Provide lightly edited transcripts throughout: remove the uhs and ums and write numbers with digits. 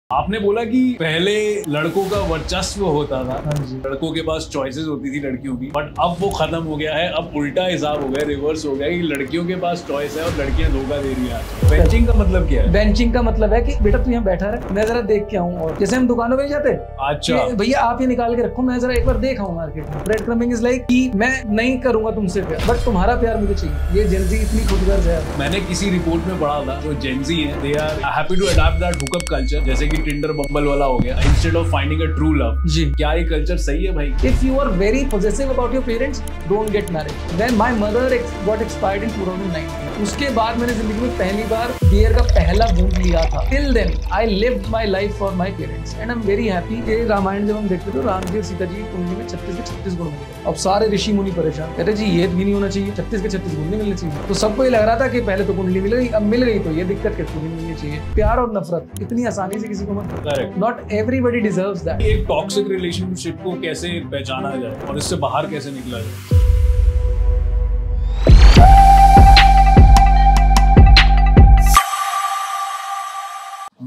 आपने बोला कि पहले लड़कों का वर्चस्व होता था, हाँ जी। लड़कों के पास चॉइसेस होती थी लड़कियों की, बट अब वो खत्म हो गया है। अब उल्टा हिसाब हो गया, रिवर्स हो गया कि लड़कियों के पास चॉइस है और लड़कियां धोखा दे रही हैं। बेंचिंग का मतलब क्या है? बेंचिंग का मतलब है कि बेटा तू यहाँ बैठा रहे, मैं जरा देख के आऊँ। और जैसे हम दुकानों पे जाते, अच्छा भैया आप ये निकाल के रखो, मैं जरा एक बार देख आऊँ मार्केट में। ब्रेड क्रम्बिंग इज लाइक कि मैं नहीं करूंगा तुमसे प्यार, बट तुम्हारा प्यार मुझे चाहिए। ये जेंजी इतनी खुदगर्ज है। मैंने किसी रिपोर्ट में पढ़ा था जो जेंजी है, they are happy to adopt that hookup culture, जैसे कि टिंडर बम्बल वाला हो गया, instead of finding a true love. जी, क्या ये कल्चर सही है भाई? If you are very positive about your parents, don't get married. Then my mother got expired in 2009। उसके बाद मैंने जिंदगी में पहली बार बियर का पहला बूंद लिया था। Till then I lived my life for my parents and I am very happy. कि रामायण जब हम देखते तो राम जी और सीता जी की कुंडली में 36 के 36 गुण मिलते। अब सारे ऋषि मुनि परेशान, कहते जी ये भी नहीं होना चाहिए, 36 के 36 गुण नहीं मिलने चाहिए। तो सबको ये लग रहा था कि पहले तो कुंडली मिल गई, अब मिल गई तो ये दिक्कत किसको नहीं मिलनी चाहिए। प्यार और नफरत इतनी आसानी से किसी को मत। Correct. Not everybody deserves that. एक टॉक्सिक रिलेशनशिप को कैसे पहचाना जाए और इससे बाहर कैसे निकला जाए?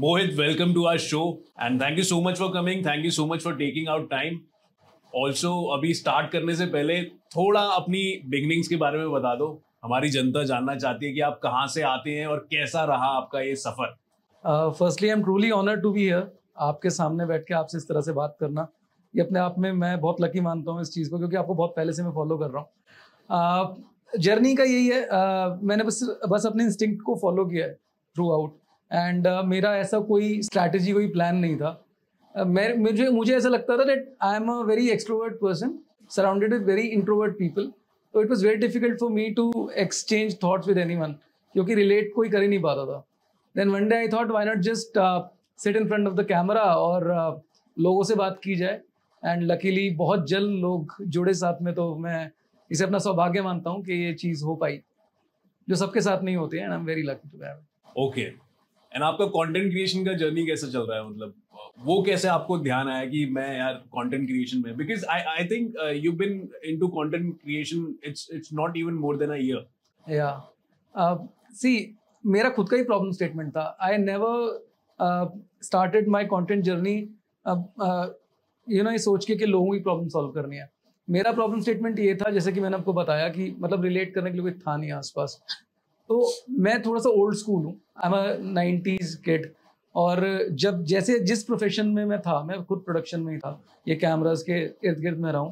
Mohit, welcome to our show and thank you so much for coming. Thank you so much for taking out time. Also, अभी स्टार्ट करने से पहले थोड़ा अपनी बिगनिंग्स के बारे में बता दो। हमारी जनता जानना चाहती है कि आप कहाँ से आते हैं और कैसा रहा आपका ये सफर। Firstly I am truly honoured to be here. आपके सामने बैठ के आपसे इस तरह से बात करना, ये अपने आप में मैं बहुत लकी मानता हूँ इस चीज़ को, क्योंकि आपको बहुत पहले से मैं फॉलो कर रहा हूँ। जर्नी का यही है, मैंने बस अपने इंस्टिंक्ट को फॉलो किया है थ्रू आउट। एंड मेरा ऐसा कोई स्ट्रैटेजी, कोई प्लान नहीं था। मुझे ऐसा लगता था that I am a very extrovert person surrounded with very introvert people, तो it was very difficult for me to exchange thoughts with anyone, क्योंकि रिलेट कोई कर ही नहीं पाता था। Then one day I thought why not just sit in front of the camera और लोगों से बात की जाए। एंड लकीली बहुत जल्द लोग जुड़े साथ में, तो मैं इसे अपना सौभाग्य मानता हूँ कि ये चीज़ हो पाई जो सबके साथ नहीं होती है। And I am very lucky to have it. Okay, and आपका कंटेंट क्रिएशन का जर्नी कैसे चल रहा है? मतलब वो कैसे आपको ध्यान आया कि मैं यार कंटेंट क्रिएशन में, because I think you been into content creation, it's not even more than a year. या सी, मेरा खुद का ही प्रॉब्लम स्टेटमेंट था। I never started my content journey ये सोच के कि लोगों की प्रॉब्लम सॉल्व करनी है। मेरा प्रॉब्लम स्टेटमेंट ये था, जैसे कि मैंने आपको बताया, कि मतलब रिलेट करने के लिए कोई था नहीं आसपास। तो मैं थोड़ा सा ओल्ड स्कूल हूँ, आई एम अ 90s किड। और जब जैसे जिस प्रोफेशन में मैं था, मैं खुद प्रोडक्शन में ही था, ये कैमरास के इर्द गिर्द में रहा हूँ,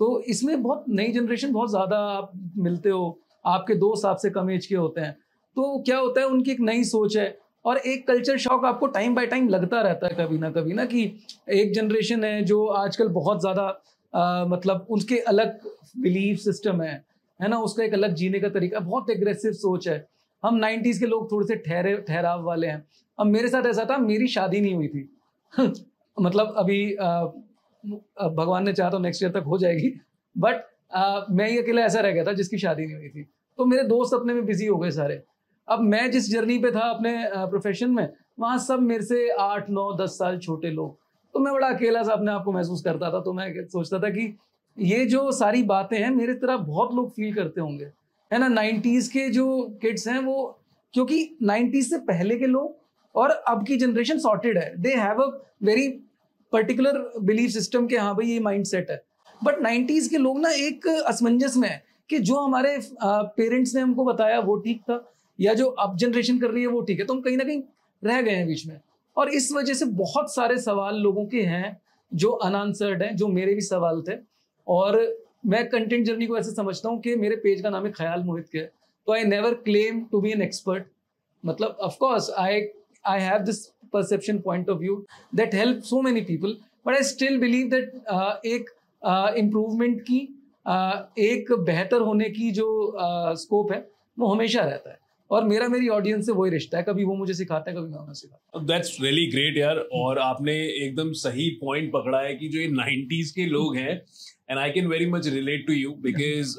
तो इसमें बहुत नई जनरेशन बहुत ज़्यादा आप मिलते हो। आपके दोस्त आपसे कम एज के होते हैं, तो क्या होता है, उनकी एक नई सोच है और एक कल्चर शॉक आपको टाइम बाय टाइम लगता रहता है कभी ना कि एक जनरेशन है जो आजकल बहुत ज़्यादा मतलब उसके अलग बिलीफ सिस्टम है ना, उसका एक अलग जीने का तरीका, बहुत एग्रेसिव सोच है। हम 90s के लोग थोड़े से ठहराव वाले हैं। अब मेरे साथ ऐसा था, मेरी शादी नहीं हुई थी मतलब अभी भगवान ने चाहा तो नेक्स्ट ईयर तक हो जाएगी, बट मैं ही अकेला ऐसा रह गया था जिसकी शादी नहीं हुई थी। तो मेरे दोस्त अपने में बिजी हो गए सारे। अब मैं जिस जर्नी पे था अपने प्रोफेशन में, वहाँ सब मेरे से 8, 9, 10 साल छोटे लोग, तो मैं बड़ा अकेला सा अपने आप को महसूस करता था। तो मैं सोचता था कि ये जो सारी बातें हैं मेरे तरह बहुत लोग फील करते होंगे, है ना। 90s के जो किड्स हैं वो, क्योंकि 90s से पहले के लोग और अब की जनरेशन सॉर्टेड है, they have a very particular belief system के, हाँ भाई ये माइंड सेट है। बट 90s के लोग ना एक असमंजस में है कि जो हमारे पेरेंट्स ने हमको बताया वो ठीक था, या जो अब जनरेशन कर रही है वो ठीक है, तो हम कहीं ना कहीं रह गए हैं बीच में। और इस वजह से बहुत सारे सवाल लोगों के हैं जो अनआंसर्ड हैं, जो मेरे भी सवाल थे। और मैं कंटेंट जर्नी को ऐसे समझता हूँ कि मेरे पेज का नाम है ख्याल मोहित के, तो I never claim to be an expert. मतलब of course I have this perception point of view that help so many people, but I still believe that एक इम्प्रूवमेंट की एक बेहतर होने की जो स्कोप है वो हमेशा रहता है। और मेरी ऑडियंस से वही रिश्ता है, कभी वो मुझे सिखाता है, कभी मैं उन्हें सिखाता हूँ। दैट्स रियली ग्रेट यार। और आपने एकदम सही पॉइंट पकड़ा है कि जो ये 90s के लोग हैं, and I can very much relate to you, because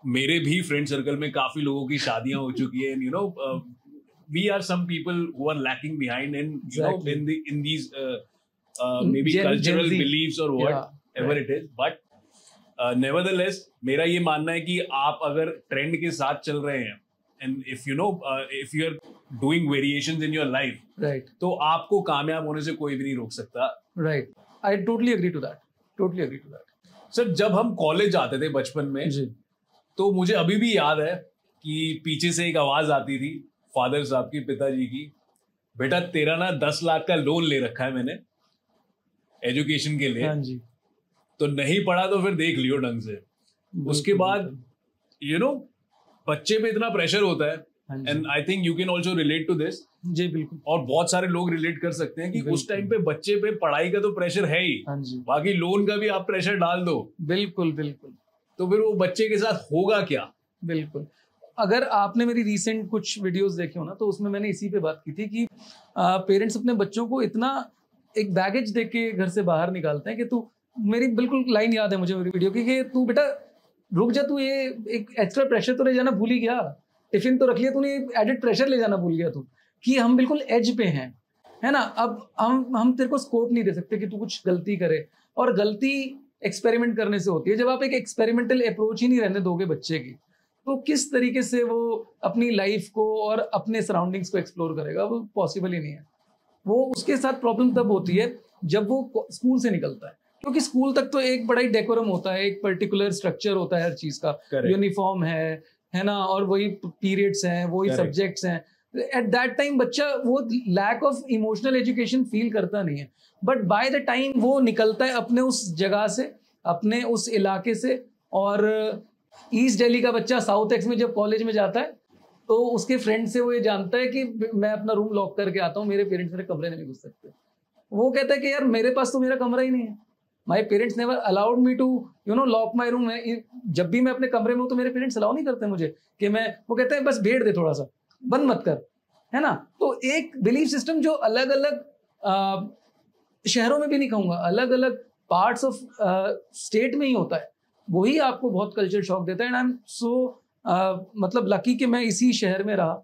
मेरे भी फ्रेंड सर्कल में काफी लोगों की शादियां हो चुकी है, you know we are some people who are lacking behind in these maybe cultural beliefs और whatever it is. But nevertheless मेरा ये मानना है कि आप अगर ट्रेंड के साथ चल रहे हैं and if you know if you are doing variations in your life, right, तो आपको कामयाब होने से कोई भी नहीं रोक सकता. right. I totally agree to that. Totally agree to that. Sir जब हम कॉलेज जाते थे बचपन में, जी. तो मुझे अभी भी याद है कि पीछे से एक आवाज आती थी फादर साहब की, पिताजी की, बेटा तेरा ना 10 लाख का लोन ले रखा है मैंने एजुकेशन के लिए, हाँ जी. तो नहीं पढ़ा तो फिर देख लियो ढंग से. उसके बाद यू नो बच्चे पे इतना प्रेशर होता है, and I think you can also relate to this. जी बिल्कुल. और बहुत सारे लोग रिलेट कर सकते हैं कि उस टाइम पे बच्चे पे पढ़ाई का तो प्रेशर है ही, हाँ जी. बाकी लोन का भी आप प्रेशर डाल दो, बिल्कुल बिल्कुल. तो फिर वो बच्चे के साथ होगा क्या. बिल्कुल. अगर आपने मेरी रीसेंट कुछ वीडियोस देखे हो ना, तो उसमें मैंने इसी पे बात की थी कि पेरेंट्स अपने बच्चों को इतना एक बैगेज दे के घर से बाहर निकालते हैं कि तू, मेरी बिल्कुल लाइन याद है मुझे मेरी वीडियो की, कि तू बेटा रुक जा, तू ये एक एक्स्ट्रा प्रेशर तो ले जाना भूल ही गया, टिफिन तो रख लिया तूने, एडेड प्रेशर ले जाना भूल गया तू, कि हम बिल्कुल एज पे हैं, है ना. अब हम तेरे को स्कोप नहीं दे सकते कि तू कुछ गलती करे, और गलती एक्सपेरिमेंट करने से होती है. जब आप एक एक्सपेरिमेंटल अप्रोच ही नहीं रहने दोगे बच्चे की, तो किस तरीके से वो अपनी लाइफ को और अपने सराउंडिंग्स को एक्सप्लोर करेगा, वो पॉसिबल ही नहीं है. वो उसके साथ प्रॉब्लम तब होती है जब वो स्कूल से निकलता है, क्योंकि स्कूल तक तो एक बड़ा ही डेकोरम होता है, एक पर्टिकुलर स्ट्रक्चर होता है हर चीज का, यूनिफॉर्म है ना, और वही पीरियड्स हैं, वही सब्जेक्ट्स हैं. एट दैट टाइम बच्चा वो lack of emotional education feel करता नहीं है, बट बाय द टाइम वो निकलता है अपने उस जगह से, अपने उस इलाके से, और ईस्ट दिल्ली का बच्चा साउथ एक्स में जब कॉलेज में जाता है, तो उसके फ्रेंड से वो ये जानता है कि मैं अपना रूम लॉक करके आता हूँ, मेरे पेरेंट्स मेरे कमरे में नहीं घुस सकते. वो कहता है कि यार मेरे पास तो मेरा कमरा ही नहीं है, my parents never allowed me to lock my room. जब भी मैं अपने कमरे में हूँ तो मेरे पेरेंट्स अलाउ नहीं करते मुझे कि मैं, वो कहते हैं बस भेड़ दे थोड़ा सा, बंद मत कर, है ना. तो एक बिलीफ सिस्टम जो अलग अलग शहरों में भी नहीं कहूँगा, अलग अलग पार्ट्स ऑफ स्टेट में ही होता है, वही आपको बहुत कल्चर शॉक देता है. एंड आई एम सो मतलब लकी कि मैं इसी शहर में रहा.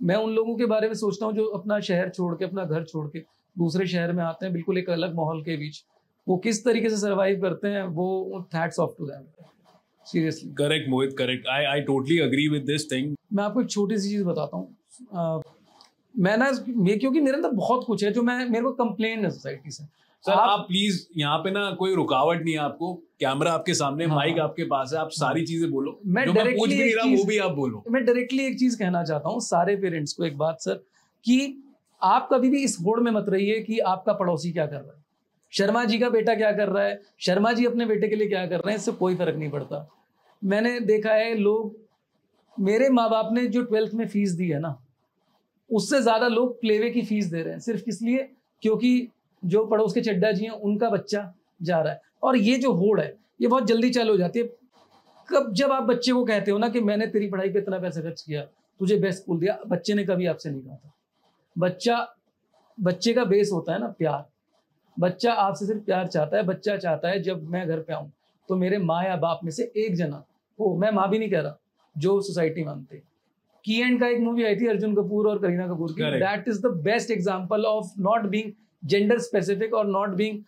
मैं उन लोगों के बारे में सोचता हूँ जो अपना शहर छोड़ के, अपना घर छोड़ के दूसरे शहर में आते हैं, बिल्कुल एक अलग माहौल के बीच, वो किस तरीके से सर्वाइव करते हैं, वो hats off to them, seriously. Correct Mohit, correct. I totally agree with this thing. मैं आपको एक छोटी सी चीज बताता हूँ. मैं ना, क्योंकि मेरे अंदर बहुत कुछ है जो मेरे को कंप्लेन है सोसाइटी से. सर आप प्लीज, यहाँ पे ना कोई रुकावट नहीं है आपको, कैमरा आपके सामने, माइक आपके पास है, आप सारी चीजें बोलो. मैं पूछ भी नहीं रहा, वो भी आप बोलो. मैं डायरेक्टली एक चीज कहना चाहता हूँ सारे पेरेंट्स को, एक बात सर, कि आप कभी भी इस होड़ में मत रहिए कि आपका पड़ोसी क्या कर रहा है, शर्मा जी का बेटा क्या कर रहा है, शर्मा जी अपने बेटे के लिए क्या कर रहे हैं, इससे कोई फर्क नहीं पड़ता. मैंने देखा है लोग, मेरे माँ बाप ने जो 12th में फीस दी है ना, उससे ज्यादा लोग प्लेवे की फीस दे रहे हैं, सिर्फ इसलिए क्योंकि जो पड़ोस के चड्डा जी हैं उनका बच्चा जा रहा है. और ये जो होड़ है ये बहुत जल्दी चालू हो जाती है. जब आप बच्चे को कहते हो ना कि मैंने तेरी पढ़ाई पे इतना पैसा खर्च किया, तुझे बेस्ट स्कूल दिया, बच्चे ने कभी आपसे नहीं कहा था. बच्चे का बेस होता है ना प्यार. बच्चा आपसे सिर्फ प्यार चाहता है. बच्चा चाहता है जब मैं घर पे आऊँ तो मेरे माँ या बाप में से एक जना हो, मैं माँ भी नहीं कह रहा, जो सोसाइटी मानते. की एंड का एक मूवी आई थी अर्जुन कपूर और करीना कपूर की, that is the best example of not being gender specific और not being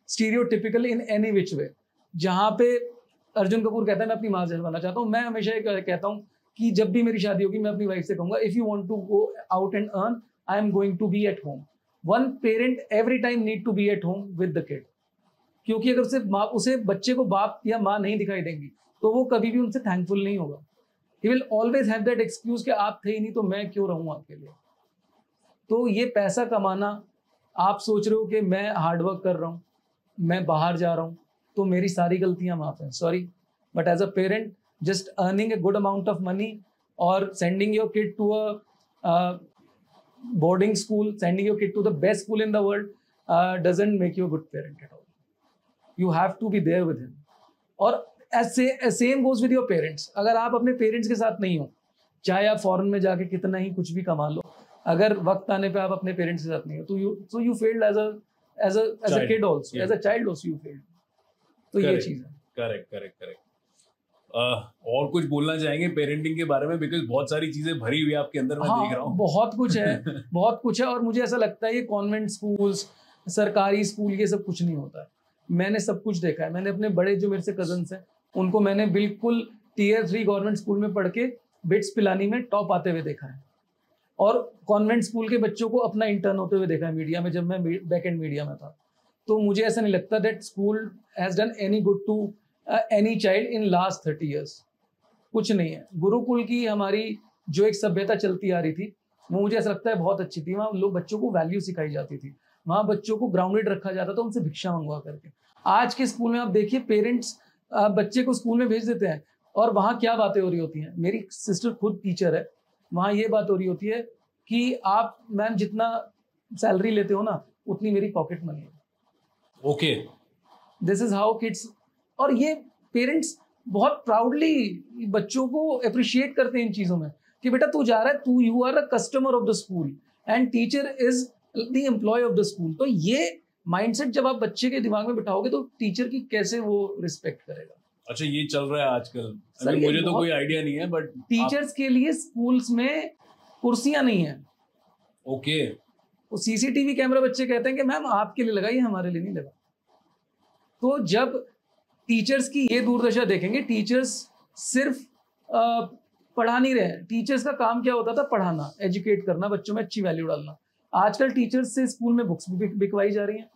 stereotypical in any which way. जहाँ पे अर्जुन कपूर कहता है मैं अपनी माँ से बनना चाहता हूँ. मैं हमेशा कहता हूँ कि जब भी मेरी शादी होगी मैं अपनी वाइफ से कहूंगा, if you want to go out and earn, I am going to be at home. One parent every time need to be at home with the kid. क्योंकि अगर उसे बच्चे को बाप या माँ नहीं दिखाई देंगी तो वो कभी भी उनसे थैंकफुल नहीं होगा. He will always have that excuse कि आप थे ही नहीं तो मैं क्यों रहूं आपके लिए. तो ये पैसा कमाना, आप सोच रहे हो कि मैं हार्डवर्क कर रहा हूँ, मैं बाहर जा रहा हूँ, तो मेरी सारी गलतियां माफ हैं, sorry, but as a parent just earning a good amount of money और sending your kid to a boarding school, sending your kid to the best school in the world doesn't make you a good parent at all. You have to be there with him. और same goes with your parents. अगर आप अपने parents के साथ नहीं हो, चाहे आप फॉरेन में जाके कितना ही कुछ भी कमा लो, अगर वक्त आने पे आप अपने पेरेंट्स के साथ नहीं हो, तो you failed as a kid also, as a child also you failed. तो ये चीज है. करेक्ट. और कुछ बोलना चाहेंगे पेरेंटिंग के बारे में, बिकॉज बहुत सारी चीजें भरी हुई है आपके अंदर, मैं देख रहा हूँ. बहुत कुछ है, बहुत कुछ है. और मुझे ऐसा लगता है ये कॉन्वेंट स्कूल्स, सरकारी स्कूल, ये सब कुछ नहीं होता है. मैंने सब कुछ देखा है. मैंने अपने बड़े जो मेरे से कजन्स हैं उनको मैंने बिल्कुल Tier 3 गवर्नमेंट स्कूल में पढ़ के बिट्स पिलानी में टॉप आते हुए देखा है, और कॉन्वेंट स्कूल के बच्चों को अपना इंटर्न होते हुए देखा है मीडिया में, जब मैं बैक एंड मीडिया में था। तो मुझे ऐसा नहीं लगता that school has done any good to any child in last 30 years. कुछ नहीं है। गुरुकुल की हमारी जो एक सभ्यता चलती आ रही थी, वो मुझे ऐसा लगता है बहुत अच्छी थी। वहाँ लोग बच्चों को वैल्यू सिखाई जाती थी, वहाँ बच्चों को ग्राउंडेड रखा जाता था, उनसे भिक्षा मंगवा करके। आज के स्कूल में आप देखिए, पेरेंट्स बच्चे को स्कूल में भेज देते हैं, और वहाँ क्या बातें हो रही होती हैं। मेरी सिस्टर खुद टीचर है, वहाँ ये बात हो रही होती है कि आप मैम जितना सैलरी लेते हो ना, उतनी मेरी पॉकेट मनी है। Okay, this is how kids, और ये पेरेंट्स बहुत प्राउडली बच्चों को अप्रिशिएट करते हैं इन चीजों में कि बेटा तू जा रहा है, तू you are a customer of the school and teacher is the employ of the school. तो ये माइंडसेट जब आप बच्चे के दिमाग में बिठाओगे तो टीचर की कैसे वो रिस्पेक्ट करेगा। अच्छा, ये चल रहा है आजकल। अभी मुझे तो कोई आइडिया नहीं है, बट टीचर्स के लिए स्कूल्स में कुर्सियां नहीं है। ओके, वो सीसीटीवी कैमरा बच्चे कहते हैं कि मैम आपके लिए लगाइए, हमारे लिए नहीं लगा। तो जब टीचर्स की ये दूरदशा देखेंगे, टीचर्स सिर्फ पढ़ा नहीं रहे। टीचर्स का काम क्या होता था? पढ़ाना, एजुकेट करना, बच्चों में अच्छी वैल्यू डालना। आजकल टीचर्स से स्कूल में बुक्स भी बिकवाई जा रही हैं।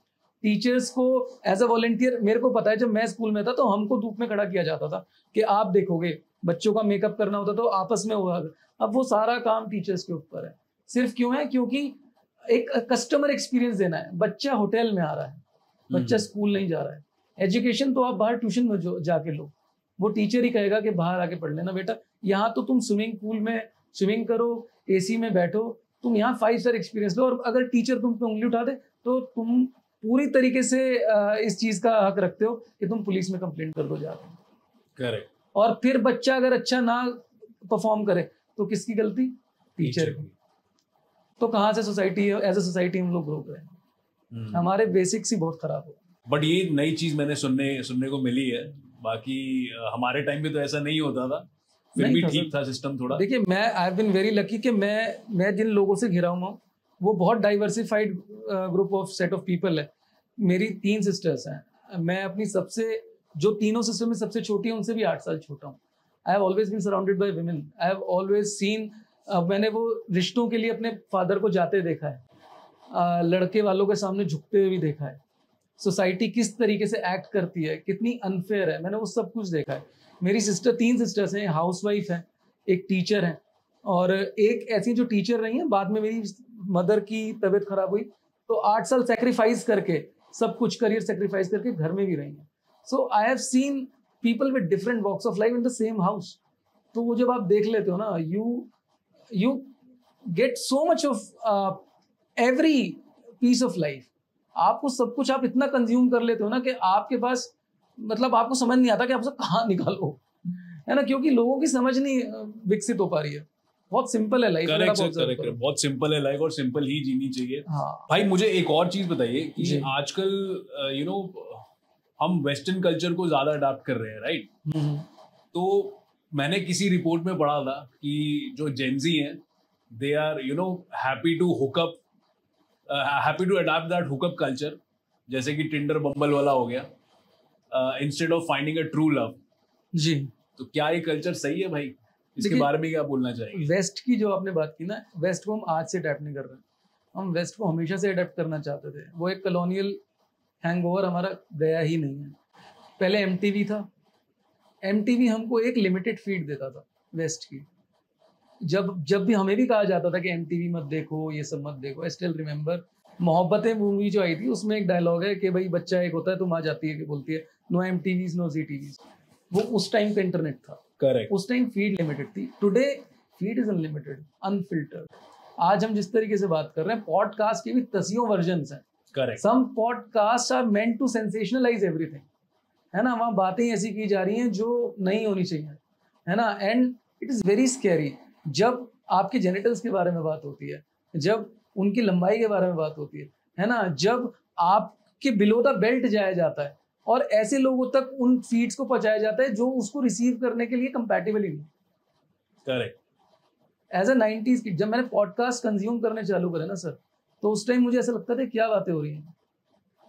टीचर्स को एज अ वॉलंटियर, मेरे को पता है जब मैं स्कूल में था तो हमको धूप में खड़ा किया जाता था कि आप देखोगे, बच्चों का मेकअप करना होता तो आपस में हुआ। अब वो सारा काम टीचर्स के ऊपर है। सिर्फ क्यों है? क्योंकि एक कस्टमर एक्सपीरियंस देना है। बच्चा होटल में आ रहा है, बच्चा स्कूल नहीं जा रहा है। एजुकेशन तो आप बाहर ट्यूशन में जाके लो, वो टीचर ही कहेगा कि बाहर आके पढ़ लेना बेटा। यहाँ तो तुम स्विमिंग पूल में स्विमिंग करो, एसी में बैठो, तुम यहाँ 5 स्टार एक्सपीरियंस लो। और अगर टीचर तुम पे उंगली उठा दे तो तुम पूरी तरीके से इस चीज का हक रखते हो कि तुम पुलिस में कंप्लेंट कर दो जाके। करेक्ट। और फिर बच्चा अगर अच्छा ना परफॉर्म करे तो किसकी गलती? टीचर की। तो कहाँ से सोसाइटी, एज ए सोसाइटी हम लोग ग्रो करें? हमारे बेसिक्स ही बहुत खराब हो। बट ये नई चीज मैंने सुनने को मिली है। बाकी हमारे टाइम पे तो ऐसा नहीं होता था, फिर भी ठीक था सिस्टम थोड़ा। देखिए, मैं I have been very lucky कि मैं जिन लोगों से घिरा हुआ हूँ वो बहुत diversified group of set of people है। मेरी 3 सिस्टर्स हैं। मैं अपनी सबसे, जो तीनों सिस्टर में सबसे छोटी है, उनसे भी 8 साल छोटा हूँ। I have always been surrounded by women. I have always seen, मैंने वो रिश्तों के लिए अपने फादर को जाते देखा है, लड़के वालों के सामने झुकते हुए भी देखा है। सोसाइटी किस तरीके से एक्ट करती है, कितनी अनफेयर है, मैंने वो सब कुछ देखा है। मेरी 3 सिस्टर्स हैं, हाउसवाइफ हैं, एक टीचर हैं, और एक ऐसी जो टीचर रही है। बाद में मेरी मदर की तबीयत खराब हुई तो 8 साल सेक्रीफाइस करके, सब कुछ करियर सेक्रीफाइस करके घर में भी रही हैं। So I have seen people with different walks of life in the same house. तो वो जब आप देख लेते हो ना, you get so much of every piece of life. आपको सब कुछ आप इतना कंज्यूम कर लेते हो ना कि आपके पास, मतलब आपको समझ नहीं आता कि आप उसे कहाँ निकालो, है ना? क्योंकि लोगों की समझ नहीं विकसित हो पा रही है। बहुत सिंपल है लाइफ। करेक्ट, बहुत सिंपल है लाइफ, और सिंपल ही जीनी चाहिए। हाँ। भाई मुझे एक और चीज बताइए कि आजकल हम वेस्टर्न कल्चर को ज्यादा अडॉप्ट कर रहे हैं, राइट? तो मैंने किसी रिपोर्ट में पढ़ा था कि जो जेनजी हैं, they are happy to hook up, happy to adopt that hookup culture, जैसे कि टिंडर बम्बल वाला हो गया, instead of finding a true love. जी। तो क्या ये कल्चर सही है भाई? इसके बारे में क्या बोलना चाहिए? वेस्ट की जो आपने बात की ना, वेस्ट को हम आज से अडेप्ट नहीं कर रहे, हम वेस्ट को हमेशा से अडेप्ट करना चाहते थे। वो एक कॉलोनियल हैंगओवर हमारा गया ही नहीं है। पहले एमटीवी था, एमटीवी हमको एक लिमिटेड फीड देता था वेस्ट की। जब भी हमें भी कहा जाता था कि एमटीवी मत देखो, ये सब मत देखो। I still remember Mohabbatein movie जो आई थी, उसमें एक डायलॉग है कि भाई बच्चा एक होता है, तुम आ जाती है कि बोलती है नो एमटीवीज नो जीटीवीज। वो उस टाइम का इंटरनेट था। करेक्ट। उस टाइम फीड लिमिटेड थी। Today feed is unlimited, unfiltered. आज हम जिस तरीके से बात कर रहे हैं, पॉडकास्ट के भी दसियों वर्जन्स हैं। Correct. Some podcasts are meant to sensationalize everything, है ना? वहाँ बातें ऐसी की जा रही हैं जो नहीं होनी चाहिए, है ना? And it is very scary जब आपके जेनिटल्स के बारे में बात होती है, जब उनकी लंबाई के बारे में बात होती है ना? जब आपके बिलो द बेल्ट जाया जाता है और ऐसे लोगों तक उन फीड्स को पहुंचाया जाता है जो उसको रिसीव करने के लिए कंपैटिबल ही नहीं। करेक्ट। एज अ 90s किड जब मैंने पॉडकास्ट कंज्यूम करने चालू करे ना सर, तो उस टाइम मुझे ऐसा लगता था क्या बातें हो रही हैं।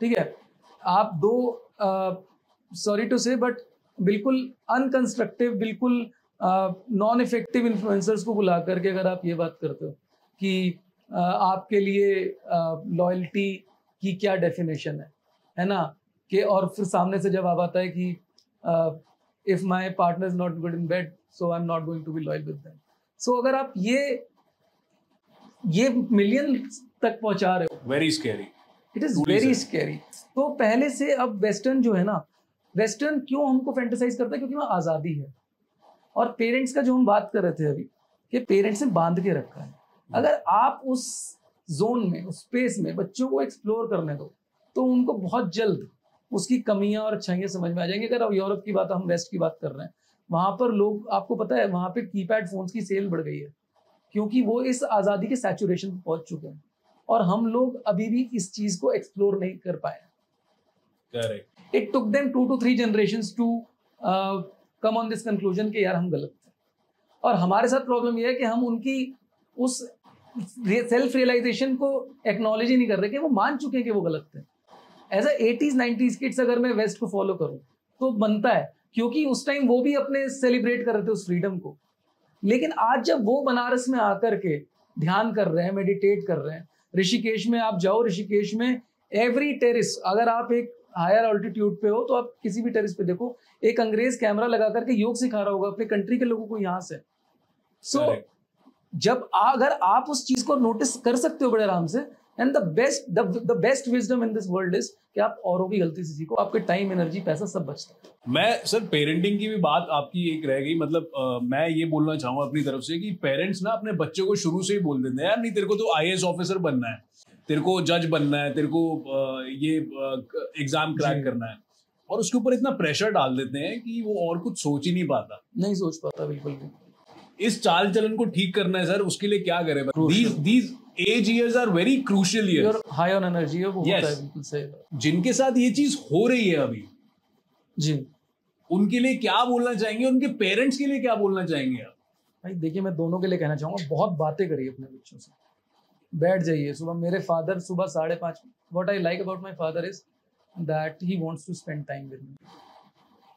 ठीक है, आप दो सॉरी टू से बट बिल्कुल अनकंस्ट्रक्टिव, बिल्कुल नॉन इफेक्टिव इन्फ्लुएंसर्स को बुला करके अगर आप ये बात करते हो कि आपके लिए लॉयल्टी की क्या डेफिनेशन है ना, कि और फिर सामने से जवाब आता है कि if my partner is not good in bed so I am not going to be loyal with them. So अगर आप ये मिलियन तक पहुंचा रहे हो, very scary, it is very scary. तो पहले से अब वेस्टर्न जो है ना, वेस्टर्न क्यों हमको फैंटेसाइज करता है, क्योंकि वहाँ आज़ादी है। और पेरेंट्स का जो हम बात कर रहे थे अभी, कि पेरेंट्स ने बांध के रखा है। अगर आप उस जोन में, उस स्पेस में बच्चों को एक्सप्लोर करने दो, तो उनको बहुत जल्द उसकी कमियां और अच्छाइयां समझ में आ जाएंगी। अगर अब यूरोप की बात, हम वेस्ट की बात कर रहे हैं, वहां पर लोग, आपको पता है वहां पे कीपैड फोन्स की सेल बढ़ गई है, क्योंकि वो इस आज़ादी के सैचुरेशन पर पहुंच चुके हैं और हम लोग अभी भी इस चीज को एक्सप्लोर नहीं कर पाए। Correct. It took them 2 to 3 generations to come on this conclusion कि यार हम गलत थे। और हमारे साथ प्रॉब्लम यह है कि हम उनकी उस सेल्फ रियलाइजेशन को एक्नॉलेज ही नहीं कर रहे कि वो मान चुके हैं कि वो गलत थे। As a 80s 90s kids अगर मैं वेस्ट को फॉलो करूं तो बनता है, क्योंकि उस टाइम वो भी अपने सेलिब्रेट कर रहे थे उस फ्रीडम को। लेकिन आज जब वो बनारस में आकर के ध्यान कर रहे हैं, मेडिटेट कर रहे हैं, ऋषिकेश में आप जाओ, ऋषिकेश में एवरी टेरिस, अगर आप एक हायर ऑल्टीट्यूड पे हो तो आप किसी भी टेरिस पे देखो, एक अंग्रेज कैमरा लगा करके योग सिखा रहा होगा अपने कंट्री के लोगों को यहाँ से। सो जब अगर आप उस चीज को नोटिस कर सकते हो बड़े आराम से, and the best wisdom in this world is कि आप औरों की गलती से सीखो, आपके टाइम, एनर्जी, पैसा सब बचता है। मैं सर पेरेंटिंग की भी बात आपकी एक रह गई, मतलब मैं ये बोलना चाहूंगा अपनी तरफ से कि पेरेंट्स ना अपने बच्चों को शुरू से ही बोल देते हैं, यार नहीं तेरे को तो IAS ऑफिसर बनना है, तेरे को जज बनना है, तेरे को ये एग्जाम क्रैक करना है, और उसके ऊपर इतना प्रेशर डाल देते हैं कि वो और कुछ सोच ही नहीं पाता, नहीं सोच पाता बिल्कुल भी। इस चाल चलन को ठीक करना है सर, उसके लिए क्या करें? these age years are very crucial years. You're high on energy, वो yes. होता है, बिल्कुल सही बात। जिनके साथ ये चीज हो रही है अभी जी, उनके लिए क्या बोलना चाहेंगे, उनके पेरेंट्स के लिए क्या बोलना चाहेंगे आप? भाई देखिए, मैं दोनों के लिए कहना चाहूंगा, बहुत बातें करिए अपने बच्चों से, बैठ जाइए सुबह। मेरे फादर सुबह 5:30, what I like about my father is that he wants to spend time with me.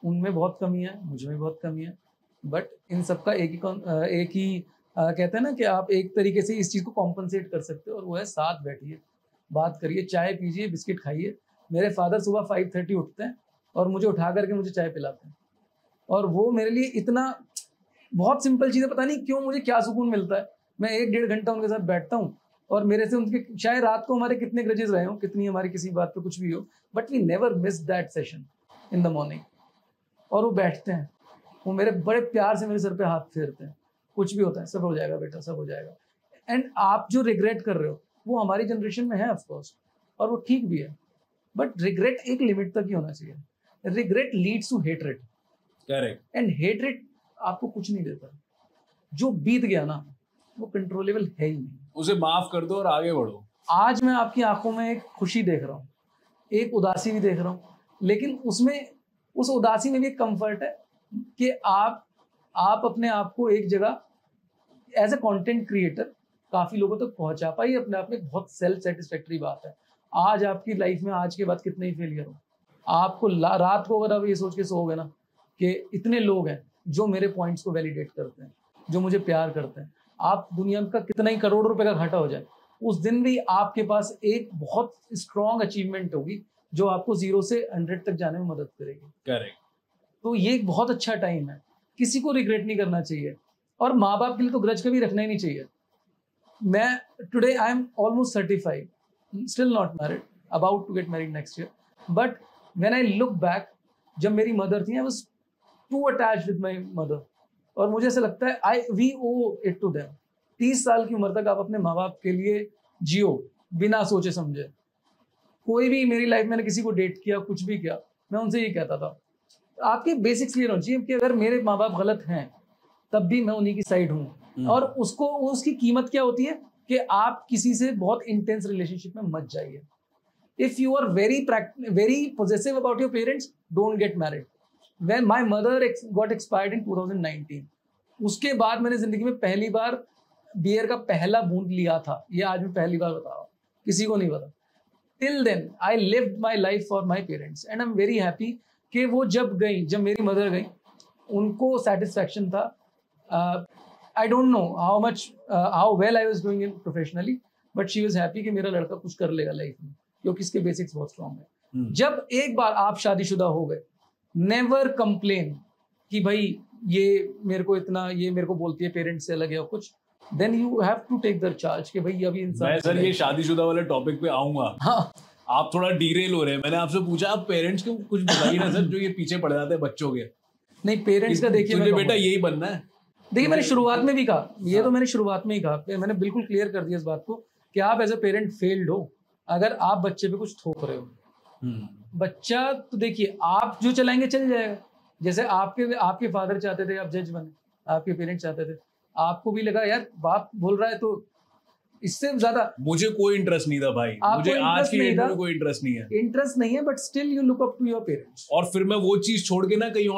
उनमें बहुत कमी है, मुझ में बहुत कमी है, बट इन सबका एक ही कहते हैं ना कि आप एक तरीके से इस चीज़ को कॉम्पनसेट कर सकते हो, और वो है साथ बैठिए, बात करिए, चाय पीजिए, बिस्किट खाइए। मेरे फादर सुबह 5:30 उठते हैं और मुझे उठा करके मुझे चाय पिलाते हैं, और वो मेरे लिए इतना बहुत सिंपल चीज़ है, पता नहीं क्यों मुझे क्या सुकून मिलता है। मैं 1-1.5 घंटा उनके साथ बैठता हूँ, और मेरे से उनके, चाहे रात को हमारे कितने ग्रजेस रहे हो, कितनी हमारी किसी बात पे कुछ भी हो, but we never miss that session in the morning. और वो बैठते हैं, वो मेरे बड़े प्यार से मेरे सर पे हाथ फेरते हैं, कुछ भी होता है, सब हो जाएगा बेटा, सब हो जाएगा। एंड आप जो रिग्रेट कर रहे हो वो हमारी जनरेशन में है ऑफ कोर्स, और वो ठीक भी है, बट रिग्रेट एक लिमिट तक ही होना चाहिए। Regret leads to hatred, correct, and hatred आपको कुछ नहीं देता। जो बीत गया ना वो कंट्रोलेबल है ही नहीं, उसे माफ कर दो और आगे बढ़ो। आज मैं आपकी आंखों में एक खुशी देख रहा हूँ, एक उदासी भी देख रहा हूँ, लेकिन उसमें, उस उदासी में भी एक कंफर्ट है कि आप अपने आप को एक जगह एज ए कंटेंट क्रिएटर काफ़ी लोगों तक पहुंचा पाई, अपने आप में बहुत सेल्फ सेटिस्फैक्टरी बात है। आज आपकी लाइफ में आज के बाद कितने ही फेलियर हो, आपको रात को अगर आप ये सोच के सोओगे ना कि इतने लोग हैं जो मेरे पॉइंट्स को वैलिडेट करते हैं, जो मुझे प्यार करते हैं, आप दुनिया का कितना ही करोड़ रुपए का घाटा हो जाए, उस दिन भी आपके पास एक बहुत स्ट्रॉन्ग अचीवमेंट होगी जो आपको 0 से 100 तक जाने में मदद करेगी। करेक्ट। तो ये एक बहुत अच्छा टाइम है, किसी को रिग्रेट नहीं करना चाहिए, और माँ बाप के लिए तो ग्रज कभी रखना ही नहीं चाहिए। मैं today I am almost 35, still not married, about to get married next year, but when I look back, जब मेरी मदर थी, I was too attached with my mother, और मुझे ऐसा लगता है we owe it to them. 30 साल की उम्र तक आप अपने माँ बाप के लिए जियो बिना सोचे समझे। कोई भी मेरी लाइफ में किसी को डेट किया, कुछ भी किया, मैं उनसे ये कहता था, आपके बेसिक्स क्लियर होना चाहिए कि अगर मेरे माँ बाप गलत हैं तब भी मैं उन्हीं की साइड हूँ, और उसको, उसकी कीमत क्या होती है कि आप किसी से बहुत इंटेंस रिलेशनशिप में मत जाइए। If you are very possessive about your parents, don't get married. When my mother got expired in 2019, उसके बाद मैंने जिंदगी में पहली बार बियर का पहला बूंद लिया था, ये आज मैं पहली बार बता रहा हूँ, किसी को नहीं पता। Till then I lived my life for my parents, and I am very happy कि वो जब मेरी मदर गई, उनको सेटिस्फैक्शन था I don't know how well I was doing it professionally, but she was happy कि मेरा लड़का कुछ कर लेगा लाइफ में, क्योंकि इसके बेसिक्स बहुत स्ट्रॉन्ग है। जब एक बार आप शादीशुदा हो गए, नेवर कंप्लेन कि भाई ये मेरे को इतना, ये मेरे को बोलती है पेरेंट्स से अलग है और कुछ, then you have to take the charge कि भाई अभी इंसान। मैं सर ये शादीशुदा वाले टॉपिक पे आऊंगा। हाँ, आप थोड़ा डीरेल हो रहे हैं। मैंने आपसे पूछा आप पेरेंट्स को कुछ बताइए ना सर, जो ये पीछे पड़ जाते हैं बच्चों के। नहीं, पेरेंट्स का देखिए, तुझे बेटा यही बनना है। देखिए मैंने शुरुआत में भी कहा, ये तो मैंने शुरुआत में ही कहा, मैंने बिल्कुल क्लियर कर दिया इस बात को कि आप एज अ पेरेंट फेल्ड हो अगर आप बच्चे पे कुछ थोप रहे हो। बच्चा तो देखिए आप जो चलाएंगे चल जाएगा। जैसे आपके फादर चाहते थे आप जज बने, आपके पेरेंट्स चाहते थे, आपको भी लगा यार बाप बोल रहा है तो इससे ज्यादा। मुझे कोई इंटरेस्ट नहीं था भाई, मुझे आज की डेट में कोई इंटरेस्ट नहीं है। इंटरेस्ट नहीं है, but still you look up to your parents. और फिर मैं वो चीज छोड़ के ना कहीं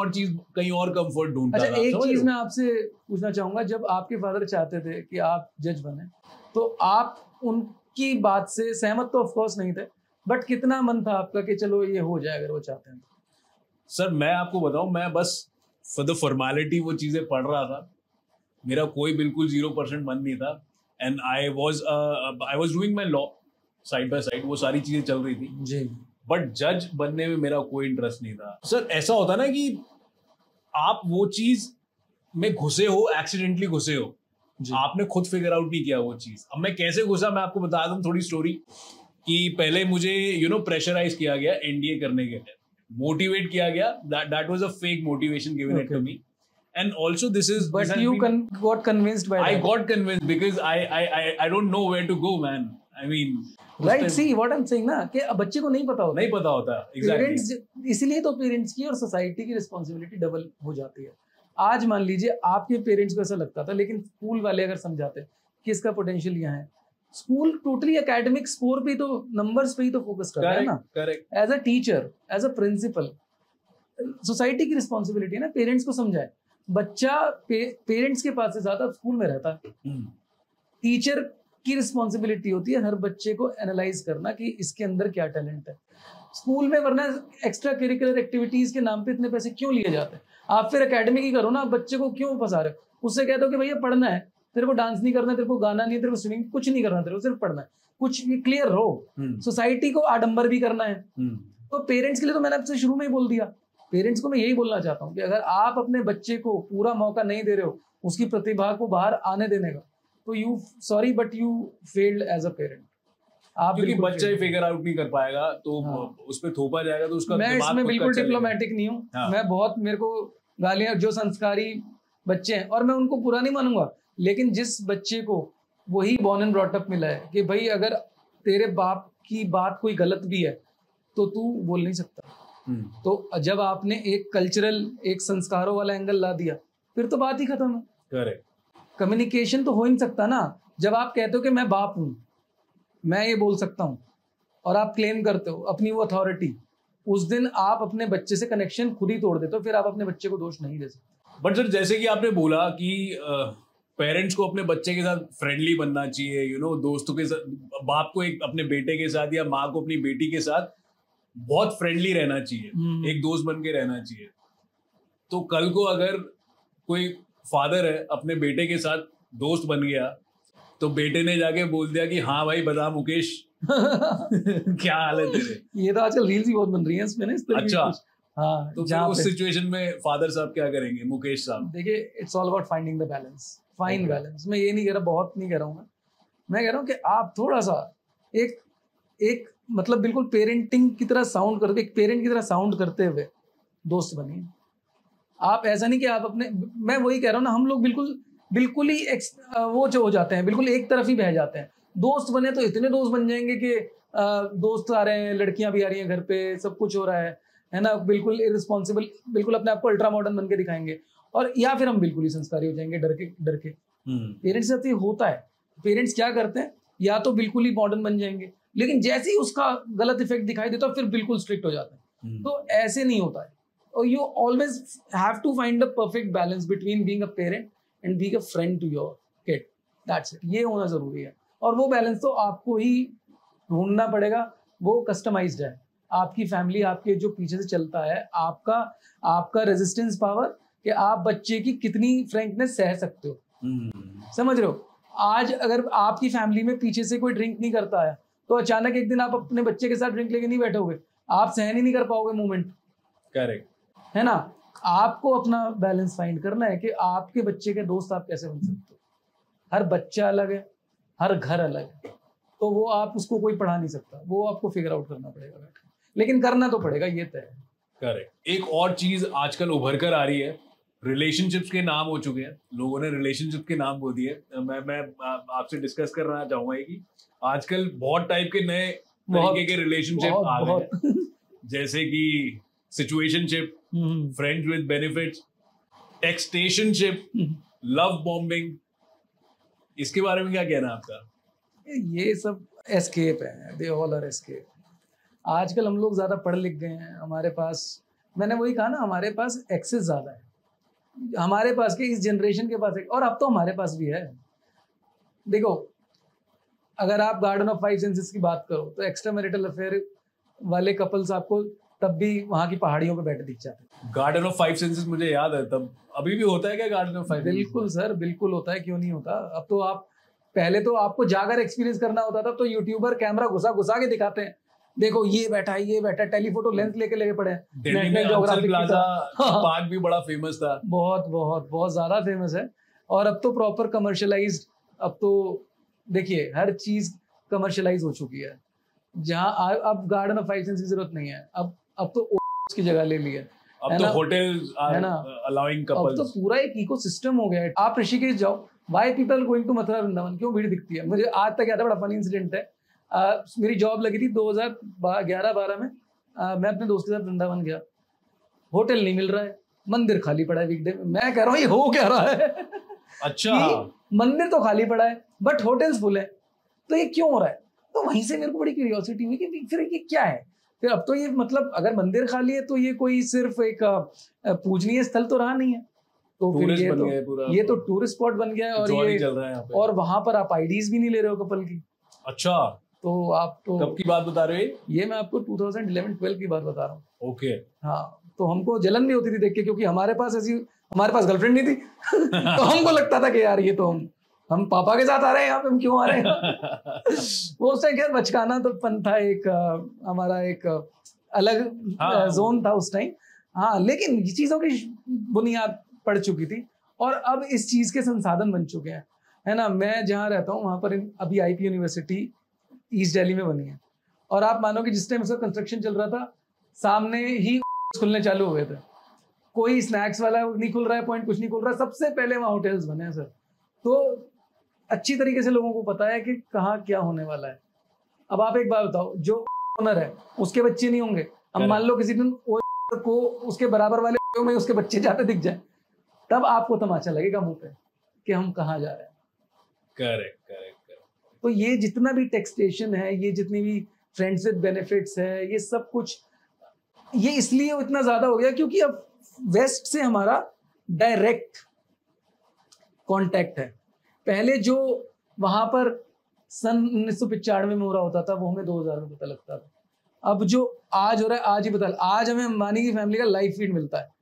और कंफर्ट ढूंढता था। अच्छा, एक चीज मैं आपसे पूछना चाहूंगा, जब आपके फादर चाहते थे कि आप जज बने, तो आप उनकी बात से सहमत तो ऑफ कोर्स नहीं थे, बट कितना मन था आपका कि चलो ये हो जाए अगर वो चाहते हैं? सर मैं आपको बताऊं, मैं बस फॉर द फॉर्मेलिटी वो चीजें पढ़ रहा था। मेरा कोई बिल्कुल 0% मन नहीं था। And I was doing my law side by side, वो सारी चीजें चल रही थी जी। बट जज बनने में मेरा कोई इंटरेस्ट नहीं था। सर ऐसा होता ना कि आप वो चीज में घुसे हो, एक्सीडेंटली घुसे हो, आपने खुद फिगर आउट नहीं किया वो चीज। अब मैं कैसे घुसा मैं आपको बता दूं थोड़ी स्टोरी। कि पहले मुझे प्रेशराइज किया गया एनडीए करने के लिए, मोटिवेट किया गया। that was a fake motivation given it to me, and also this is but you got convinced by I that. got convinced because I don't know where to go, man. I mean, right, see what I'm saying ना, कि बच्चे को नहीं पता होता exactly. Parents, इसीलिए तो parents की और सोसाइटी की रिस्पॉन्सिबिलिटी डबल हो जाती है। आज मान लीजिए आपके पेरेंट्स को ऐसा लगता था, लेकिन स्कूल वाले अगर समझाते कि इसका पोटेंशियल यहाँ है, स्कूल टोटली एकेडमिक स्कोर पे तो, नंबर्स पे ही तो फोकस कर रहा है ना। Correct. As a teacher, as a principal, society की रिस्पॉन्सिबिलिटी है ना पेरेंट्स को समझाए। बच्चा पेरेंट्स के पास से ज्यादा स्कूल में रहता है। टीचर की रिस्पॉन्सिबिलिटी होती है हर बच्चे को एनालाइज करना कि इसके अंदर क्या टैलेंट है। स्कूल में वरना एक्स्ट्रा करिकुलर एक्टिविटीज के नाम पे इतने पैसे क्यों लिए जाते हैं? आप फिर एकेडमिक ही करो ना, बच्चे को क्यों फंसा रहे हो? उससे कहते हो कि भैया पढ़ना है, तेरे को डांस नहीं करना, तेरे को गाना नहीं, तेरे को स्विमिंग कुछ नहीं करना, तेरे को सिर्फ पढ़ना है, कुछ क्लियर रहो। सोसाइटी को आडंबर भी करना है। तो पेरेंट्स के लिए तो मैंने आपसे शुरू में ही बोल दिया, पेरेंट्स को मैं यही बोलना चाहता हूँ कि अगर आप अपने बच्चे को पूरा मौका नहीं दे रहे हो उसकी प्रतिभा को बाहर आने देने का, तो you sorry but you failed as a parent. आप क्योंकि बच्चा ही फिगर आउट नहीं कर पाएगा तो उस पर थोपा जाएगा तो उसका मैं इसमें बिल्कुल डिप्लोमेटिक नहीं हूँ। मैं बहुत, मेरे को गालियां, जो संस्कारी बच्चे हैं, और मैं उनको बुरा नहीं मानूंगा, लेकिन जिस बच्चे को वही बॉर्न एंड ब्रॉट अप मिला है कि भाई अगर तेरे बाप की बात कोई गलत भी है तो तू बोल नहीं सकता। तो जब आपने एक कल्चरल, एक संस्कारों वाला एंगल ला दिया, फिर तो बात ही खत्म है। करेक्ट। कम्युनिकेशन तो हो ही नहीं सकता ना। जब आप कहते हो कि मैं बाप हूं, मैं ये बोल सकता हूं, और आप क्लेम करते हो अपनी वो अथॉरिटी, उस दिन आप अपने बच्चे से कनेक्शन खुद ही तोड़ देते हो, फिर आप अपने बच्चे को दोष नहीं दे सकते। बट सर जैसे कि आपने बोला कि पेरेंट्स को अपने बच्चे के साथ फ्रेंडली बनना चाहिए, दोस्तों के साथ, बाप को एक अपने बेटे के साथ या माँ को अपनी बेटी के साथ बहुत फ्रेंडली रहना चाहिए, एक दोस्त बन के रहना चाहिए। तो कल को अगर कोई फादर है अपने बेटे के साथ दोस्त बन गया, तो बेटे ने जाके बोल दिया कि हाँ भाई बता मुकेश क्या हाल है तेरे। ये तो आजकल रील्स ही बहुत बन रही हैं इसमें ना, इस तरह। अच्छा, हाँ, तो फिर उस सिचुएशन में फादर साहब क्या करेंगे, मुकेश साहब? देखिए, it's all about finding the balance, fine balance. मैं ये नहीं कह रहा, बहुत नहीं कह रहा हूँ मैं कह रहा हूँ कि आप थोड़ा सा एक मतलब बिल्कुल पेरेंटिंग की तरह साउंड करते, एक पेरेंट की तरह साउंड करते हुए दोस्त बनिए। आप ऐसा नहीं कि आप अपने, मैं वही कह रहा हूँ ना, हम लोग बिल्कुल ही वो जो हो जाते हैं, बिल्कुल एक तरफ ही बह जाते हैं। दोस्त बने तो इतने दोस्त बन जाएंगे कि दोस्त आ रहे हैं, लड़कियां भी आ रही हैं घर पे, सब कुछ हो रहा है ना, बिल्कुल इररिस्पॉन्सिबल, बिल्कुल अपने आप को अल्ट्रा मॉडर्न बन के दिखाएंगे, और या फिर हम बिल्कुल ही संस्कारी हो जाएंगे डर के। पेरेंट्स से तो होता है, पेरेंट्स क्या करते हैं, या तो बिल्कुल ही मॉडर्न बन जाएंगे, लेकिन जैसे ही उसका गलत इफेक्ट दिखाई देता है फिर बिल्कुल स्ट्रिक्ट हो जाते हैं। तो ऐसे नहीं होता है, और you always have to find a perfect balance between being a parent and being a friend to your kid. That's it, ये होना जरूरी है। और वो बैलेंस तो आपको ही ढूंढना पड़ेगा, वो कस्टमाइज्ड है। आपकी फैमिली आपके जो पीछे से चलता है, आपका रेजिस्टेंस पावर कि आप बच्चे की कितनी फ्रैंकनेस सह सकते हो। समझ रहे हो? आज अगर आपकी फैमिली में पीछे से कोई ड्रिंक नहीं करता है तो अचानक एक दिन आप अपने बच्चे के साथ ड्रिंक लेके नहीं बैठोगे, आप सहन ही नहीं कर पाओगे मोमेंट। करेक्ट है ना? आपको अपना बैलेंस फाइंड करना है कि आपके बच्चे के दोस्त आप कैसे बन सकते हो। हर बच्चा अलग है, हर घर अलग है, तो वो आप उसको कोई पढ़ा नहीं सकता, वो आपको फिगर आउट करना पड़ेगा बैठ के। लेकिन करना तो पड़ेगा, ये तय है। करेक्ट। एक और चीज आजकल उभर कर आ रही है, रिलेशनशिप्स के नाम हो चुके हैं, लोगों ने रिलेशनशिप के नाम बोल दिए। मैं आपसे डिस्कस करना चाहूंगा कि आजकल बहुत टाइप के नए तरीके के रिलेशनशिप आ गए हैं, जैसे कि situationship, friends with benefits, textationship, love bombing. इसके बारे में क्या कहना है आपका? ये सब एस्केप है, दे ऑल आर एस्केप। आजकल हम लोग ज्यादा पढ़ लिख गए हैं, हमारे पास, मैंने वही कहा ना, हमारे पास एक्सेस ज्यादा है, हमारे पास के इस जनरेशन के पास, और अब तो हमारे पास भी है। देखो, अगर आप गार्डन ऑफ 5 सेंसेस की बात करो तो एक्स्ट्रा मैरिटल अफेयर वाले कपल्स आपको तब भी वहां की पहाड़ियों पे बैठे दिख जाते हैं। गार्डन ऑफ 5 सेंसेस मुझे याद है, तब अभी भी होता है क्या गार्डन ऑफ 5 सेंसेस? बिल्कुल सर, बिल्कुल होता है, क्यों नहीं होता। अब तो आप, पहले तो आपको जाकर एक्सपीरियंस करना होता था, तो यूट्यूबर कैमरा घुसा घुसा के दिखाते हैं, देखो ये बैठा है, ये बैठा है, टेलीफोटो लेंस लेके पड़े हैं। दिल्ली में आंचल प्लाजा पार्क भी बड़ा फेमस था। बहुत बहुत बहुत ज्यादा फेमस है। और अब तो प्रॉपर कमर्शियलाइज्ड, अब तो देखिए हर चीज कमर्शियलाइज हो चुकी है। जहाँ अब गार्डन ऑफ 5 सेंसेस की जरूरत नहीं है, अब तो की जगह ले ली है। अब तो होटल्स आर अलाउइंग कपल्स। अब तो पूरा एक इकोसिस्टम हो गया है। आप ऋषिकेश जाओ, why people going to Mathura Vrindavan, क्यों भीड़ दिखती है? मुझे आज तक याद है, बड़ा फनी इंसिडेंट है। मेरी जॉब लगी थी 2011-12 में। मैं अपने दोस्त के साथ वृंदावन गया, होटल नहीं मिल रहा है, मंदिर खाली पड़ा है वीकडे में। मैं कह रहा हूँ ये हो क्या रहा है? अच्छा, मंदिर तो खाली पड़ा है बट होटल्स फुल है, तो ये क्यों हो रहा है? तो वहीं से मेरे को बड़ी क्यूरियोसिटी हुई कि फिर ये क्या है। फिर अब तो ये मतलब अगर मंदिर खाली है तो ये कोई सिर्फ एक पूजनीय स्थल तो रहा नहीं है, तो फिर ये तो टूरिस्ट स्पॉट बन गया है। और ये चल रहा है यहाँ पे। और वहां पर आप आईडीज भी नहीं ले रहे हो कपल की। अच्छा, तो आप तो कब की बात बता रहे हो? ये मैं आपको 2011-12 की बात बता रहा हूँ। ओके। हाँ, तो हमको जलन भी होती थी देख के, क्योंकि हमारे पास गर्लफ्रेंड नहीं थी। तो हमको लगता था कि यार ये तो हम पापा के साथ आ रहे हैं यहाँ पे, हम क्यों आ रहे हैं? वो उस टाइम खैर बचकाना तो पन था, एक हमारा एक अलग जोन था उस टाइम। हाँ, लेकिन ये चीजों की बुनियाद पड़ चुकी थी और अब इस चीज के संसाधन बन चुके हैं, है ना। मैं जहाँ रहता हूँ वहाँ पर अभी आईपी यूनिवर्सिटी ईस्ट दिल्ली में बनी है, और आप मानो कि जिस टाइम उसका कंस्ट्रक्शन चल रहा था, सामने ही खुलने चालू हुए थे। कोई स्नैक्स वाला नहीं खुल रहा है, पॉइंट कुछ नहीं खुल रहा है, सबसे पहले वहाँ होटल्स बने हैं सर। तो अच्छी तरीके से लोगों को पता है कि कहाँ क्या होने वाला है। अब आप एक बात बताओ, जो ओनर है उसके बच्चे नहीं होंगे, अब मान लो किसी दिन को उसके बराबर वाले में उसके बच्चे जाते दिख जाए, तब आपको तमाचा लगेगा मुंह पे कि हम कहाँ जा रहे हैं। Correct correct correct. तो ये जितना भी टैक्सेशन है, ये जितनी भी फ्रेंड्स विद बेनिफिट्स है, ये सब कुछ ये इसलिए इतना ज्यादा हो गया क्योंकि अब वेस्ट से हमारा डायरेक्ट कांटेक्ट है। पहले जो वहां पर सन 1995 में हो रहा होता था वो हमें 2000 में पता लगता था। अब जो आज हो रहा है आज ही पता, आज हमें अंबानी की फैमिली का लाइव फीड मिलता है।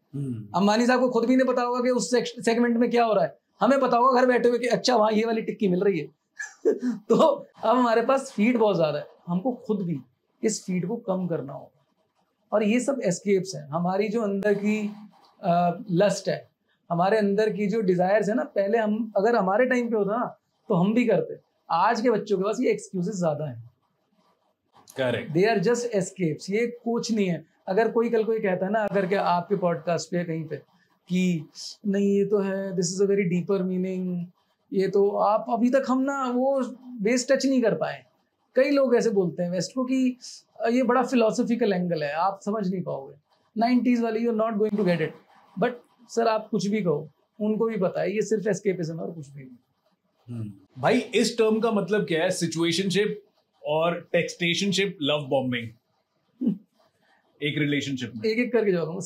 अंबानी साहब को खुद भी नहीं पता होगा कि उस सेगमेंट में क्या हो रहा है, हमें पता होगा घर बैठे हुए कि अच्छा वहां ये वाली टिक्की मिल रही है। तो अब हमारे पास फीड बहुत ज्यादा है, हमको खुद भी इस फीड को कम करना होगा। और ये सब एस्केप्स हैं, हमारी जो अंदर की लस्ट है, हमारे अंदर की जो डिजायर्स है ना, पहले हम अगर हमारे टाइम पे होता ना तो हम भी करते। आज के बच्चों के पास ये एक्सक्यूजेस ज्यादा हैं। Correct, they are just escapes, ये कुछ नहीं है। अगर कोई कल कोई कहता है ना, अगर क्या आपके पॉडकास्ट पे कहीं पे कि नहीं ये तो है, this is a very deeper meaning, ये तो आप अभी तक हम ना वो बेस टच नहीं कर पाए। कई लोग ऐसे बोलते हैं वेस्ट को कि ये बड़ा फिलोसफिकल एंगल है, आप समझ नहीं पाओगे, 90s वाले, you are not going to get it. But sir आप कुछ भी कहो, उनको भी पता है ये सिर्फ एस्केपिज्म है और कुछ भी नहीं। भाई इस टर्म का मतलब क्या है, सिचुएशनशिप और टेक्सटेशनशिप, लव बॉम्बिंग, एक रिलेशनशिप में? एक एक करके जवाब दूंगा।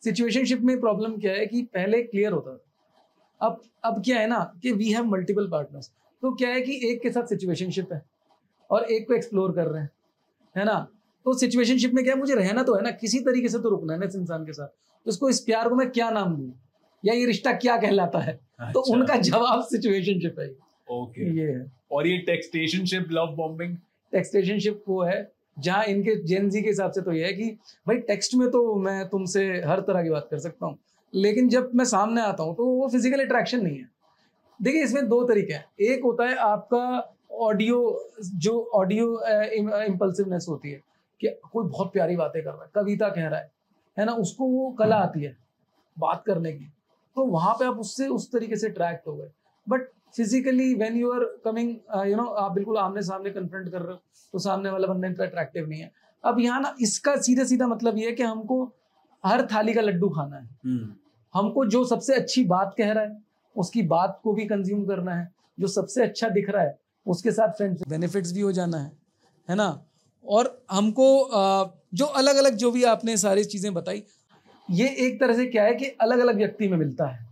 सिचुएशनशिप में प्रॉब्लम क्या है कि पहले क्लियर होता था, अब क्या है ना कि वी हैव मल्टीपल पार्टनर्स। तो क्या है कि एक के साथ सिचुएशनशिप है और एक को एक्सप्लोर कर रहे हैं, है ना। तो सिचुएशनशिप में क्या है, मुझे रहना तो है ना, किसी तरीके से तो रुकना है ना इस इंसान के साथ। तो इसको, इस प्यार को मैं क्या नाम दूं, या ये रिश्ता क्या कहलाता है? तो उनका जवाब सिचुएशनशिप है। ओके, ये है। और ये टेक्सटेशनशिप, लव बॉम्बिंग? टेक्सटेशनशिप वो है जहाँ इनके जेनजी के हिसाब से तो ये है कि भाई टेक्स्ट में तो मैं तुमसे हर तरह की बात कर सकता हूँ, लेकिन जब मैं सामने आता हूँ तो वो फिजिकल अट्रैक्शन नहीं है। देखिए इसमें दो तरीके हैं, एक होता है आपका ऑडियो, जो ऑडियो इम्पल्सिवनेस होती है कि कोई बहुत प्यारी बातें कर रहा है, कविता कह रहा है ना, उसको वो कला आती है बात करने की, तो वहां पे आप उससे उस तरीके से अट्रैक्ट हो गए। But physically when you are coming, आप बिल्कुल आमने सामने कन्फ्रंट कर रहे हो, तो सामने वाला बंदा इतना अट्रैक्टिव नहीं है। अब यहाँ ना इसका सीधा सीधा मतलब ये है कि हमको हर थाली का लड्डू खाना है। हमको जो सबसे अच्छी बात कह रहा है उसकी बात को भी कंज्यूम करना है, जो सबसे अच्छा दिख रहा है उसके साथ फ्रेंड्स बेनिफिट्स भी हो जाना है ना। और हमको जो अलग अलग जो भी आपने सारी चीजें बताई, ये एक तरह से क्या है कि अलग अलग व्यक्ति में मिलता है,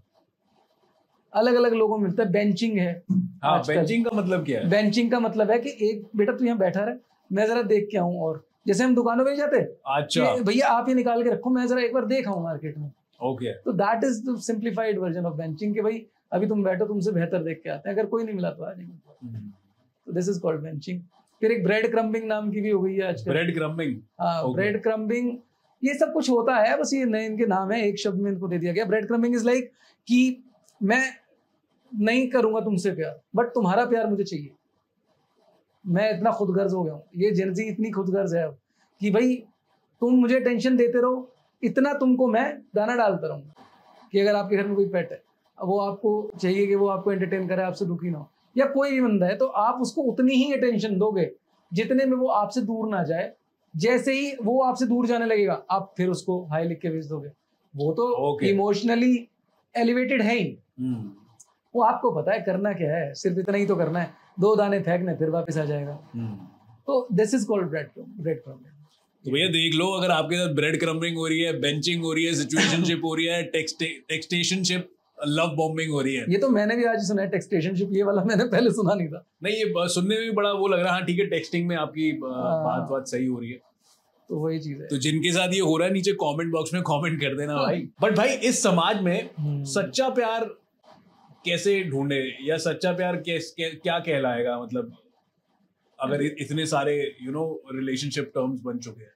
अलग अलग लोगों में मिलता है। बेंचिंग है। हाँ, बेंचिंग का मतलब क्या है? बेंचिंग का मतलब है कि एक बेटा तू यहाँ बैठा रहे, मैं जरा देख के आऊं, और जैसे हम दुकानों पे जाते, अच्छा भैया आप ये निकाल के रखो, मैं जरा एक बार देख आऊं मार्केट में। ओके, तो that is the simplified version of benching, कि भाई अभी तुम बैठो, तुमसे बेहतर देख के आते हैं, अगर कोई नहीं मिला तो आ जाएंगे। तो दिस इज कॉल्ड बेंचिंग। फिर एक ब्रेड क्रम्बिंग नाम की भी हो गई है आजकल। Bread crumbing? हाँ, ब्रेड क्रम्बिंग, ये सब कुछ होता है, बस ये नए इनके नाम है, एक शब्द में इनको दे दिया गया। ब्रेड क्रम्बिंग इज लाइक कि मैं नहीं करूंगा तुमसे प्यार, बट तुम्हारा प्यार मुझे चाहिए, मैं इतना खुदगर्ज हो गया हूँ। ये जेनजी इतनी खुदगर्ज है अब कि भाई तुम मुझे टेंशन देते रहो, इतना तुमको मैं दाना डालता रहूंगा कि अगर आपके घर में कोई पेट है, वो आपको चाहिए कि वो आपको एंटरटेन करे, आपसे दुखी ना हो, या कोई भी बंदा है, तो आप उसको उतनी ही अटेंशन दोगे जितने में वो आपसे दूर ना जाए। जैसे ही वो आपसे दूर जाने लगेगा, आप फिर उसको हाई लिख के भेज दोगे। वो तो इमोशनली एलिवेटेड है ही, वो आपको पता है करना क्या है, सिर्फ इतना ही तो करना है, 2 दाने फेंकने, फिर वापस आ जाएगा। तो this is called bread crumbing. तो भैया देख लो, अगर आपके साथ ब्रेड क्रम्बिंग हो रही है, बेंचिंग हो रही है, सिचुएशनशिप हो रही है, टेक्सटेशनशिप, लव बॉम्बिंग हो रही है, ये तो मैंने भी आज सुना है टेक्सटेशनशिप, ये वाला मैंने पहले सुना नहीं था। नहीं, ये सुनने में भी बड़ा वो लग रहा है। हाँ ठीक है, टेक्सटिंग में आपकी बात सही हो रही है, तो वही चीज है। तो जिनके साथ ये हो रहा है नीचे कमेंट बॉक्स में कमेंट कर देना भाई। बट भाई इस समाज में सच्चा प्यार कैसे ढूंढे, या सच्चा प्यार क्या कहलाएगा, मतलब अगर इतने सारे रिलेशनशिप टर्म्स बन चुके हैं?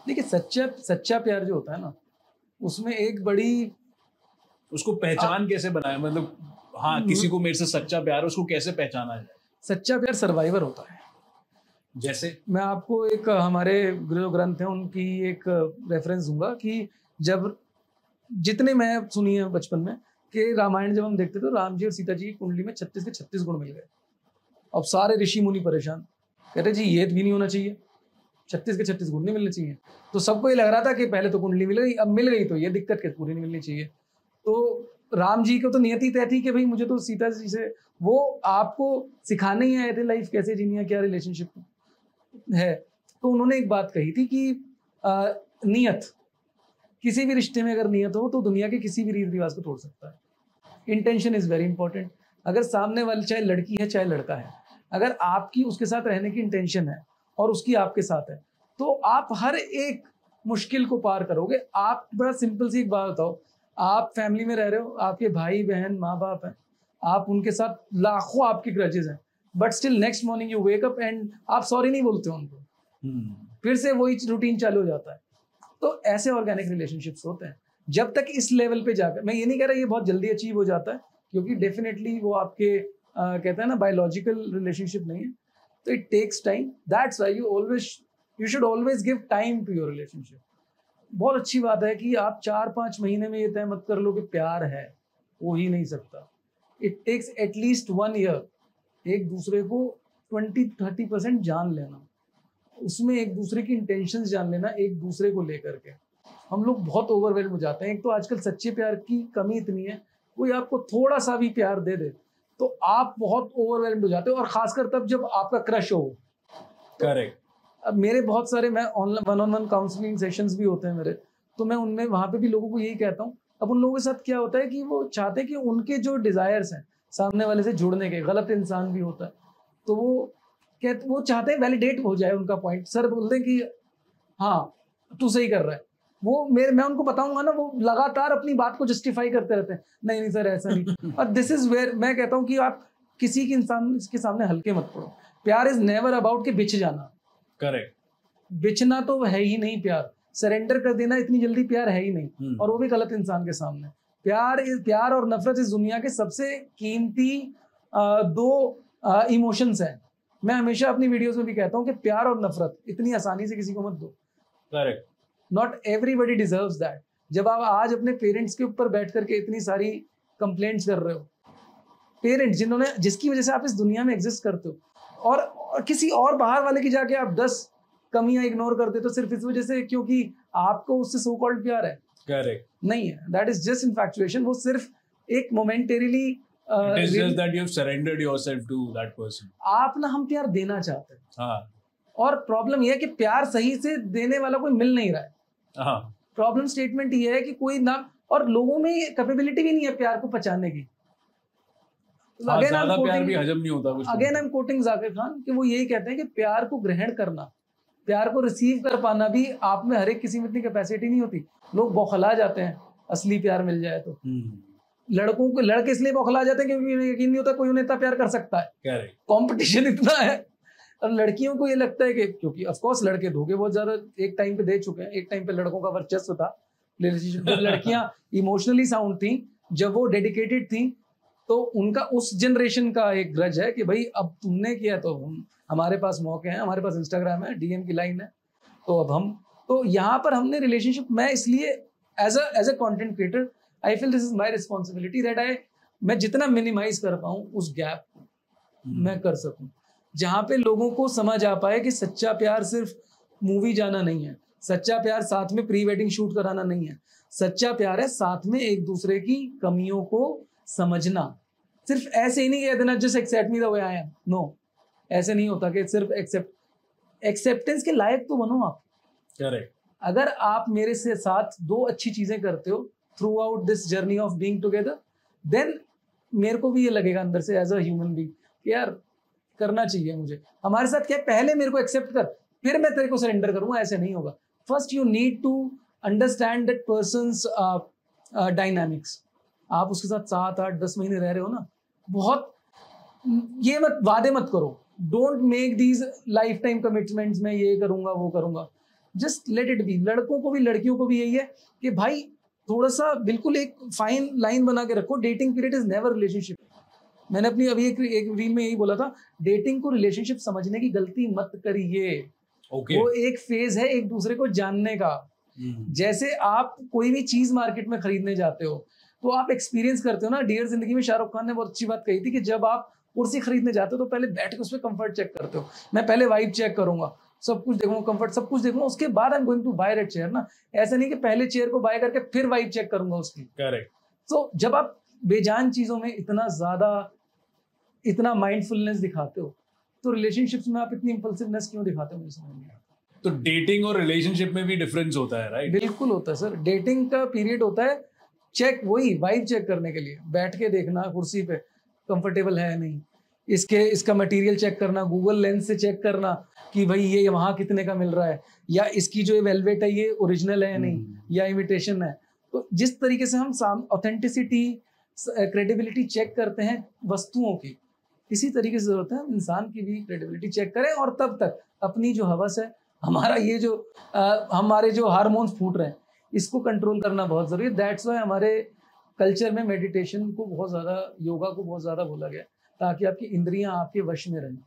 देखिए सच्चा प्यार जो होता है ना, उसमें एक बड़ी, उसको पहचान कैसे बनाए, मतलब हाँ किसी को मेरे से सच्चा प्यार है, उसको कैसे पहचाना जाए? सच्चा प्यार सर्वाइवर होता है। जैसे मैं आपको एक हमारे जो ग्रंथ हैं उनकी एक रेफरेंस दूंगा कि जब जितने मैं सुनी है बचपन में कि रामायण जब हम देखते थे, तो राम जी और सीता जी की कुंडली में 36 के 36 गुण मिल गए। अब सारे ऋषि मुनि परेशान, कहते जी ये भी नहीं होना चाहिए, 36 के 36 गुण नहीं मिलने चाहिए। तो सबको ये लग रहा था कि पहले तो कुंडली मिल गई, अब मिल गई तो ये दिक्कत के पूरी नहीं मिलनी चाहिए। तो राम जी को तो नियति तय थी कि भाई मुझे तो सीता जी से, वो आपको सिखाने ही आए थे लाइफ कैसे जीनी है, क्या रिलेशनशिप है। तो उन्होंने एक बात कही थी कि नियत, किसी भी रिश्ते में अगर नियत हो तो दुनिया के किसी भी रीति रिवाज को तोड़ सकता है। Intention is very important. अगर सामने वाले चाहे लड़की है चाहे लड़का है, अगर आपकी उसके साथ रहने की इंटेंशन है और उसकी आपके साथ है, तो आप हर एक मुश्किल को पार करोगे। आप बड़ा सिंपल सी एक बात बताओ, आप फैमिली में रह रहे हो, आपके भाई बहन माँ बाप हैं, आप उनके साथ लाखों आपके ग्रजेस हैं, but still next morning you wake up and आप सॉरी नहीं बोलते हो उनको, फिर से वही रूटीन चालू हो जाता है। तो ऐसे ऑर्गेनिक रिलेशनशिप्स होते हैं। जब तक इस लेवल पे जाकर, मैं ये नहीं कह रहा ये बहुत जल्दी अचीव हो जाता है, क्योंकि डेफिनेटली वो आपके कहते हैं ना बायोलॉजिकल रिलेशनशिप नहीं है, तो it takes time. That's why you should always give time to your relationship. बहुत अच्छी बात है कि आप 4-5 महीने में ये तय मत कर लो कि प्यार है, हो ही नहीं सकता। इट टेक्स एटलीस्ट 1 ईयर, एक दूसरे को 20-30% जान लेना, उसमें एक दूसरे की इंटेंशंस जान लेना, एक दूसरे को लेकर के। हम लोग बहुत ओवरवेल्म हो जाते हैं। एक तो आजकल सच्चे प्यार की कमी इतनी है, कोई आपको थोड़ा सा भी प्यार दे दे तो आप बहुत ओवरवेल्म हो जाते हो, और खासकर तब जब आपका क्रश हो। करेक्ट। अब मेरे बहुत सारे, मैं ऑनलाइन 1-on-1 काउंसलिंग सेशंस भी होते हैं मेरे, तो मैं उनमें वहाँ पे भी लोगों को यही कहता हूँ। अब उन लोगों के साथ क्या होता है कि वो चाहते हैं कि उनके जो डिजायर्स हैं सामने वाले से जुड़ने के, गलत इंसान भी होता है, तो वो चाहते हैं वैलिडेट हो जाए उनका पॉइंट। सर बोलते हैं कि हाँ तू सही कर रहा है, मैं उनको बताऊंगा ना, वो लगातार अपनी बात को जस्टिफाई करते रहते हैं, नहीं नहीं सर ऐसा नहीं। और दिस इज वेयर मैं कहता हूँ कि आप किसी के इंसान के सामने हल्के मत पड़ो। प्यार इज नेवर अबाउट कि बिछ जाना। करेक्ट। बिछना तो है ही नहीं प्यार, सरेंडर कर देना इतनी जल्दी प्यार है ही नहीं, और वो भी गलत इंसान के सामने। प्यार और नफरत इस दुनिया के सबसे कीमती दो इमोशंस हैं। मैं हमेशा अपनी वीडियोस में भी कहता हूँ कि प्यार और नफरत इतनी आसानी से किसी को मत दो। Correct. Not everybody deserves that. जब आप आज अपने पेरेंट्स के ऊपर बैठ करके इतनी सारी कंप्लेंट्स कर रहे हो, पेरेंट्स जिसकी वजह से आप इस दुनिया में एग्जिस्ट करते हो, और किसी और बाहर वाले की जाके आप 10 कमियां इग्नोर करते तो सिर्फ इस वजह से क्योंकि आपको उससे सो कॉल्ड प्यार है। करेक्ट। नहीं है, दैट इज जस्ट इनफैक्चुएशन। वो सिर्फ एक मोमेंटेरीली it is just that you have surrendered yourself to that person. आप ना हम प्यार देना चाहते हैं, हाँ, और प्रॉब्लम ये है कि प्यार सही से देने वाला कोई मिल नहीं रहा है। हाँ, प्रॉब्लम स्टेटमेंट ये है कि कोई ना, और लोगों में कैपेबिलिटी भी नहीं है प्यार को पहचानने की। हाँ, ज़्यादा प्यार भी हजम नहीं होता कुछ। Again I am quoting Zakir Khan कि वो यही कहते हैं कि प्यार को ग्रहण करना, प्यार को रिसीव कर पाना भी आप में हर एक किसी में इतनी कैपेसिटी नहीं होती। लोग बौखला जाते हैं असली प्यार मिल जाए तो। लड़के इसलिए बौखला जाते हैं क्योंकि उन्हें यकीन नहीं होता कोई उन्हें इतना प्यार कर सकता है। कंपटीशन इतना है। और लड़कियों को ये लगता है कि क्योंकि ऑफ कोर्स लड़के धोखे बहुत ज्यादा एक टाइम पे दे चुके हैं। एक टाइम पे लड़कों का वर्चस्व था रिलेशनशिप में। लड़कियां इमोशनली साउंड थी, जब वो डेडिकेटेड थी, तो उनका उस जनरेशन का एक ग्रज है कि भाई अब तुमने किया तो हमारे पास मौके हैं, हमारे पास इंस्टाग्राम है, डीएम की लाइन है, तो अब हम तो यहाँ पर हमने रिलेशनशिप, मैं इसलिए as a content creator I feel this is my responsibility that मैं जितना मिनिमाइज कर पाऊँ उस गैप मैं कर सकूं, जहाँ पे लोगों को समझ आ पाए कि सच्चा प्यार सिर्फ मूवी जाना नहीं है, सच्चा प्यार साथ में प्री वेडिंग शूट कराना नहीं है, सच्चा प्यार है साथ में एक दूसरे की कमियों को समझना। सिर्फ ऐसे ही नहीं कह देना just accept me the way I am, no, ऐसे नहीं होता कि सिर्फ एक्सेप्टेंस के लायक तो बनो आप। करेक्ट। अगर आप मेरे से साथ 2 अच्छी चीजें करते हो throughout this journey of being together, then मेरे को भी ये लगेगा अंदर से एज अ ह्यूमन बीइंग कि यार करना चाहिए मुझे। हमारे साथ क्या, पहले मेरे को एक्सेप्ट कर फिर मैं तेरे को सरेंडर करूंगा, ऐसे नहीं होगा। First you need to understand that person's dynamics. आप उसके साथ 7, 8, 10 महीने रह रहे हो ना, बहुत ये मत वादे मत करो, don't make these life time commitments, मैं ये करूंगा वो करूंगा, जस्ट लेट इट बी। लड़कों को भी लड़कियों को भी यही है कि भाई थोड़ा सा बिल्कुल एक फाइन लाइन बना के रखो, dating period is never relationship. मैंने अपनी अभी एक रील में यही बोला था, डेटिंग को रिलेशनशिप समझने की गलती मत करिए। वो एक फेज है एक दूसरे को जानने का। जैसे आप कोई भी चीज मार्केट में खरीदने जाते हो तो आप एक्सपीरियंस करते हो ना। डियर जिंदगी में शाहरुख खान ने बहुत अच्छी बात कही थी कि जब आप कुर्सी खरीदने जाते हो तो पहले बैठ के उस पर कंफर्ट चेक करते हो। मैं पहले वाइब चेक करूंगा, सब कुछ देखूंगा, कंफर्ट सब कुछ देखूंगा, उसके बाद I am going to buy that chair ना। ऐसा नहीं कि पहले चेयर को बाय करके फिर वाइब चेक करूंगा उसकी। करेक्ट। तो जब आप बेजान चीजों में इतना माइंडफुलनेस दिखाते हो तो रिलेशनशिप्स में आप इतनी इंपल्सिवनेस क्यों दिखाते हो, मुझे समझ नहीं आता। तो डेटिंग और रिलेशनशिप में भी डिफरेंस होता है, राइट? बिल्कुल होता है सर। डेटिंग का पीरियड होता है चेक, वही वाइब चेक करने के लिए, बैठ के देखना कुर्सी पे कंफर्टेबल है नहीं, इसका मटेरियल चेक करना, गूगल लेंस से चेक करना कि भाई ये वहाँ कितने का मिल रहा है, या इसकी जो वेलवेट है ये ओरिजिनल है या नहीं, या इमिटेशन है। तो जिस तरीके से हम ऑथेंटिसिटी क्रेडिबिलिटी चेक करते हैं वस्तुओं की, इसी तरीके से जरूरत है हम इंसान की भी क्रेडिबिलिटी चेक करें। और तब तक अपनी जो हवस है, हमारा ये जो हमारे जो हार्मोन्स फूट रहे हैं, इसको कंट्रोल करना बहुत जरूरी है। दैट्स वाई हमारे कल्चर में मेडिटेशन को बहुत ज़्यादा, योगा को बहुत ज़्यादा बोला गया, ताकि आपकी इंद्रियां आपके वश में रहें।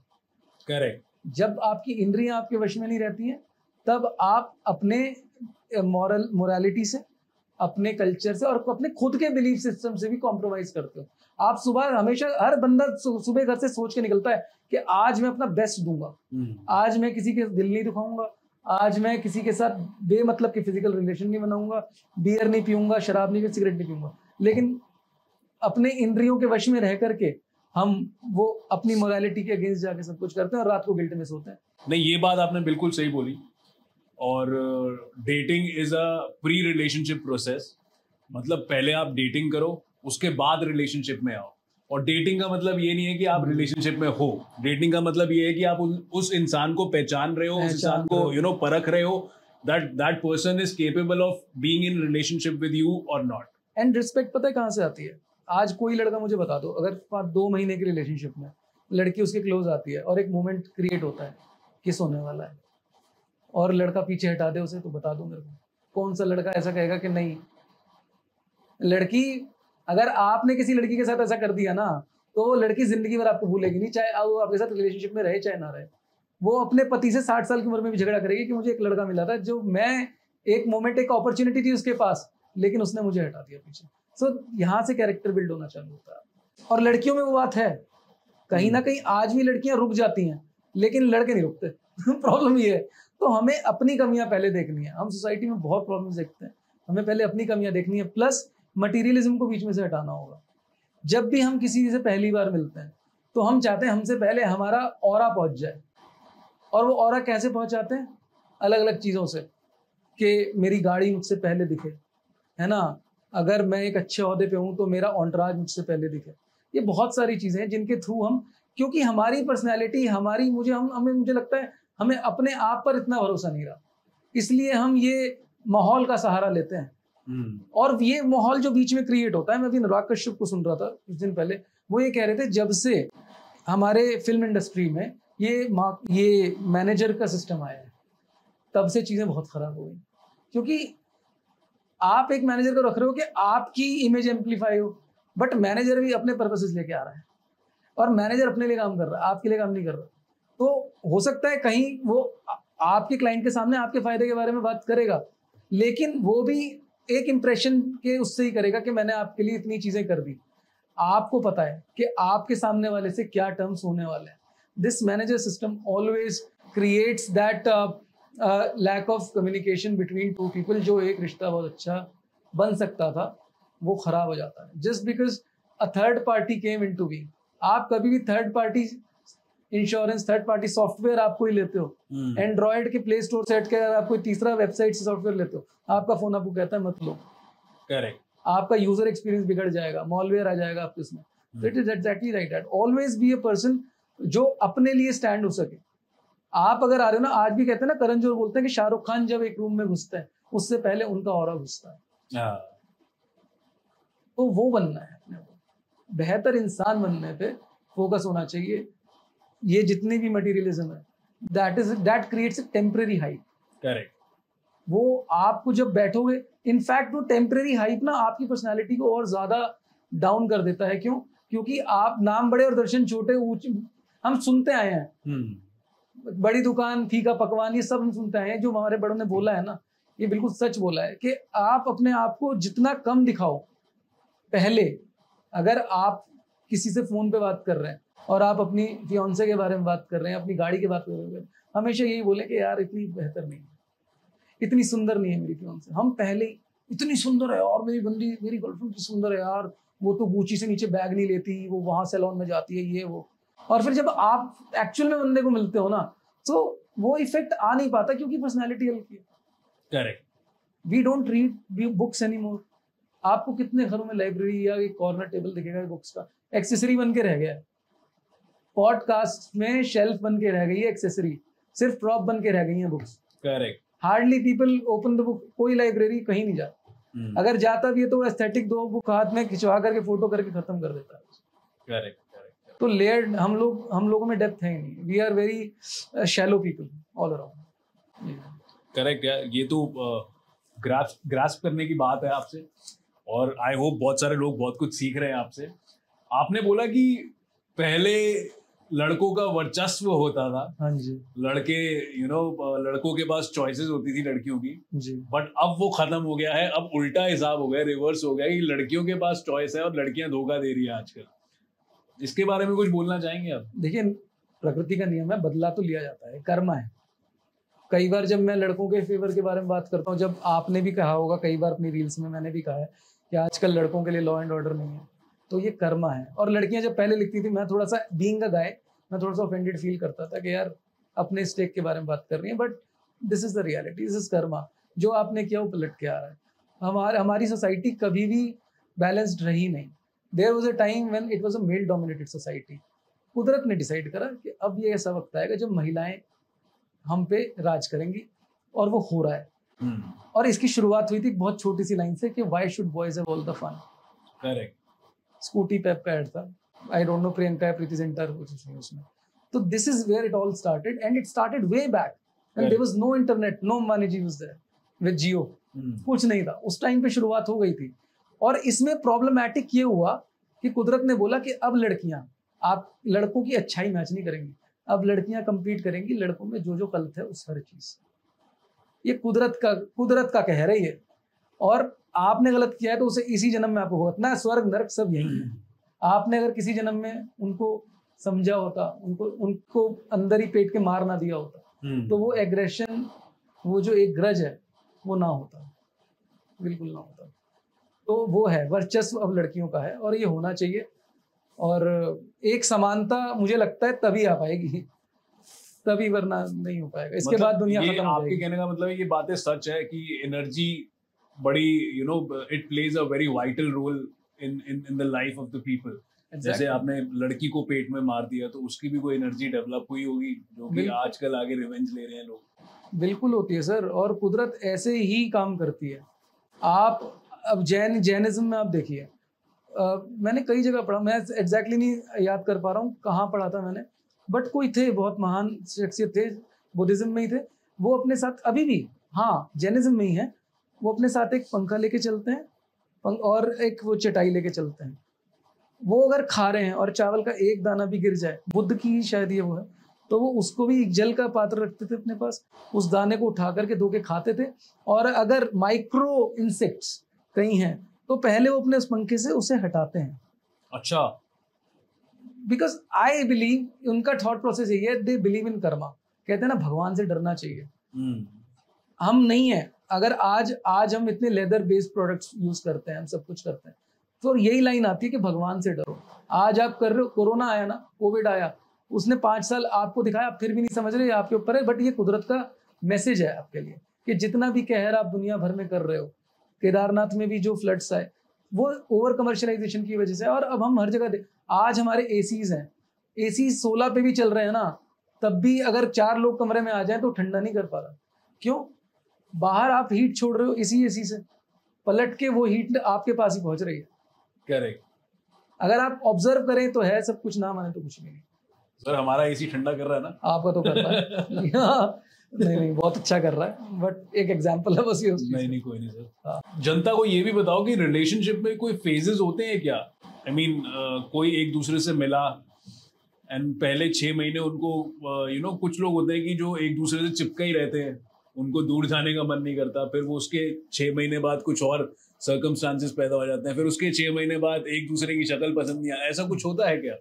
करेक्ट। जब आपकी इंद्रियां आपके वश में नहीं रहती हैं तब आप अपने मोरालिटी से, अपने कल्चर से और अपने खुद के बिलीफ सिस्टम से भी कॉम्प्रोमाइज करते हो। आप सुबह, हमेशा हर बंदा सुबह घर से सोच के निकलता है कि आज मैं अपना बेस्ट दूंगा, आज मैं किसी के दिल नहीं दुखाऊंगा, आज मैं किसी के साथ बेमतलब के फिजिकल रिलेशन नहीं बनाऊंगा, बियर नहीं पीऊंगा, शराब नहीं, सिगरेट नहीं पीऊंगा। लेकिन अपने इंद्रियों के वश में रह करके हम वो अपनी मोरालिटी के अगेंस्ट जाके सब कुछ करते हैं और रात को गिल्ट में सोते हैं। नहीं, ये बात आपने बिल्कुल सही बोली। और dating is a pre relationship process, मतलब पहले आप डेटिंग करो, उसके बाद रिलेशनशिप में आओ। और डेटिंग का मतलब ये नहीं है कि आप रिलेशनशिप में हो, डेटिंग का मतलब ये है कि आप उस इंसान को पहचान रहे हो, उस इंसान को परख रहे हो that person is capable of being in relationship with you or not. And respect पता है कहाँ से आती है? आज कोई लड़का मुझे बता दो, अगर 2 महीने के रिलेशनशिप में लड़की उसके क्लोज आती है और एक मोमेंट क्रिएट होता है, किस होने वाला है, और लड़का पीछे हटा दे उसे, तो बता दो मेरे को कौन सा लड़का ऐसा कहेगा कि नहीं? लड़की, अगर आपने किसी लड़की के साथ ऐसा कर दिया ना, तो वो लड़की जिंदगी भर आपको भूलेगी नहीं, चाहे वो आपके साथ रिलेशनशिप में रहे चाहे ना रहे। वो अपने पति से 60 साल की उम्र में भी झगड़ा करेगी कि मुझे एक लड़का मिला था जो मैं एक मोमेंट, एक अपॉर्चुनिटी थी उसके पास, लेकिन उसने मुझे हटा दिया पीछे। सो यहाँ से कैरेक्टर बिल्ड होना चालू होता है। और लड़कियों में वो बात है, कहीं ना कहीं आज भी लड़कियां रुक जाती हैं, लेकिन लड़के नहीं रुकते। प्रॉब्लम ये है। तो हमें अपनी कमियां पहले देखनी है। हम सोसाइटी में बहुत प्रॉब्लम्स देखते हैं, हमें पहले अपनी कमियां देखनी है, प्लस मटीरियलिज्म को बीच में से हटाना होगा। जब भी हम किसी से पहली बार मिलते हैं तो हम चाहते हैं हमसे पहले हमारा ऑरा पहुंच जाए। और वो ऑरा कैसे पहुंचाते हैं? अलग अलग चीज़ों से, कि मेरी गाड़ी मुझसे पहले दिखे, है ना, अगर मैं एक अच्छे ओहदे पे हूँ तो मेरा ऑन्टराज मुझसे पहले दिखे। ये बहुत सारी चीज़ें हैं जिनके थ्रू हम, क्योंकि हमारी पर्सनैलिटी, हमारी मुझे लगता है हमें अपने आप पर इतना भरोसा नहीं रहा, इसलिए हम ये माहौल का सहारा लेते हैं। और ये माहौल जो बीच में क्रिएट होता है, मैं अभी अनुराग कश्यप को सुन रहा था कुछ दिन पहले, वो ये कह रहे थे जब से हमारे फिल्म इंडस्ट्री में ये मैनेजर का सिस्टम आया है, तब से चीज़ें बहुत ख़राब हो गई। क्योंकि आप एक मैनेजर को रख रहे हो कि आपकी इमेज एम्पलीफाई हो, बट मैनेजर भी अपने पर्पसेस लेके आ रहा है, और मैनेजर अपने लिए काम कर रहा है, आपके लिए काम नहीं कर रहा। तो हो सकता है कहीं वो आपके क्लाइंट के सामने आपके फायदे के बारे में बात करेगा, लेकिन वो भी एक इंप्रेशन के उससे ही करेगा कि मैंने आपके लिए इतनी चीज़ें कर दी। आपको पता है कि आपके सामने वाले से क्या टर्म्स होने वाले हैं। This manager system always creates that lack of communication between two people. जो एक रिश्ता बहुत अच्छा बन सकता था वो खराब हो जाता है just because a third party came into being. आप कभी भी third party insurance, third party software आप कोई लेते हो, एंड्रॉयड के प्ले स्टोर से हट के अगर आप कोई तीसरा वेबसाइट से सॉफ्टवेयर लेते हो, आपका फोन आपको कहता है मत लो। करेक्ट। आपका यूजर एक्सपीरियंस बिगड़ जाएगा, मॉलवेयर आ जाएगा आपके इसमें। तो it is exactly like that. Always be a person जो अपने लिए स्टैंड हो सके। आप अगर आ रहे हो ना, आज भी कहते हैं ना, करण जोहर बोलते हैं कि शाहरुख खान जब एक रूम में घुसता है उससे पहले उनका ऑरा घुसता है। तो वो बनना है अपने को, बेहतर इंसान बनने पे फोकस होना चाहिए। ये जितनी भी मटेरियलिज्म है, that creates a temporary hype. Correct. वो आपको जब बैठोगे, इनफैक्ट वो टेम्परेरी हाइप ना आपकी पर्सनालिटी को और ज्यादा डाउन कर देता है। क्यों? क्योंकि आप नाम बड़े और दर्शन छोटे, हम सुनते आए हैं, बड़ी दुकान, फीका पकवान, ये सब हम सुनते आए हैं। जो हमारे बड़ों ने बोला है ना, ये बिल्कुल सच बोला है कि आप अपने आप को जितना कम दिखाओ। पहले अगर आप किसी से फोन पे बात कर रहे हैं और आप अपनी फियांसे के बारे में बात कर रहे हैं, अपनी गाड़ी की बात कर रहे हैं, हमेशा यही बोले कि यार इतनी बेहतर नहीं है, इतनी सुंदर नहीं है मेरी फियांसे। हम पहले इतनी सुंदर है और मेरी बंदी, मेरी गर्लफ्रेंड की सुंदर है यार, वो तो गुची से नीचे बैग नहीं लेती, वो वहाँ सैलून में जाती है, ये वो। और फिर जब आप एक्चुअल में बंदे को मिलते हो ना, तो वो इफेक्ट आ नहीं पाता क्योंकि पर्सनैलिटी हल्की है। Correct. We don't read books anymore. आपको कितने घरों में लाइब्रेरी या एक कॉर्नर टेबल दिखेगा बुक्स का? एक्सेसरी बन के रह गया है। पॉडकास्ट में शेल्फ बन के रह गई है एक्सेसरी, सिर्फ प्रॉप बन के रह गई है books. Correct. Hardly people open the book. कोई लाइब्रेरी कहीं नहीं जाता। अगर जाता भी है तो एस्थेटिक 2 बुक हाथ में खिंचवा करके फोटो करके खत्म कर देता है। करेक्ट। तो लेयर्ड हम लोगों में डेप्थ है ही नहीं। We are very shallow people all around. Correct यार, ये तो ग्रास्प करने की बात है आपसे, और आई होप बहुत सारे लोग बहुत कुछ सीख रहे हैं आपसे। आपने बोला कि पहले लड़कों का वर्चस्व होता था। हाँ जी। लड़के लड़कों के पास चॉइसेस होती थी लड़कियों की जी। बट अब वो खत्म हो गया है। अब उल्टा हिसाब हो गया, रिवर्स हो गया कि लड़कियों के पास चॉइस है और लड़कियां धोखा दे रही है आजकल। इसके बारे में कुछ बोलना चाहेंगे आप? देखिए, प्रकृति का नियम है, बदला तो लिया जाता है, कर्म है। कई बार जब मैं लड़कों के फेवर के बारे में बात करता हूँ, जब आपने भी कहा होगा कई बार अपनी रील्स में, मैंने भी कहा है कि आजकल लड़कों के लिए लॉ एंड ऑर्डर नहीं है, तो ये कर्मा है। और लड़कियां जब पहले लिखती थी, मैं थोड़ा सा बीइंग अ गाय, मैं थोड़ा सा ऑफेंडेड फील करता था कि यार अपने स्टेक के बारे में बात कर रही है, but this is the reality, this is Karma. जो आपने किया वो पलट के आ रहा है। हमारी सोसाइटी कभी भी बैलेंस्ड रही नहीं। There was a time when it was a male dominated society. कुदरत ने डिसाइड करा कि अब ये ऐसा वक्त आएगा जब महिलाएं हम पे राज करेंगी, और वो हो रहा है। और इसकी शुरुआत हुई थी बहुत छोटी सी लाइन से कि why should boys have all the fun. Correct. Scooty Pep का एड था, आई डोंट नो प्रियंका या प्रीति जिंटा कुछ नहीं उसमें। तो this is where it all started and it started way back and there was no internet, no money जी was there with Jio, कुछ नहीं था उस टाइम पे, शुरुआत हो गई थी। और इसमें प्रॉब्लमैटिक ये हुआ कि कुदरत ने बोला कि अब लड़कियां, आप लड़कों की अच्छाई मैच नहीं करेंगी, अब लड़कियां compete करेंगी लड़कों में जो जो गलत है उस हर चीज। ये कुदरत का कहर है ये, और आपने गलत किया है तो उसे इसी जन्म में आपको भुगतना है। स्वर्ग नरक सब यही है। आपने अगर किसी जन्म में उनको समझा होता, उनको अंदर ही पेट के मार ना दिया होता, तो वो एग्रेशन, वो जो एक ग्रज है वो ना होता, बिल्कुल ना होता। तो वो है वर्चस्व अब लड़कियों का है और ये होना चाहिए। और एक समानता मुझे लगता है तभी आ पाएगी, तभी, वरना नहीं हो पाएगा। इसके बाद दुनिया खत्म हो जाएगी। आपके कहने का मतलब ये बातें सच है कि एनर्जी बड़ी, you know, it plays a very vital role in the life of the people. जैसे आपने लड़की को पेट में मार दिया तो उसकी भी कोई एनर्जी डेवलप हुई होगी जो कि आजकल आगे रिवेंज ले रहे हैं लोग। बिल्कुल होती है सर, और कुदरत ऐसे ही काम करती है। आप अब जैनिज्म में आप देखिए, मैंने कई जगह पढ़ा, मैं एग्जैक्टली नहीं याद कर पा रहा हूँ कहाँ पढ़ा था मैंने, बट कोई थे बहुत महान शख्सियत थे, बुद्धिज्म में ही थे, वो अपने साथ अभी भी, हाँ जैनिज्म में ही है, वो अपने साथ एक पंखा लेके चलते हैं और एक वो चटाई लेके चलते हैं। वो अगर खा रहे हैं और चावल का एक दाना भी गिर जाए, बुद्ध की शायद ये वो है, तो वो उसको भी एक जल का पात्र रखते थे अपने पास, उस दाने को उठा करके धो के खाते थे। और अगर माइक्रो इंसेक्ट्स कहीं हैं तो पहले वो अपने उस पंखे से उसे हटाते हैं। अच्छा। बिकॉज आई बिलीव, उनका थॉट प्रोसेस यही है, दे बिलीव इन कर्मा। कहते हैं ना भगवान से डरना चाहिए। हम नहीं है, अगर आज हम इतने लेदर बेस्ड प्रोडक्ट्स यूज करते हैं, हम सब कुछ करते हैं, तो यही लाइन आती है कि भगवान से डरो। आज आप कर रहे हो, कोरोना आया ना, कोविड आया, उसने 5 साल आपको दिखाया, आप फिर भी नहीं समझ रहे, आपके ऊपर है, बट ये कुदरत का मैसेज है आपके लिए कि जितना भी कहर आप दुनिया भर में कर रहे हो, केदारनाथ में भी जो फ्लड्स आए वो ओवर कमर्शलाइजेशन की वजह से। और अब हम हर जगह आज हमारे एसीज हैं, एसी 16 पे भी चल रहे हैं ना, तब भी अगर 4 लोग कमरे में आ जाएं तो ठंडा नहीं कर पा रहा। क्यों? बाहर आप हीट छोड़ रहे हो, इसी एसी से पलट के वो हीट आपके पास ही पहुंच रही है। करेक्ट। अगर आप ऑब्जर्व करें तो है सब कुछ, ना माने तो कुछ नहीं। सर हमारा एसी ठंडा कर रहा है ना? आपका तो कर रहा है। नहीं बहुत अच्छा कर रहा है, बट एक एग्जांपल है बस ये। नहीं कोई नहीं सर। जनता को ये भी बताओ कि रिलेशनशिप में कोई फेजेस होते हैं क्या? आई मीन कोई एक दूसरे से मिला एंड पहले 6 महीने उनको यू नो, कुछ लोग होते हैं कि जो एक दूसरे से चिपका ही रहते हैं, उनको दूर जाने का मन नहीं करता, फिर वो उसके 6 महीने बाद कुछ और सर्कमस्टांसेस पैदा हो जाते हैं, फिर उसके 6 महीने बाद एक दूसरे की शक्ल पसंद नहीं आया, ऐसा कुछ होता है क्या?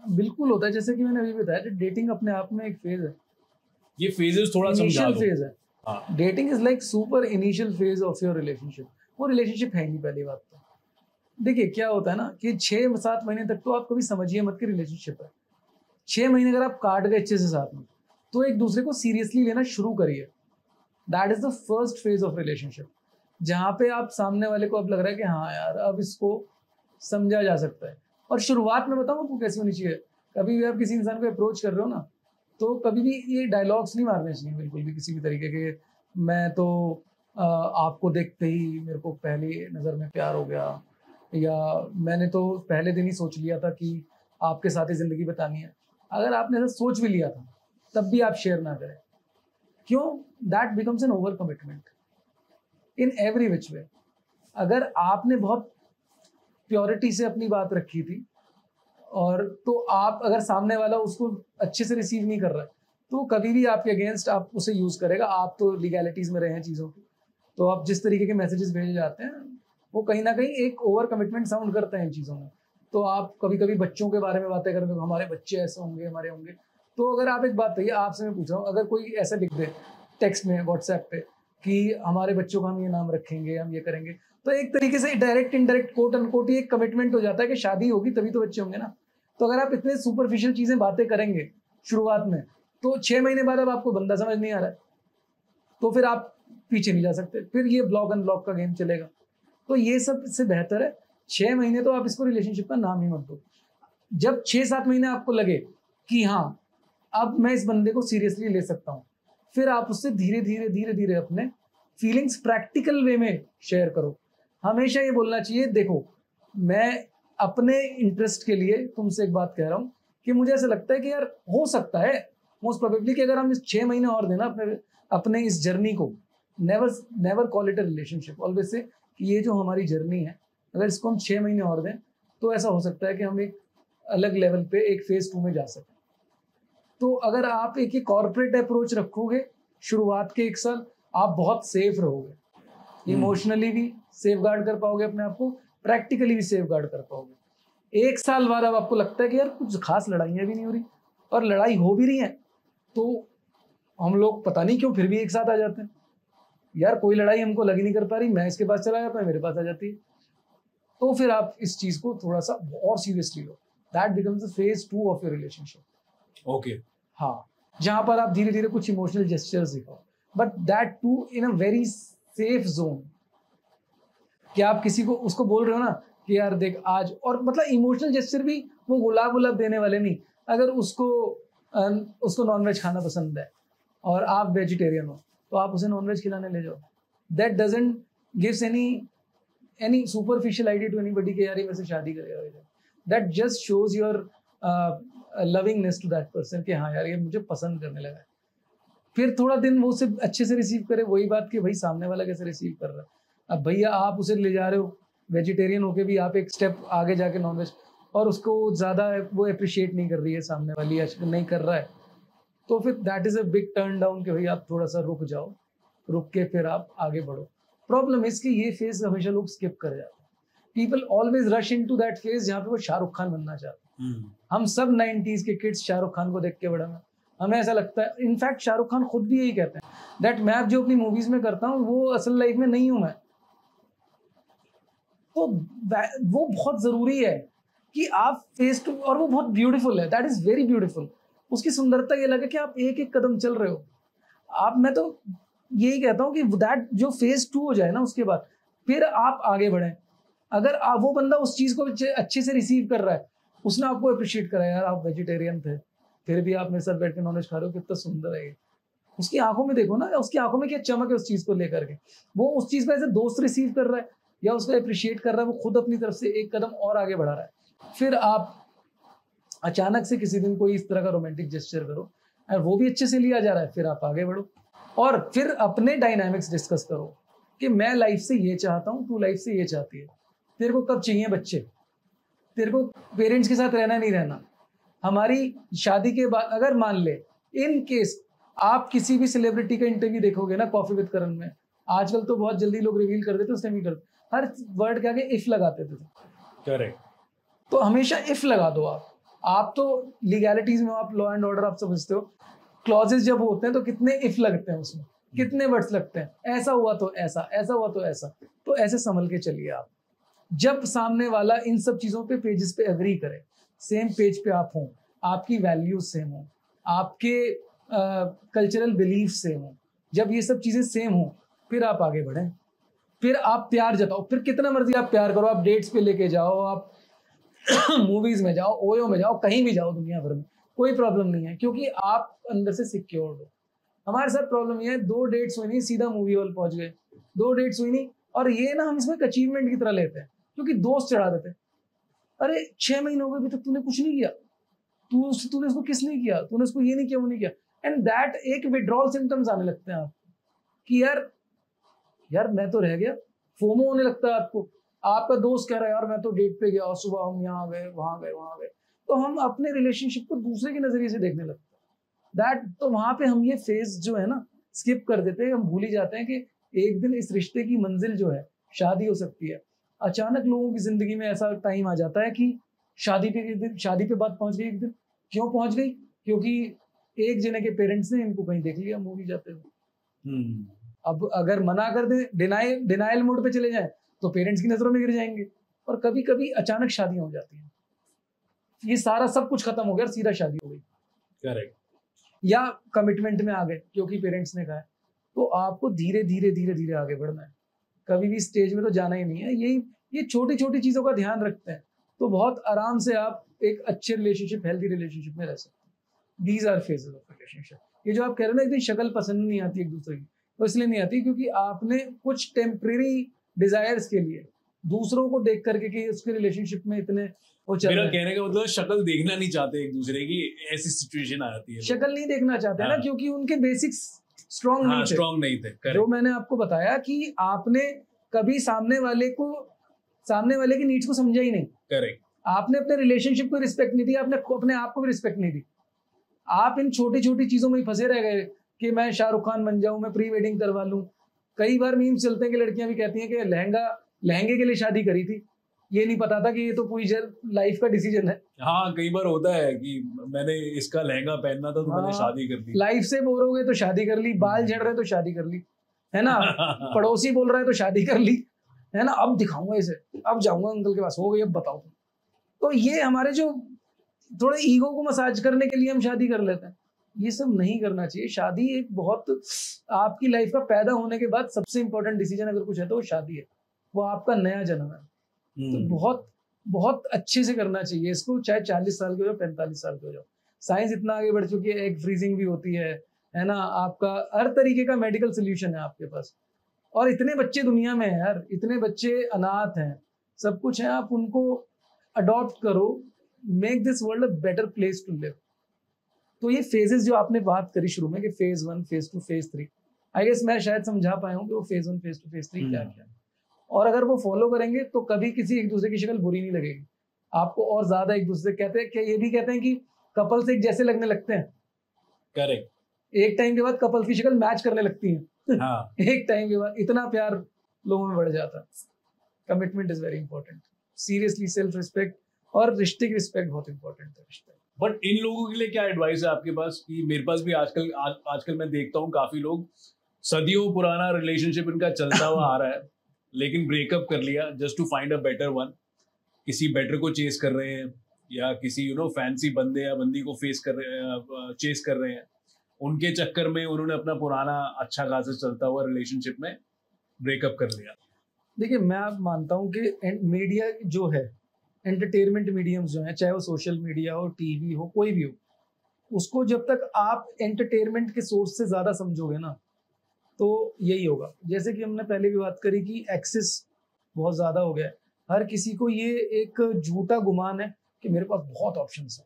बिल्कुल होता है, जैसे कि मैंने अभी बताया, डेटिंग अपने आप में एक फेज है। ये फेजेस थोड़ा समझा दो। फेज है। Dating is like super initial phase of your relationship. वो रिलेशनशिप है नहीं पहली बात तो। देखिए क्या होता है ना कि 6-7 महीने तक तो आप कभी समझिए मत कि रिलेशनशिप है। 6 महीने अगर आप काट गए अच्छे से साथ में, तो एक दूसरे को सीरियसली लेना शुरू करिए। That is the first phase of relationship, जहाँ पे आप सामने वाले को अब लग रहा है कि हाँ यार अब इसको समझा जा सकता है। और शुरुआत में बताऊँ आपको कैसी होनी चाहिए, कभी भी आप किसी इंसान को अप्रोच कर रहे हो ना, तो कभी भी ये डायलॉग्स नहीं मारने चाहिए बिल्कुल भी किसी भी तरीके के। मैं तो आपको देखते ही मेरे को पहली नज़र में प्यार हो गया, या मैंने तो पहले दिन ही सोच लिया था कि आपके साथ ही ज़िंदगी बितानी है। अगर आपने ऐसा सोच भी लिया था तब भी आप शेयर ना करें। क्यों? That becomes an over commitment in every which way. अगर आपने बहुत प्योरिटी से अपनी बात रखी थी, और तो आप अगर सामने वाला उसको अच्छे से रिसीव नहीं कर रहा है, तो कभी भी आपके अगेंस्ट आप उसे यूज़ करेगा। आप तो लीगैलिटीज़ में रहे हैं चीज़ों की, तो आप जिस तरीके के मैसेजेस भेजे जाते हैं वो कहीं ना कहीं एक ओवर कमिटमेंट साउंड करते हैं इन चीज़ों में। तो आप कभी कभी बच्चों के बारे में बातें करते हो, हमारे बच्चे ऐसे होंगे, हमारे होंगे। तो अगर आप एक बात कहिए, आपसे मैं पूछ रहा हूँ, अगर कोई ऐसा लिख दे टेक्स्ट में व्हाट्सएप पे कि हमारे बच्चों का हम ये नाम रखेंगे, हम ये करेंगे, तो एक तरीके से डायरेक्ट इनडायरेक्ट कोट अनकोट एक कमिटमेंट हो जाता है कि शादी होगी तभी तो बच्चे होंगे ना। तो अगर आप इतने सुपरफिशियल चीज़ें बातें करेंगे शुरुआत में, तो 6 महीने बाद अब आपको बंदा समझ नहीं आ रहा है, तो फिर आप पीछे नहीं जा सकते, फिर ये ब्लॉक अनब्लॉक का गेम चलेगा। तो ये सब से बेहतर है 6 महीने तो आप इसको रिलेशनशिप का नाम ही मत दो। जब 6-7 महीने आपको लगे कि हाँ अब मैं इस बंदे को सीरियसली ले सकता हूँ, फिर आप उससे धीरे धीरे धीरे धीरे अपने फीलिंग्स प्रैक्टिकल वे में शेयर करो। हमेशा ये बोलना चाहिए, देखो मैं अपने इंटरेस्ट के लिए तुमसे एक बात कह रहा हूँ कि मुझे ऐसा लगता है कि यार हो सकता है मोस्ट प्रोबेबली कि अगर हम इस 6 महीने और देना अपने इस जर्नी को, never call it a relationship, always say कि ये जो हमारी जर्नी है अगर इसको हम 6 महीने और दें तो ऐसा हो सकता है कि हम एक अलग लेवल पे एक फेज 2 में जा सकें। तो अगर आप एक कॉर्पोरेट अप्रोच रखोगे शुरुआत के 1 साल, आप बहुत सेफ रहोगे, इमोशनली भी सेफ गार्ड कर पाओगे अपने आप को, प्रैक्टिकली भी सेफ गार्ड कर पाओगे। 1 साल बाद अब आपको लगता है कि यार कुछ खास लड़ाइयाँ भी नहीं हो रही और लड़ाई हो भी रही हैं, तो हम लोग पता नहीं क्यों फिर भी एक साथ आ जाते हैं। यार कोई लड़ाई हमको लग ही नहीं कर पा रही, मैं इसके पास चला जाता हूँ, मेरे पास आ जाती है। तो फिर आप इस चीज को थोड़ा सा और सीरियसली लो। That becomes the phase 2 of your relationship. Okay, हाँ, जहां पर आप धीरे धीरे कुछ इमोशनल जेस्चर्स दिखाओ, but that too in a very safe zone. कि आप किसी को उसको बोल रहे हो ना कि यार देख आज, और मतलब इमोशनल जेस्चर भी वो गुलाब देने वाले नहीं। अगर उसको नॉनवेज खाना पसंद है और आप वेजिटेरियन हो तो आप उसे नॉनवेज खिलाने ले जाओ। That doesn't gives any superficial idea to anybody कि यार ये वैसे शादी करेगा। That just shows your lovingness to that person कि हाँ यार ये मुझे पसंद करने लगा है। फिर थोड़ा दिन वो उसे अच्छे से रिसीव करे, वही बात कि भाई सामने वाला कैसे रिसीव कर रहा है। अब भैया आप उसे ले जा रहे हो वेजिटेरियन होके भी, आप एक स्टेप आगे जाके नॉनवेज, और उसको ज़्यादा वो अप्रिशिएट नहीं कर रही है सामने वाली, नहीं कर रहा है, तो फिर that is a big turn down कि भाई आप थोड़ा सा रुक जाओ, रुक के फिर आप आगे बढ़ो। प्रॉब्लम इसकी ये फेज हमेशा लोग स्किप कर जाते हैं। People always rush into that phase जहाँ पे वो शाहरुख खान बनना चाहते हैं। हम सब 90s के किड्स शाहरुख खान को देख के बड़ा, हमें ऐसा लगता है, इनफैक्ट शाहरुख खान खुद भी यही कहते हैं दैट मैं जो अपनी मूवीज में करता हूँ वो असल लाइफ में नहीं हूँ मैं। तो वो बहुत जरूरी है कि आप फेस टू, और वो बहुत ब्यूटीफुल है, दैट इज वेरी ब्यूटीफुल। उसकी सुंदरता ये लगे कि आप एक एक कदम चल रहे हो आप। मैं तो यही कहता हूँ कि दैट जो फेज 2 हो जाए ना उसके बाद फिर आप आगे बढ़ें। अगर वो बंदा उस चीज को अच्छे से रिसीव कर रहा है, उसने आपको अप्रिशिएट करा, यार आप वेजिटेरियन थे फिर भी आप मेरे साथ बैठ के नॉनवेज खा रहे हो, कितना सुंदर है ये। उसकी आंखों में देखो ना, उसकी आंखों में क्या चमक है उस चीज को लेकर के। वो उस चीज को ऐसे दोस्त रिसीव कर रहा है या उसको अप्रिशिएट कर रहा है, वो खुद अपनी तरफ से एक कदम और आगे बढ़ा रहा है। फिर आप अचानक से किसी दिन कोई इस तरह का रोमांटिक जेस्चर करो और वो भी अच्छे से लिया जा रहा है, फिर आप आगे बढ़ो और फिर अपने डायनामिक्स डिस्कस करो कि मैं लाइफ से ये चाहता हूँ, तू लाइफ से ये चाहती है, तेरे को कब चाहिए बच्चे, तेरे को पेरेंट्स के साथ रहना नहीं रहना। हमारी शादी के बाद अगर मान ले इन केस आप किसी भी सेलिब्रिटी का इंटरव्यू देखोगे ना कॉफी विद करण में, आजकल तो बहुत जल्दी लोग रिवील कर देते, उसने नहीं करते, हर वर्ड के आगे इफ लगाते थे। करेक्ट। तो हमेशा इफ लगा दो आप तो लीगैलिटीज में, आप लॉ एंड ऑर्डर आप समझते हो, क्लॉजेस जब होते हैं तो कितने इफ लगते हैं उसमें, कितने वर्ड्स लगते हैं, ऐसा हुआ तो ऐसा, ऐसा हुआ तो ऐसा। तो ऐसे संभल के चलिए आप। जब सामने वाला इन सब चीजों पे पेजेस पे एग्री करे, सेम पेज पे आप हों, आपकी वैल्यूज सेम हो, आपके कल्चरल बिलीफ सेम हो, जब ये सब चीजें सेम हो फिर आप आगे बढ़ें, फिर आप प्यार जताओ। फिर कितना मर्जी आप प्यार करो, आप डेट्स पे लेके जाओ, आप मूवीज में जाओ, ओयो में जाओ, कहीं भी जाओ दुनिया भर में, कोई प्रॉब्लम नहीं है, क्योंकि आप अंदर से सिक्योर हो। हमारे साथ प्रॉब्लम ये है, 2 डेट्स हुई नहीं सीधा मूवी हॉल पहुंच गए, 2 डेट्स हुई नहीं, और ये ना हम इसमें अचीवमेंट की तरह लेते हैं क्योंकि दोस्त चढ़ा देते हैं। अरे 6 महीने हो गए अभी तक तूने कुछ नहीं किया, तूने उसको किस नहीं किया, तूने उसको ये नहीं किया, वो नहीं किया, एंड दैट एक विड्रॉल सिम्टम्स आने लगते हैं आप कि यार मैं तो रह गया, फोमो होने लगता है आपको। आपका दोस्त कह रहा है यार मैं तो डेट पे गया, सुबह हम यहाँ गए, वहां गए, वहां गए, तो हम अपने रिलेशनशिप को दूसरे के नजरिए से देखने लगते हैं। दैट तो वहां पे हम ये फेज जो है ना स्किप कर देते हैं, हम भूल ही जाते हैं कि एक दिन इस रिश्ते की मंजिल जो है शादी हो सकती है। अचानक लोगों की जिंदगी में ऐसा टाइम आ जाता है कि शादी पे बात पहुंच गई एक दिन। क्यों पहुंच गई? क्योंकि एक जने के पेरेंट्स ने इनको कहीं देख लिया मूवी जाते हुए। अब अगर मना कर दे, डिनाइल मोड पे चले जाएं, तो पेरेंट्स की नजरों में गिर जाएंगे, और कभी कभी अचानक शादियां हो जाती हैं, ये सारा सब कुछ खत्म हो गया, सीधा शादी हो गई। करेक्ट। या कमिटमेंट में आ गए क्योंकि पेरेंट्स ने कहा है। तो आपको धीरे धीरे धीरे धीरे आगे बढ़ना है, कभी भी स्टेज में तो जाना ही नहीं है। ये छोटी छोटी चीजों का ध्यान रखते हैं तो बहुत आराम से आप एक अच्छे रिलेशनशिप, हेल्दी रिलेशनशिप में रह सकते हैं। These are phases of relationship. ये जो आप कह रहे हो ना, इतनी शक्ल पसंद नहीं आती एक दूसरे की, तो इसलिए नहीं आती क्योंकि आपने कुछ टेम्परेरी डिजायर्स के लिए दूसरों को देख करके कि उसके रिलेशनशिप में इतने वो चल मेरा रहे हैं, कहने का मतलब शक्ल देखना नहीं चाहते एक दूसरे की, ऐसी सिचुएशन आ जाती है। शक्ल नहीं देखना चाहते हैं ना, हाँ। क्योंकि उनके बेसिक्स स्ट्रॉन्ग नहीं थे। स्ट्रॉन्ग नहीं थे, जो करेक्ट। मैंने आपको बताया कि आपने कभी सामने वाले की नीड्स को समझा ही नहीं, करेक्ट। आपने अपने रिलेशनशिप को रिस्पेक्ट नहीं दी, आपने अपने आप को भी रिस्पेक्ट नहीं दी। आप इन छोटी छोटी चीजों में ही फंसे रह गए कि मैं शाहरुख खान बन जाऊं, मैं प्री वेडिंग करवा लूं। कई बार मीम्स चलते हैं कि लड़कियां भी कहती हैं कि लहंगे के लिए शादी करी थी, ये नहीं पता था कि ये तो पूरी लाइफ का डिसीजन है। हाँ, कई बार होता है कि मैंने इसका लहंगा पहनना था तो मैंने शादी कर दी। लाइफ से बोर हो गए तो शादी कर ली, बाल झड़ रहे तो शादी कर ली, है ना, पड़ोसी बोल रहा है तो शादी कर ली, है ना, अब दिखाऊंगा इसे, अब जाऊंगा अंकल के पास, हो गई अब बताओ। तो ये हमारे जो थोड़े ईगो को मसाज करने के लिए हम शादी कर लेते हैं, ये सब नहीं करना चाहिए। शादी एक बहुत आपकी लाइफ का पैदा होने के बाद सबसे इंपॉर्टेंट डिसीजन अगर कुछ है तो वो शादी है, वो आपका नया जन्म है। तो बहुत बहुत अच्छे से करना चाहिए इसको, चाहे 40 साल के हो जाओ, 45 साल के हो जाओ। साइंस इतना आगे बढ़ चुकी है, एग फ्रीजिंग भी होती है ना, आपका हर तरीके का मेडिकल सोल्यूशन है आपके पास। और इतने बच्चे दुनिया में है यार, इतने बच्चे अनाथ हैं, सब कुछ है, आप उनको अडॉप्ट करो, make this world a better place to live. तो ये फेजेस जो आपने बात करी शुरू में कि phase 1, phase 2, phase 3, I guess मैं शायद समझा पाया हूँ कि वो फेज 1, फेज 2, फेज 3 क्या क्या है। और अगर वो फॉलो करेंगे तो कभी किसी एक दूसरे की शक्ल बुरी नहीं लगेगी आपको, और ज्यादा एक दूसरे कहते हैं कि ये भी कहते हैं कि कपल्स एक जैसे लगने लगते हैं। करेक्ट। एक टाइम के बाद कपल्स की शक्ल मैच करने लगती है। हाँ। एक टाइम के बाद इतना प्यार लोगों में बढ़ जाता है। Commitment is very important, seriously self respect और रिश्ते की रिस्पेक्ट बहुत इंपॉर्टेंट है। बट इन लोगों के लिए क्या एडवाइस है आपके पास? कि मेरे पास भी आजकल मैं देखता हूँ काफी लोग, सदियों पुराना रिलेशनशिप इनका चलता हुआ आ रहा है, लेकिन ब्रेकअप कर लिया just to find a better one, किसी बेटर को चेस कर रहे हैं या किसी फैंसी बंदे या बंदी को चेस कर रहे हैं, उनके चक्कर में उन्होंने अपना पुराना अच्छा खासा चलता हुआ रिलेशनशिप में ब्रेकअप कर लिया। देखिए, मैं आप मानता हूँ कि मीडिया जो है, एंटरटेनमेंट मीडियम्स जो हैं, चाहे वो सोशल मीडिया हो, टीवी हो, कोई भी हो, उसको जब तक आप एंटरटेनमेंट के सोर्स से ज्यादा समझोगे ना, तो यही होगा। जैसे कि हमने पहले भी बात करी कि एक्सेस बहुत ज्यादा हो गया है, हर किसी को ये एक झूठा गुमान है कि मेरे पास बहुत ऑप्शंस है।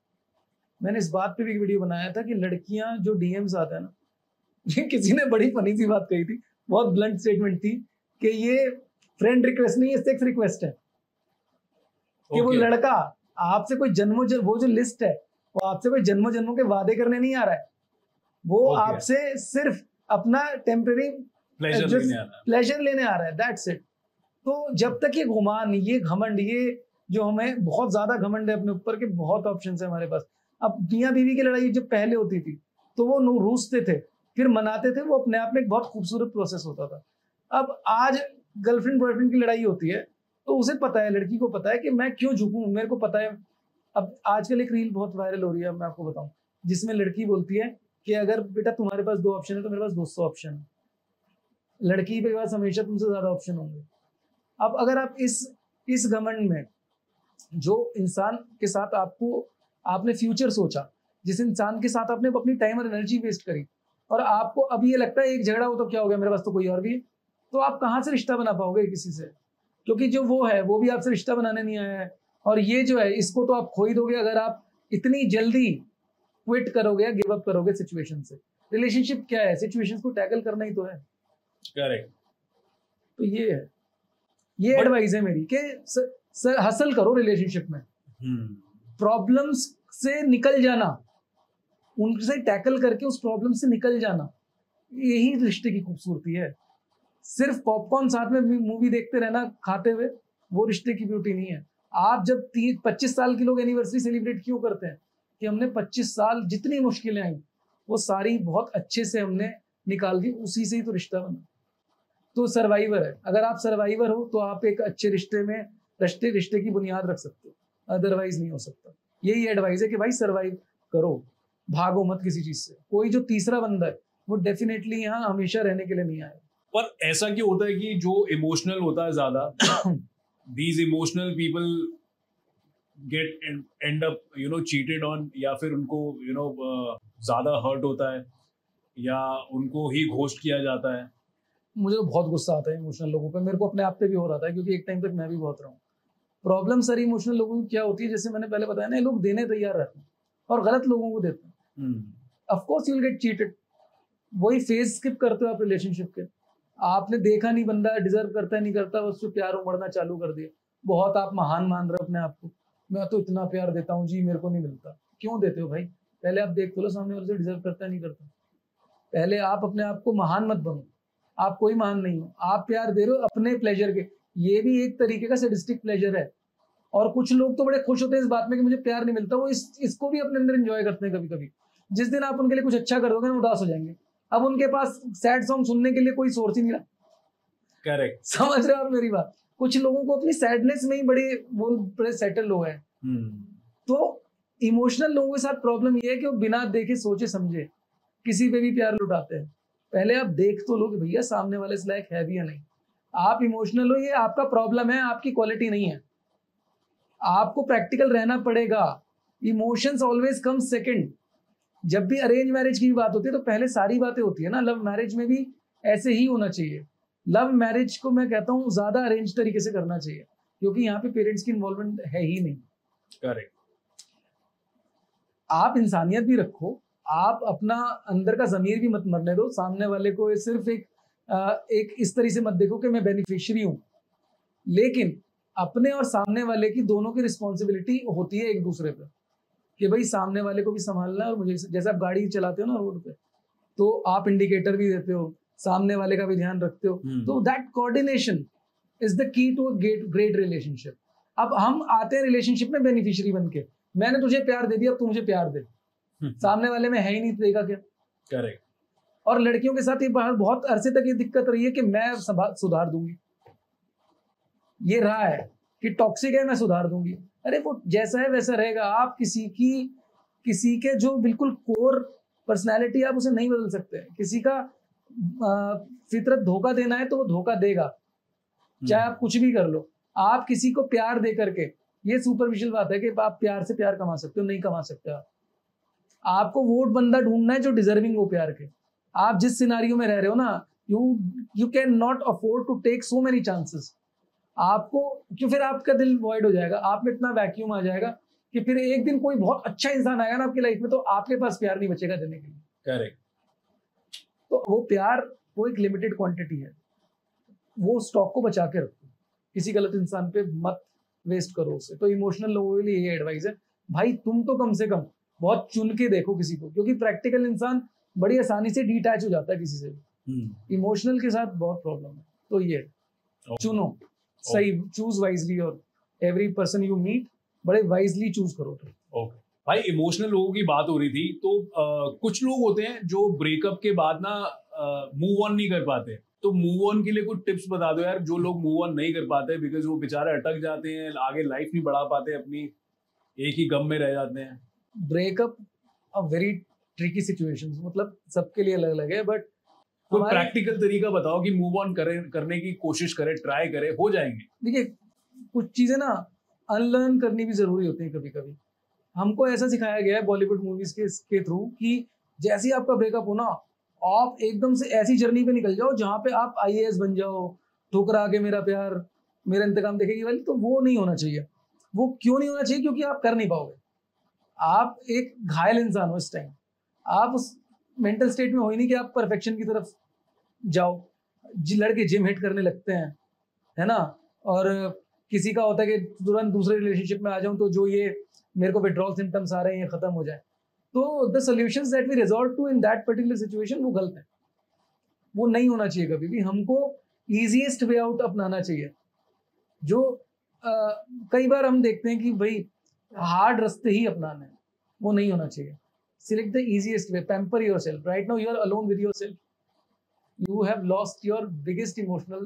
मैंने इस बात पे भी एक वीडियो बनाया था कि लड़कियां जो डीएम्स आते हैं ना, ये किसी ने बड़ी फनी सी बात कही थी, बहुत ब्लंट स्टेटमेंट थी कि ये फ्रेंड रिक्वेस्ट नहीं, ये सेक्स रिक्वेस्ट है। कि वो लड़का आपसे कोई वो जो लिस्ट है, वो आपसे कोई जन्मों जन्मों के वादे करने नहीं आ रहा है, वो आपसे सिर्फ अपना टेम्परेरी प्लेजर लेने आ रहा है, दैट्स इट। तो जब तक ये गुमान, ये घमंड, ये जो हमें बहुत ज्यादा घमंड है अपने ऊपर के बहुत ऑप्शन है हमारे पास। अब मियां बीवी की लड़ाई जब पहले होती थी तो वो रूसते थे, फिर मनाते थे, वो अपने आप में एक बहुत खूबसूरत प्रोसेस होता था। अब आज गर्लफ्रेंड बॉयफ्रेंड की लड़ाई होती है तो उसे पता है, लड़की को पता है कि मैं क्यों झुकूं, मेरे को पता है। अब आजकल एक रील बहुत वायरल हो रही है, मैं आपको बताऊं, जिसमें लड़की बोलती है कि अगर बेटा तुम्हारे पास 2 ऑप्शन है तो मेरे पास 200 ऑप्शन है। लड़की के पास हमेशा तुमसे ज्यादा ऑप्शन होंगे। अब अगर आप इस घमंड में, जो इंसान के साथ आपने फ्यूचर सोचा, जिस इंसान के साथ आपने अपनी टाइम और एनर्जी वेस्ट करी, और आपको अब ये लगता है एक झगड़ा हो तो क्या हो गया, मेरे पास तो कोई और भी है, तो आप कहाँ से रिश्ता बना पाओगे किसी से? क्योंकि जो वो है वो भी आपसे रिश्ता बनाने नहीं आया है, और ये जो है इसको तो आप खो ही दोगे अगर आप इतनी जल्दी क्विट करोगे या गिव अप करोगे सिचुएशन से। रिलेशनशिप क्या है, सिचुएशंस को टैकल करना ही तो है। करेक्ट। तो ये है, ये एडवाइस है मेरी कि हसल करो रिलेशनशिप में, प्रॉब्लम्स से निकल जाना, उनसे टैकल करके उस प्रॉब्लम से निकल जाना, यही रिश्ते की खूबसूरती है। सिर्फ पॉपकॉर्न साथ में मूवी देखते रहना खाते हुए, वो रिश्ते की ब्यूटी नहीं है। आप जब 25 साल की लोग एनिवर्सरी सेलिब्रेट क्यों करते हैं? कि हमने 25 साल जितनी मुश्किलें आई वो सारी बहुत अच्छे से हमने निकाल दी, उसी से ही तो रिश्ता बना। तो सर्वाइवर है, अगर आप सर्वाइवर हो तो आप एक अच्छे रिश्ते की बुनियाद रख सकते हो, अदरवाइज नहीं हो सकता। यही एडवाइस है कि भाई सर्वाइव करो, भागो मत किसी चीज से। कोई जो तीसरा बंदा है वो डेफिनेटली यहाँ हमेशा रहने के लिए नहीं आएगा। पर ऐसा क्यों होता है कि जो इमोशनल होता है ज्यादा, these emotional people end up cheated on, या फिर उनको ज्यादा हर्ट होता है, या उनको ही घोस्ट किया जाता है? मुझे तो बहुत गुस्सा आता है इमोशनल लोगों पे, मेरे को अपने आप पे भी हो रहा था क्योंकि एक टाइम तक मैं भी बहुत रहा हूँ। प्रॉब्लम सर इमोशनल लोगों की क्या होती है, जैसे मैंने पहले बताया ना, ये लोग देने तैयार रहते हैं और गलत लोगों को देते हैं। Of course you will get cheated. वही फेज स्किप करते हो आप रिलेशनशिप के, आपने देखा नहीं बंदा डिजर्व करता है नहीं करता, उससे प्यार उमड़ना चालू कर दिया। बहुत आप महान मान रहे हो अपने आप को, मैं तो इतना प्यार देता हूँ जी, मेरे को नहीं मिलता। क्यों देते हो भाई? पहले आप देख तो लो सामने वाले से डिजर्व करता है नहीं करता। पहले आप अपने आप को महान मत बनो, आप कोई महान नहीं हो, आप प्यार दे रहे हो अपने प्लेजर के। ये भी एक तरीके का सैडिस्टिक प्लेजर है। और कुछ लोग तो बड़े खुश होते हैं इस बात में कि मुझे प्यार नहीं मिलता, वो इसको भी अपने अंदर एंजॉय करते हैं। कभी कभी जिस दिन आप उनके लिए कुछ अच्छा कर दोगे ना, उदास हो जाएंगे। अब उनके पास सैड सॉन्ग सुनने के लिए कोई सोर्स ही नहीं रहा। करेक्ट, समझ रहे हो आप मेरी बात? कुछ लोगों को अपनी सैडनेस में ही बड़े सेटल लोग हैं। तो इमोशनल लोगों के साथ प्रॉब्लम ये है कि वो बिना देखे सोचे समझे किसी पे भी प्यार लुटाते हैं। पहले आप देख तो लो कि भैया सामने वाले इस लायक है भी या नहीं। आप इमोशनल हो, ये आपका प्रॉब्लम है, आपकी क्वालिटी नहीं है। आपको प्रैक्टिकल रहना पड़ेगा। Emotions always come second. जब भी अरेंज मैरिज की बात होती है तो पहले सारी बातें होती है ना, लव मैरिज में भी ऐसे ही होना चाहिए। लव मैरिज को मैं कहता हूँ ज्यादा अरेंज तरीके से करना चाहिए, क्योंकि यहाँ पे पेरेंट्स की इन्वॉल्वमेंट है ही नहीं। करेक्ट। आप इंसानियत भी रखो, आप अपना अंदर का जमीर भी मत मरने दो। सामने वाले को सिर्फ एक इस तरह से मत देखो कि मैं बेनिफिशियरी हूँ, लेकिन अपने और सामने वाले की दोनों की रिस्पॉन्सिबिलिटी होती है एक दूसरे पे, कि भाई सामने वाले को भी संभालना है। और मुझे जैसे आप गाड़ी चलाते हो ना रोड पे, तो आप इंडिकेटर भी देते हो, सामने वाले का भी ध्यान रखते हो। तो that coordination is the key to a great relationship. अब हम आते हैं रिलेशनशिप में बेनिफिशियरी बन के, मैंने तुझे प्यार दे दिया, अब तू मुझे प्यार दे। सामने वाले में है ही नहीं, देगा क्या? करेक्ट। और लड़कियों के साथ ये बहुत अरसे तक ये दिक्कत रही है कि मैं सुधार दूंगी। ये रहा है कि टॉक्सिक है, मैं सुधार दूंगी। अरे वो जैसा है वैसा रहेगा। आप किसी के जो बिल्कुल कोर पर्सनैलिटी, आप उसे नहीं बदल सकते। किसी का फितरत धोखा देना है तो वो धोखा देगा, चाहे आप कुछ भी कर लो। आप किसी को प्यार दे करके, ये सुपरफिशियल बात है कि आप प्यार से प्यार कमा सकते हो, नहीं कमा सकते। आपको वो बंदा ढूंढना है जो डिजर्विंग हो प्यार के। आप जिस सिनारियो में रह रहे हो ना, you can not afford to take so many chances. आपको क्यों, फिर आपका दिल वॉइड हो जाएगा, आप में इतना वैक्यूम आ जाएगा कि फिर एक दिन कोई बहुत अच्छा इंसान आएगा ना आपकी लाइफ में, तो आपके पास प्यार नहीं बचेगा देने के लिए। करेक्ट। तो वो प्यार, वो एक लिमिटेड क्वांटिटी है, वो स्टॉक को बचा के रखो। किसी गलत इंसान पे मत वेस्ट करो उसे। तो इमोशनल लोगों के लिए ये एडवाइस है, भाई तुम तो कम से कम बहुत चुन के देखो किसी को, क्योंकि प्रैक्टिकल इंसान बड़ी आसानी से डिटैच हो जाता है किसी से भी। इमोशनल के साथ बहुत प्रॉब्लम है। तो ये चुनो सही, चूज वाइजली, और एवरी पर्सन यू मीट बड़े वाइजली चूज करो। तो ओके भाई, इमोशनल लोगों की बात हो रही थी, तो कुछ लोग होते हैं जो ब्रेकअप के बाद ना मूव ऑन नहीं कर पाते। तो मूव ऑन के लिए कुछ टिप्स बता दो यार, जो लोग मूव ऑन नहीं कर पाते बिकॉज वो बेचारे अटक जाते हैं, आगे लाइफ नहीं बढ़ा पाते अपनी, एक ही गम में रह जाते हैं। Breakup a very tricky situation, मतलब सबके लिए अलग अलग है, बट कोई प्रैक्टिकल तरीका बताओ कि मूव ऑन करने की कोशिश करें, ट्राई करें, हो जाएंगे। देखिए कुछ चीजें ना अनलर्न करनी भी जरूरी होती है कभी कभी। हमको ऐसा सिखाया गया है बॉलीवुड मूवीज के थ्रू कि जैसे ही आपका ब्रेकअप हो ना, आप एकदम से ऐसी जर्नी पे निकल जाओ जहाँ पे आप IAS बन जाओ, ठुकरा के मेरा प्यार मेरा इंतकाम देखेगी वाली। तो वो नहीं होना चाहिए। वो क्यों नहीं होना चाहिए? क्योंकि आप कर नहीं पाओगे। आप एक घायल इंसान हो इस टाइम, आप उस मेंटल स्टेट में हो ही नहीं कि आप परफेक्शन की तरफ जाओ। लड़के जिम हिट करने लगते हैं, है ना, और किसी का होता है कि तुरंत दूसरे रिलेशनशिप में आ जाऊं तो जो ये मेरे को विड्रॉल सिम्टम्स आ रहे हैं ये खत्म हो जाए। तो the solutions that we resort to in that particular situation वो गलत है, वो नहीं होना चाहिए कभी भी। हमको इजीएस्ट वे आउट अपनाना चाहिए। जो कई बार हम देखते हैं कि भाई हार्ड रास्ते ही अपनाने हैं, वो नहीं होना चाहिए। Select the easiest way, pamper yourself. Right now you are alone with yourself, you have lost your biggest emotional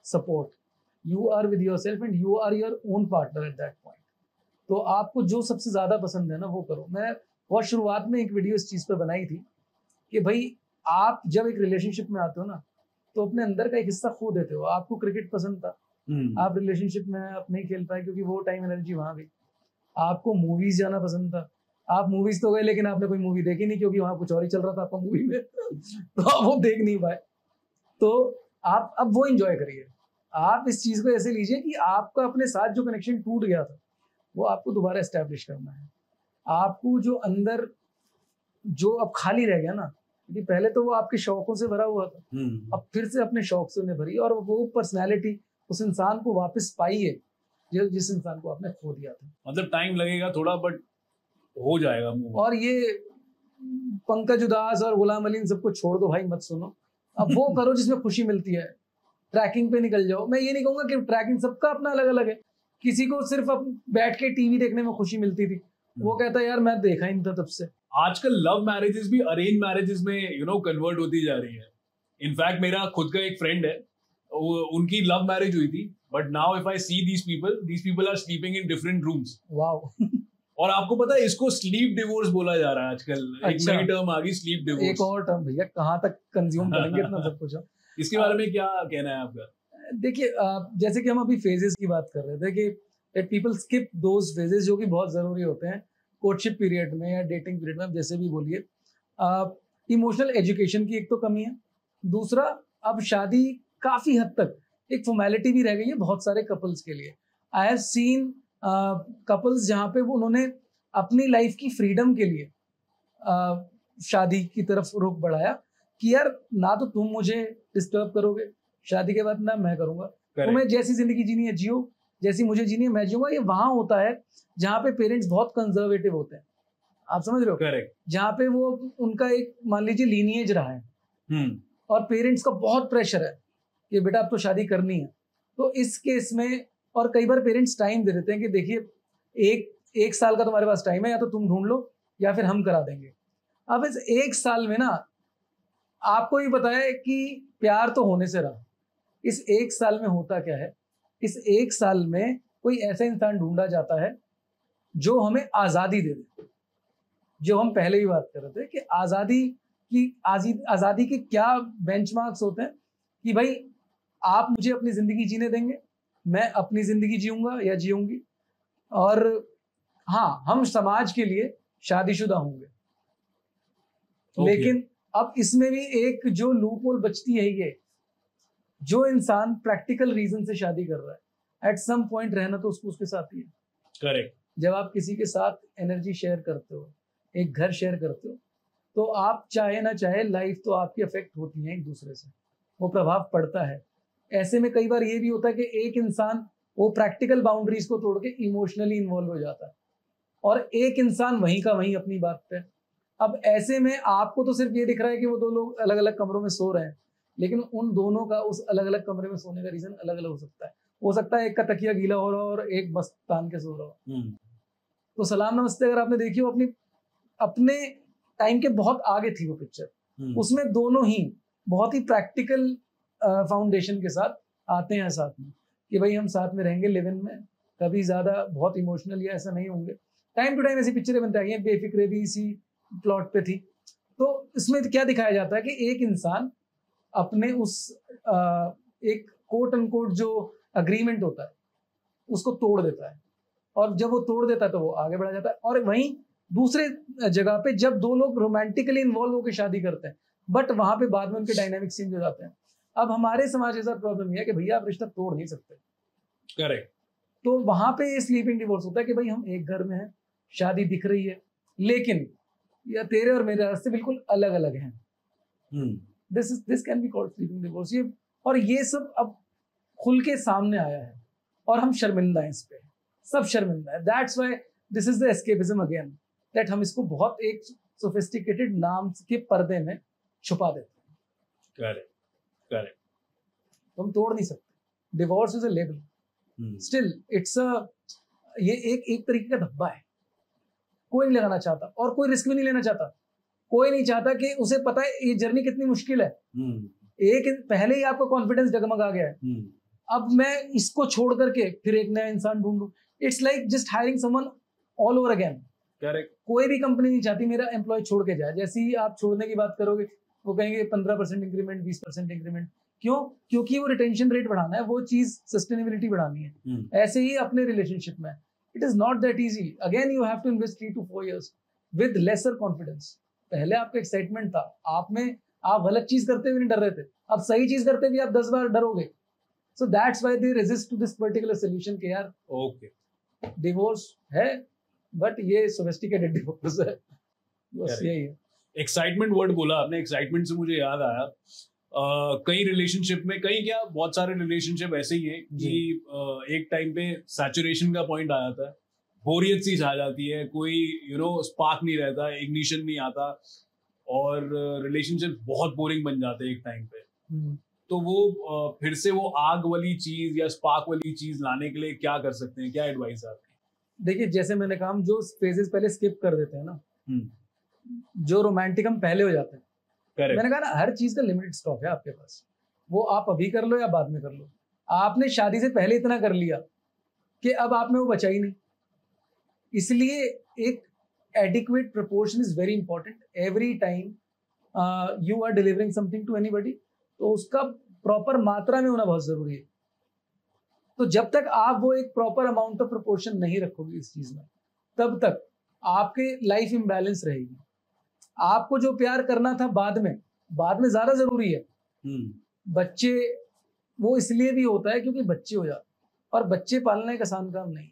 support, you are with yourself and you are your own partner at that point। तो आपको जो सबसे ज्यादा पसंद है ना वो करो। मैं बहुत शुरुआत में एक वीडियो इस चीज पे बनाई थी कि भाई आप जब एक रिलेशनशिप में आते हो ना, तो अपने अंदर का एक हिस्सा खो देते हो। आपको क्रिकेट पसंद था, आप रिलेशनशिप में आप नहीं खेल पाए क्योंकि वो टाइम एनर्जी वहां गई। आपको मूवीज जाना पसंद था, आप मूवीज तो गए लेकिन आपने कोई मूवी देखी नहीं क्योंकि वहां कुछ और ही चल रहा था आपका मूवी में तो आप वो देख नहीं पाए। तो आप अब वो एंजॉय करिए। आप इस चीज को ऐसे लीजिए कि आपका अपने साथ जो कनेक्शन टूट गया था वो आपको दोबारा एस्टेब्लिश करना है। आपको जो अंदर जो अब खाली रह गया ना, क्योंकि पहले तो वो आपके शौकों से भरा हुआ था, अब फिर से अपने शौक से उन्हें भरी और वो पर्सनैलिटी उस इंसान को वापस पाई है जिस इंसान को आपने खो दिया था। मतलब टाइम लगेगा थोड़ा बट हो जाएगा मूव। और ये पंकज उदास और गुलाम अली इन सबको छोड़ दो भाई, मत सुनो। अब वो करो जिसमें खुशी मिलती है। ट्रैकिंग पे निकल जाओ। मैं ये नहीं कहूंगा कि ट्रैकिंग सबका अपना अलग अलग है। किसी को सिर्फ बैठ के टीवी देखने में खुशी मिलती थी, वो कहता है यार मैं देखा ही नहीं था तब से। आजकल लव मैरिजेस भी अरेंज मैरिजेस में कन्वर्ट होती जा रही है। इनफैक्ट मेरा खुद का एक फ्रेंड है, उनकी लव मैरिज हुई थी, but now if I see these people are sleeping in different rooms. Wow. और आपको पता है इसको स्लीप डिवोर्स बोला जा रहा है आजकल। अच्छा। एक नई टर्म आ गई, स्लीप डिवोर्स। एक और टर्म भैया, कहाँ तक कंज्यूम करेंगे इतना सब कुछ। इसके बारे में क्या कहना है आपका? देखिए जैसे कि हम अभी फेजेस की बात कर रहे थे कि पीपल स्किप दोज फेजेस जो कि बहुत जरूरी होते हैं कोर्टशिप पीरियड में या डेटिंग पीरियड में, आप जैसे भी बोलिए। इमोशनल एजुकेशन की एक तो कमी है। दूसरा, अब शादी काफी हद तक एक फॉर्मेलिटी भी रह गई है बहुत सारे कपल्स के लिए। आई हैव सीन कपल्स जहाँ पे वो उन्होंने अपनी लाइफ की फ्रीडम के लिए शादी की तरफ रुख बढ़ाया कि यार ना तो तुम मुझे डिस्टर्ब करोगे, शादी के बाद ना मैं करूंगा, तुम्हें जैसी जिंदगी जीनी है जियो, जैसी मुझे जीनी है मैं जीऊंगा। ये वहां होता है जहाँ पे पेरेंट्स बहुत कंजर्वेटिव होते हैं, आप समझ रहे हो? करेक्ट। जहाँ पे वो उनका एक मान लीजिए लीनिएज रहा है और पेरेंट्स का बहुत प्रेशर है कि बेटा अब तो शादी करनी है। तो इस केस में और कई बार पेरेंट्स टाइम दे देते हैं कि देखिए एक साल का तुम्हारे पास टाइम है, या तो तुम ढूंढ लो या फिर हम करा देंगे। अब इस एक साल में ना आपको ही पता है कि प्यार तो होने से रहा। इस एक साल में होता क्या है, इस एक साल में कोई ऐसा इंसान ढूंढा जाता है जो हमें आज़ादी दे दे। जो हम पहले ही बात कर रहे थे कि आज़ादी के क्या बेंचमार्क्स होते हैं कि भाई आप मुझे अपनी ज़िंदगी जीने देंगे, मैं अपनी ज़िंदगी जीऊंगा या जीऊंगी, और हाँ हम समाज के लिए शादीशुदा होंगे। लेकिन अब इसमें भी एक जो लूप होल बचती है, ये जो इंसान प्रैक्टिकल रीजन से शादी कर रहा है, एट सम पॉइंट रहना तो उसको उसके साथ ही है। करेक्ट। जब आप किसी के साथ एनर्जी शेयर करते हो, एक घर शेयर करते हो, तो आप चाहे ना चाहे लाइफ तो आपकी अफेक्ट होती है एक दूसरे से, वो प्रभाव पड़ता है। ऐसे में कई बार ये भी होता है कि एक इंसान वो प्रैक्टिकल बाउंड्रीज को तोड़ के इमोशनली इन्वॉल्व हो जाता है और एक इंसान वहीं का वहीं अपनी बात पे। अब ऐसे में आपको तो सिर्फ ये दिख रहा है कि वो दो लोग अलग अलग कमरों में सो रहे हैं, लेकिन उन दोनों का उस अलग अलग कमरे में सोने का रीजन अलग अलग हो सकता है। हो सकता है एक का तकिया गीला हो रहा हो और एक मस्त तान के सो रहा हो। तो सलाम नमस्ते अगर आपने देखी हो, अपने टाइम के बहुत आगे थी वो पिक्चर। उसमें दोनों ही बहुत ही प्रैक्टिकल फाउंडेशन के साथ आते हैं साथ में कि भाई हम साथ में रहेंगे लिव इन में, कभी ज्यादा बहुत इमोशनल या ऐसा नहीं होंगे। टाइम टू टाइम ऐसी पिक्चरें बनती आई हैं, बेफिक्रे भी इसी प्लॉट पे थी। तो इसमें क्या दिखाया जाता है कि एक इंसान अपने उस एक कोट अनकोट जो अग्रीमेंट होता है उसको तोड़ देता है, और जब वो तोड़ देता है तो वो आगे बढ़ा जाता है। और वहीं दूसरे जगह पे जब दो लोग रोमांटिकली इन्वॉल्व होकर शादी करते हैं, बट वहां पे बाद में उनके डायनामिक्स चेंज हो जाते हैं। अब हमारे समाज के साथ प्रॉब्लम ये है कि भैया आप रिश्ता तोड़ नहीं सकते। करेक्ट। तो वहां पे स्लीपिंग डिवोर्स होता है कि भाई हम एक घर में हैं, शादी दिख रही है, लेकिन या तेरे और मेरे रास्ते बिल्कुल अलग अलग हैं। This can be called sleeping divorce. ये सब अब खुल के सामने आया है और हम शर्मिंदा हैं इस पे, सब शर्मिंदा है। That's why this is the escapism again, that हम इसको बहुत एक सोफिस्टिकेटेड नाम के पर्दे में छुपा देते हैं। Correct correct. तो हम तोड़ नहीं सकते। Divorce is a label, still it's ये एक तरीके का धब्बा है। कोई नहीं लगाना चाहता और कोई रिस्क भी नहीं लेना चाहता। कोई नहीं चाहता कि उसे पता है ये जर्नी कितनी मुश्किल है। एक पहले ही आपका कॉन्फिडेंस डगमगा गया है, अब मैं इसको छोड़ करके फिर एक नया इंसान ढूंढूं। It's like just hiring someone all over again. Correct. कोई भी कंपनी नहीं चाहती मेरा एम्प्लॉय छोड़ के जाए। जैसे ही आप छोड़ने की बात करोगे वो कहेंगे 15% इंक्रीमेंट, 20% इंक्रीमेंट। क्यों? क्योंकि वो रिटेंशन रेट बढ़ाना है, वो चीज सस्टेनेबिलिटी बढ़ानी है। ऐसे ही अपने रिलेशनशिप में it is not that easy. Again you have to invest 3 to 4 years with lesser confidence. पहले आपका एक्साइटमेंट था, आप गलत चीज करते हुए नहीं डर रहे थे, अब सही चीज करते हुए आप 10 बार डरोगे। So that's why they resist to this particular solution के यार ओके डिवोर्स है बट ये सोफिस्टिकेटेड डिवोर्स है, बस यही है। एक्साइटमेंट वर्ड बोला आपने, एक्साइटमेंट से मुझे याद आया कई रिलेशनशिप में, कई क्या बहुत सारे रिलेशनशिप ऐसे ही है कि एक टाइम पे सैचुरेशन का पॉइंट आ जाता है, बोरियत सी छा जाती है, कोई स्पार्क नहीं रहता, इग्निशन नहीं आता और रिलेशनशिप बहुत बोरिंग बन जाते हैं एक टाइम पे। तो वो फिर से वो आग वाली चीज या स्पार्क वाली चीज लाने के लिए क्या कर सकते हैं, क्या एडवाइस है आपकी? देखिए जैसे मैंने कहा, हम जो फेजेस पहले स्किप कर देते हैं ना, जो रोमांटिक हम पहले हो जाते हैं, Correct. मैंने कहा ना हर चीज का लिमिटेड स्टॉक है आपके पास, वो आप अभी कर लो या बाद में कर लो। आपने शादी से पहले इतना कर लिया कि अब आप में वो बचा ही नहीं, इसलिए एक adequate proportion is very important. Every time you are delivering something to anybody, तो उसका प्रॉपर मात्रा में होना बहुत जरूरी है। तो जब तक आप वो एक प्रॉपर अमाउंट ऑफ प्रोपोर्शन नहीं रखोगे इस चीज में, तब तक आपके लाइफ इम्बैलेंस रहेगी। आपको जो प्यार करना था बाद में ज्यादा जरूरी है। बच्चे वो इसलिए भी होता है क्योंकि बच्चे हो जाते, और बच्चे पालना एक आसान काम नहीं।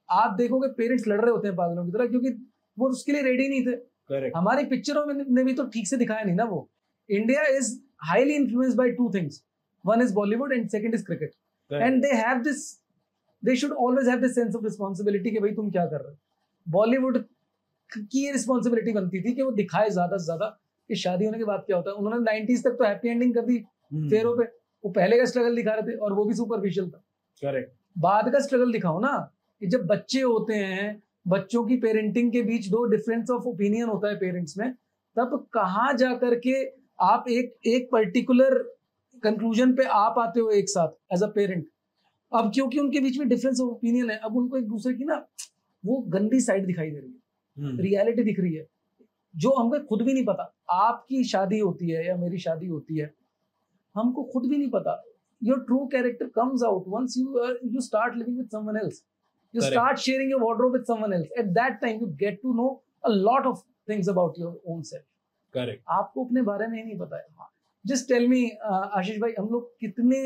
आप देखोगे पेरेंट्स लड़ रहे होते हैं पागलों की तरह, क्योंकि वो उसके लिए रेडी नहीं थे। Correct. हमारी पिक्चरों में भी तो ठीक से दिखाया नहीं ना वो। India is highly influenced by two things, one is Bollywood and second is cricket, and they should always have this sense of responsibility कि भाई तुम क्या कर रहे हो। बॉलीवुड की ये रिस्पॉन्सिबिलिटी बनती थी कि वो दिखाए ज्यादा से ज्यादा कि शादी होने के बाद क्या होता है। उन्होंने 90s तक तो हैप्पी एंडिंग कर दी फेरों पे, वो पहले का स्ट्रगल दिखा रहे थे और वो भी सुपरफिशियल था। करेक्ट। बाद का स्ट्रगल दिखाओ ना, कि जब बच्चे होते हैं, बच्चों की पेरेंटिंग के बीच दो डिफरेंस ऑफ ओपिनियन होता है पेरेंट्स में, तब कहाँ जा करके आप एक पर्टिकुलर कंक्लूजन पे आप आते हो एक साथ एज अ पेरेंट। अब क्योंकि उनके बीच में डिफरेंस ऑफ ओपिनियन है, अब उनको एक दूसरे की ना वो गंदी साइड दिखाई दे रही है, रियलिटी दिख रही है जो हमको खुद भी नहीं पता। आपकी शादी होती है या मेरी शादी होती है, हमको खुद भी नहीं पता। Your true character comes out once you start living with someone else. You Correct. start sharing your wardrobe with someone else. At that time you get to know a lot of things about your own self. Correct. आपको अपने बारे में ही नहीं पता है। Just tell me, आशीष भाई, हम लोग कितने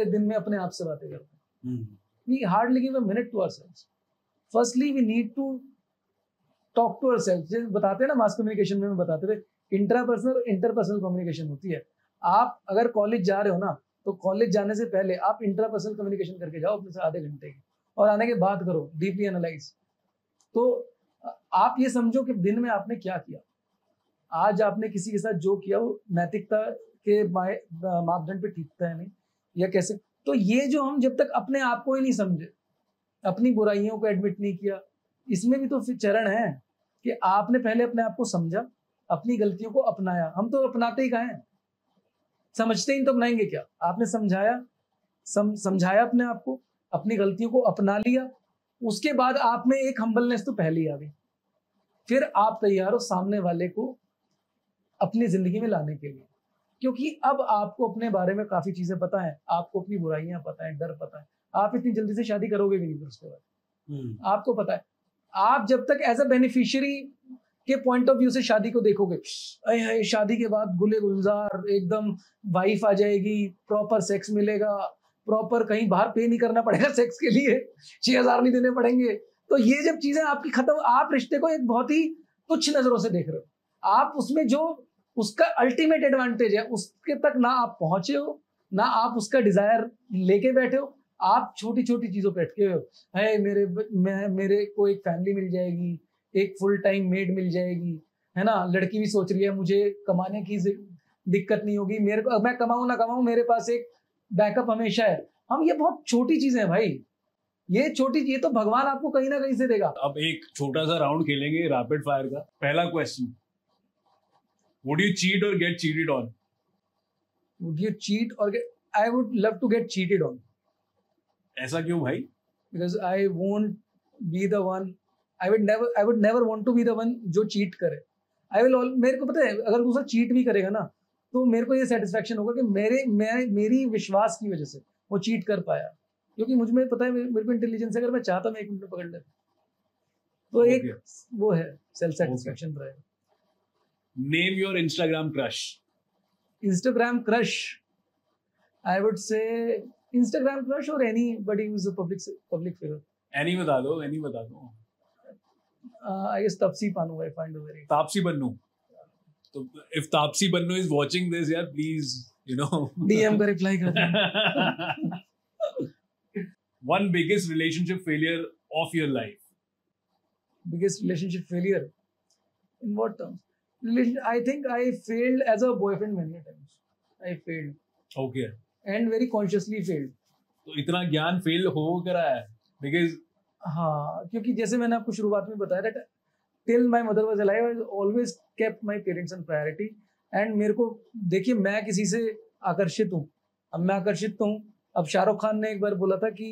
दिन में अपने आप से बातें करते हैं? We hardly give a minute to ourselves. Firstly, we need to talk to ourselves. जैसे बताते हैं ना मास कम्युनिकेशन में बताते थे, इंट्रापर्सनल और इंटरपर्सनल कम्युनिकेशन होती है। आप अगर कॉलेज जा रहे हो ना, तो कॉलेज जाने से पहले आप इंट्रापर्सनल कम्युनिकेशन करके जाओ अपने से आधे घंटे की, और आने के बाद करो डीपली एनालाइज। तो आप ये समझो कि दिन में आपने क्या किया, आज आपने किसी के साथ जो किया वो नैतिकता के मापदंड पे ठीक है नहीं, या कैसे। तो ये जो हम जब तक अपने आप को ही नहीं समझे, अपनी बुराइयों को एडमिट नहीं किया, इसमें भी तो फिर चरण है कि आपने पहले अपने आप को समझा, अपनी गलतियों को अपनाया। हम तो अपनाते ही कहाँ हैं, समझते ही तो अपनाएंगे क्या। आपने समझाया अपने आप को, अपनी गलतियों को अपना लिया, उसके बाद आप में एक हम्बलनेस तो पहले ही आ गई, फिर आप तैयार हो सामने वाले को अपनी जिंदगी में लाने के लिए। क्योंकि अब आपको अपने बारे में काफी चीजें पता है, आपको अपनी बुराइयां पता है, डर पता है। आप इतनी जल्दी से शादी करोगे भी नहीं फिर उसके बाद। आपको पता है, आप जब तक एज अ बेनिफिशियरी के पॉइंट ऑफ व्यू से शादी को देखोगे, शादी के बाद गुले गुलजार एकदम वाइफ आ जाएगी, प्रॉपर सेक्स मिलेगा, प्रॉपर कहीं बाहर पे नहीं करना पड़ेगा सेक्स के लिए, 6,000 नहीं देने पड़ेंगे। तो ये जब चीजें आपकी खत्म, आप रिश्ते को एक बहुत ही तुच्छ नजरों से देख रहे हो। आप उसमें जो उसका अल्टीमेट एडवांटेज है उसके तक ना आप पहुंचे हो, ना आप उसका डिजायर लेके बैठे हो। आप छोटी छोटी चीजों पे अटके हो, है मेरे को एक फैमिली मिल जाएगी, एक फुल टाइम मेड मिल जाएगी, है ना, लड़की भी सोच रही है मुझे कमाने की दिक्कत नहीं होगी, मेरे को मैं कमाऊं ना कमाऊं मेरे पास एक बैकअप हमेशा है। हम ये बहुत छोटी चीजें हैं भाई, ये तो भगवान आपको कहीं ना कहीं से देगा। अब एक छोटा सा राउंड खेलेंगे रैपिड फायर का। पहला question, would you cheat or get cheated on? Would you cheat और I would love to get cheated on. ऐसा क्यों भाई? Because I won't be the one, I would never want to be the one जो cheat करे। मेरे को पता है, अगर दूसरा चीट भी करेगा ना, तो मेरे को ये सेटिस्फेक्शन होगा कि मेरी विश्वास की वजह से वो चीट कर पाया, क्योंकि मुझ में पता है, मेरे को इंटेलिजेंस, अगर मैं चाहता मैं 1 मिनट में पकड़ लेता। तो एक वो है सेल्फ सेटिस्फेक्शन रहेगा. Name your Instagram crush. Instagram crush, I would say Instagram crush or anybody who's a public figure. Any बता दो. I guess Taapsee Pannu, I find a very. Taapsee Pannu. So if Taapsee Pannu is watching this, yeah, please, DM का reply कर देना. One biggest relationship failure of your life. Biggest relationship failure. In what terms? I think I failed as a boyfriend many times. I failed. Okay. And very consciously failed. तो इतना ज्ञान fail हो करा है because हाँ, क्योंकि जैसे मैंने आपको शुरुआत में बताया that till my mother was alive I always kept my parents in priority. And मेरे को देखिए मैं किसी से आकर्षित हूँ. अब मैं आकर्षित हूँ. अब शाहरुख खान ने एक बार बोला था कि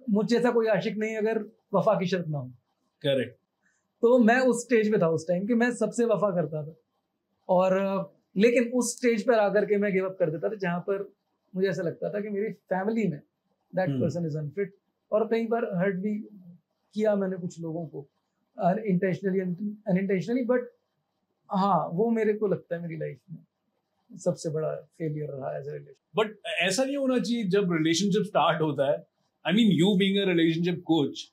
मुझ जैसा कोई आशिक नहीं अगर वफा की शर्त ना हो. करेक्ट. तो मैं उस स्टेज पे था उस टाइम कि मैं सबसे वफा करता था और लेकिन उस स्टेज पर आकर के मैं गिव अप कर देता था जहां पर मुझे ऐसा लगता था कि मेरी फैमिली में दैट पर्सन इज अनफिट. और कई बार हर्ट भी किया मैंने कुछ लोगों को इंटेंशनली अनइंटेंशनली. बट हाँ, वो मेरे को लगता है मेरी लाइफ में सबसे बड़ा फेलियर रहा एज अ रिलेशन. बट ऐसा नहीं होना चाहिए जब रिलेशनशिप स्टार्ट होता है. I mean you being a relationship coach,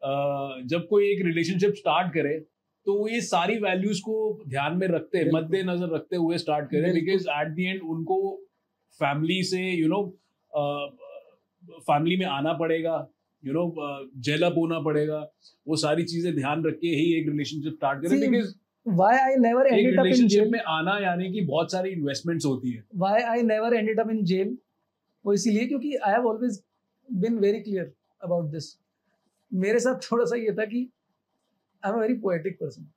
जब कोई एक रिलेशनशिप स्टार्ट करे तो वो ये सारी वैल्यूज को ध्यान में रखते मद्देनजर रखते हुए स्टार्ट करे बिकॉज एट द एंड उनको फैमिली से फैमिली में आना पड़ेगा, जेल अप होना पड़ेगा. वो सारी चीजें ध्यान रख के ही एक रिलेशनशिप स्टार्ट करे because Why I never ended up in jail में आना यानी कि बहुत सारी इन्वेस्टमेंट्स होती है. Why I never ended up in jail वो इसीलिए क्योंकि I have always been very clear about this. मेरे साथ थोड़ा सा ये था कि I am a very poetic person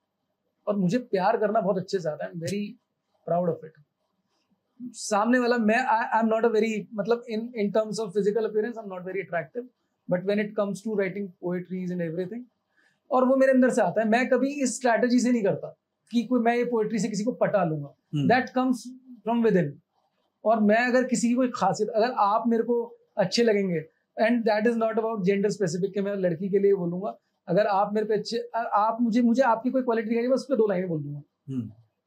और मुझे प्यार करना बहुत अच्छे से आता है. I am very proud of it. सामने वाला मैं I am not a very मतलब in terms of physical appearance I am not very attractive but when it comes to writing poetries and everything और वो मेरे अंदर से आता है. मैं कभी इस स्ट्रैटेजी से नहीं करता कि कोई मैं ये पोएट्री से किसी को पटा लूंगा. That comes from with in. और मैं अगर किसी की कोई खासियत अगर आप मेरे को अच्छे लगेंगे and that is not about gender specific कि मैं लड़की के लिए बोलूंगा. अगर आप मेरे पे अच्छे आप मुझे आपकी कोई क्वालिटी दिखाइए बस उस पर 2 लाइनें बोल दूंगा.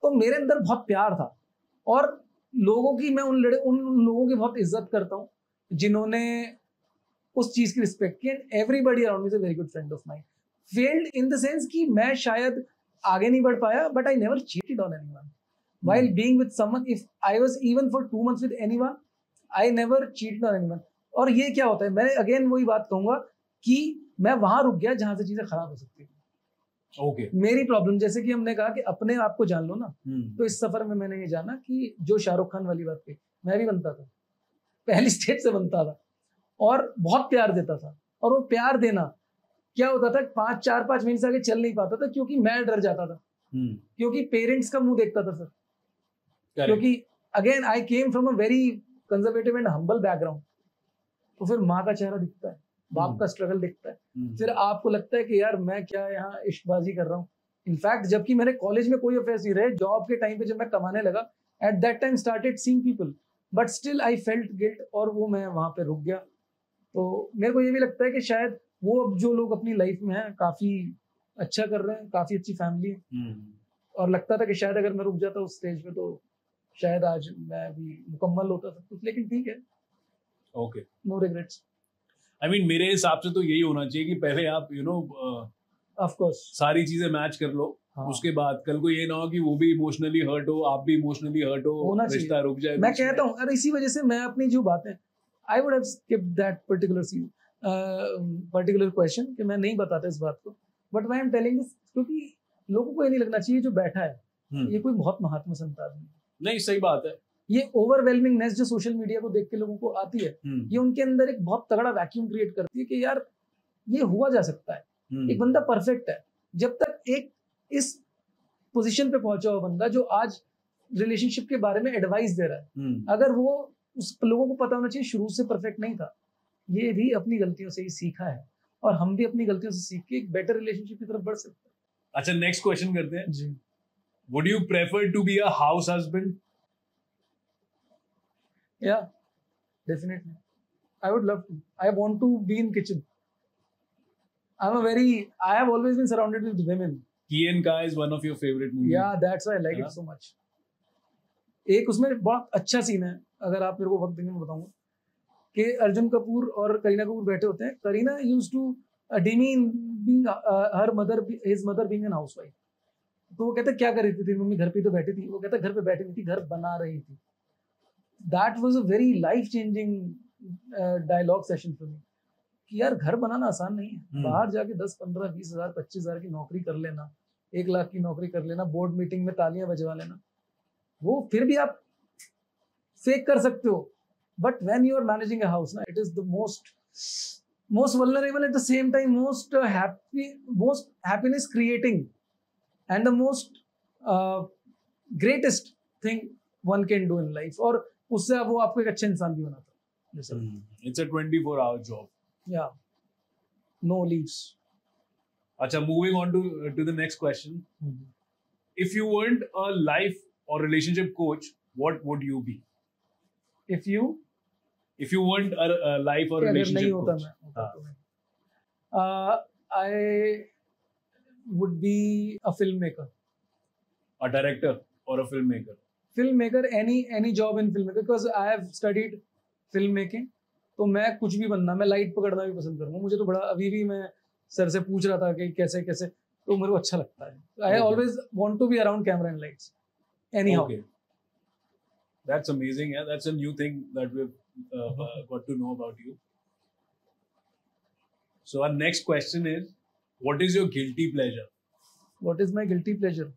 तो मेरे अंदर बहुत प्यार था और लोगों की मैं उन लोगों की बहुत इज्जत करता हूँ जिन्होंने उस चीज की रिस्पेक्ट की. And everybody around me is a very good friend of mine. Failed in the sense कि मैं शायद आगे नहीं बढ़ पाया but I never cheated on anyone while being with someone. If I was even for 2 months with anyone I never cheated on anyone. और ये क्या होता है मैं अगेन वही बात कहूंगा कि मैं वहां रुक गया जहां से चीजें खराब हो सकती है. ओके. मेरी प्रॉब्लम जैसे कि हमने कहा कि अपने आप को जान लो ना. तो इस सफर में मैंने ये जाना कि जो शाहरुख खान वाली बात कही मैं भी बनता था. पहली स्टेज से बनता था और बहुत प्यार देता था. और वो प्यार देना क्या होता था 4-5 महीने से आगे चल नहीं पाता था क्योंकि मैं डर जाता था. क्योंकि पेरेंट्स का मुंह देखता था सर. क्योंकि again I came from a very conservative and humble background. तो फिर माँ का चेहरा दिखता है, बाप का स्ट्रगल दिखता है. फिर आपको लगता है कि यार मैं क्या यहाँ इश्कबाजी कर रहा हूँ. इनफैक्ट जबकि मैंने कॉलेज में कोई अफेयर्स नहीं रहे, जॉब के टाइम पे जब मैं कमाने लगा at that time started seeing people but still I felt guilt और वो मैं वहां पे रुक गया. तो मेरे को ये भी लगता है कि शायद वो अब जो लोग अपनी लाइफ में हैं काफी अच्छा कर रहे हैं, काफी अच्छी फैमिली है. और लगता था कि शायद अगर मैं रुक जाता उस स्टेज पे तो शायद आज मैं भी मुकम्मल होता सब कुछ. लेकिन ठीक है. Okay. No regrets. I mean मेरे हिसाब से तो यही होना चाहिए कि पहले आप ऑफ कोर्स सारी चीजें मैच कर लो. हाँ. उसके बाद कल को ये ना हो कि वो भी इमोशनली हर्ट हो, आप भी इमोशनली हर्ट हो, रिश्ता रुक जाए. मैं कहता हूँ और इसी वजह से मैं अपनी जो बातें I would have skipped that particular question कि मैं नहीं बताता इस बात को. But I am telling this क्योंकि लोगों को ये नहीं लगना चाहिए जो बैठा है ये कोई बहुत महात्मा संत आदमी नहीं. सही बात है. ये ओवरवेलमिंगनेस जो सोशल मीडिया को देख के लोगों को आती है ये उनके अंदर एक बहुत तगड़ा वैक्यूम क्रिएट करती है कि यार ये हुआ जा सकता है. एक बंदा परफेक्ट है जब तक एक इस पोजीशन पे पहुंचा हुआ बंदा जो आज रिलेशनशिप के बारे में एडवाइस दे रहा है, अगर वो उस लोगों को पता होना चाहिए शुरू से परफेक्ट नहीं था. ये भी अपनी गलतियों से ही सीखा है और हम भी अपनी गलतियों से सीख के एक बेटर रिलेशनशिप की तरफ बढ़ सकते हैं. अच्छा, नेक्स्ट क्वेश्चन करते हैं जी. Would you prefer to be a house husband? Yeah, definitely. I would love to. I want to be in kitchen. I have always been surrounded with women. Key and Kai is one of your favorite movies. Yeah, that's why I like it so much. एक उसमें बहुत अच्छा scene है, अगर आप मेरे को वक्त देंगे मैं बताऊंगा, कि अर्जुन कपूर और करीना कपूर बैठे होते हैं. Kareena used to demean being her mother, his mother being an housewife. तो वो कहता क्या कर रही थी तेरी मम्मी, घर पे तो बैठी थी. वो कहता घर पे बैठी नहीं थी, घर बना रही थी. That was a very life changing dialogue session for me. कि यार घर बनाना आसान नहीं है. बाहर जाके 10, 15, 20 हजार, 25 हजार की नौकरी कर लेना, 1 लाख की नौकरी कर लेना, बोर्ड मीटिंग में तालियां बजवा लेना, वो फिर भी आप फेक कर सकते हो. But when you are managing a house ना, it is the most vulnerable, at the same time most happiness creating, and the most greatest thing one can do in life. और उससे वो आपको एक अच्छा इंसान भी बनाता है. It's a 24-hour job. Yeah, no leaves. Acha, moving on to the next question. If you weren't a life or relationship coach, what would you be? If you weren't a life or relationship coach. I would be a filmmaker. A director or a filmmaker? Filmmaker, any job in filmmaker, because I have studied filmmaking. तो मैं कुछ भी बनना, मैं light पकड़ना भी पसंद करूँगा. मुझे तो बड़ा, अभी भी मैं सर से पूछ रहा था कि कैसे कैसे, तो मेरे को अच्छा लगता है. I always want to be around camera and lights. Anyhow. Okay. That's amazing. Yeah, that's a new thing that we've got to know about you. So our next question is, what is your guilty pleasure? What is my guilty pleasure?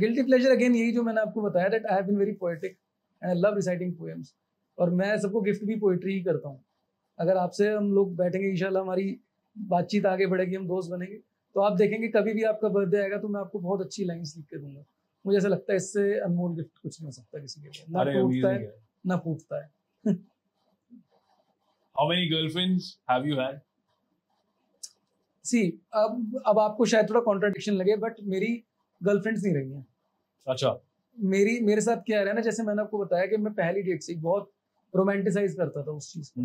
Guilty pleasure again यही जो मैंने आपको बताया, that I have been very poetic and I love reciting poems. और मैं सबको gift भी poetry ही करता हूँ. अगर आपसे हम लोग बैठेंगे, इंशाल्लाह हमारी बातचीत आगे बढ़ेगी, हम दोस्त बनेंगे, तो आप देखेंगे कभी भी आपका बर्थडे आएगा तो मैं आपको बहुत अच्छी लाइन्स लिख के दूंगा. मुझे ऐसा लगता है इससे अनमोल गिफ्ट कुछ नहीं हो सकता किसी के लिए. ना टूटता है ना फूटता है. How many girlfriends have you had? See, अब आपको शायद थोड़ा कॉन्ट्राडिक्शन लगे, बट मेरी गर्लफ्रेंड्स नहीं रही हैं. अच्छा. मेरे साथ क्या है ना, जैसे मैंने आपको बताया कि मैं पहली डेट से बहुत रोमांटिसाइज करता था उस चीज को,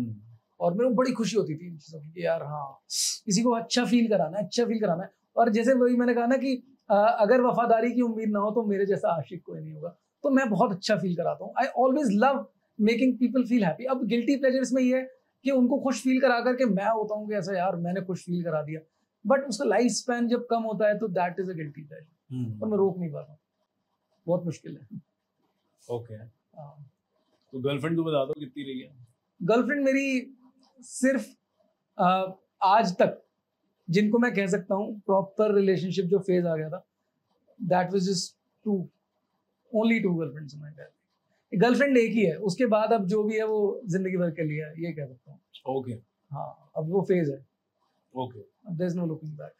और मेरे को बड़ी खुशी होती थी इन चीजों की कि यार हाँ, किसी को अच्छा फील कराना है. और जैसे वही मैंने कहा ना कि अगर वफादारी की उम्मीद ना हो तो मेरे जैसा आशिक कोई नहीं होगा. तो मैं बहुत अच्छा फील कराता हूँ. I always love making people feel happy. अब गिल्टी प्लेजर्स में ये है कि उनको खुश फील करा करके मैं होता हूँ कि ऐसा यार मैंने खुश फील करा दिया, बट उसका लाइफ स्पैन जब कम होता है तो that is a guilty pleasure. और मैं रोक नहीं पा रहा हूँ, बहुत मुश्किल है. ओके. तो गर्लफ्रेंड तो बता दो कितनी रही है? गर्लफ्रेंड मेरी सिर्फ आज तक जिनको मैं कह सकता हूँ प्रॉपर रिलेशनशिप जो फेज आ गया था, that was just only 2 girlfriends in my life. Girlfriend एक ही है, उसके बाद अब जो भी है वो जिंदगी भर के लिए है, ये कह सकता हूँ. ओके. हाँ, अब वो फेज है. Okay. There is no looking back.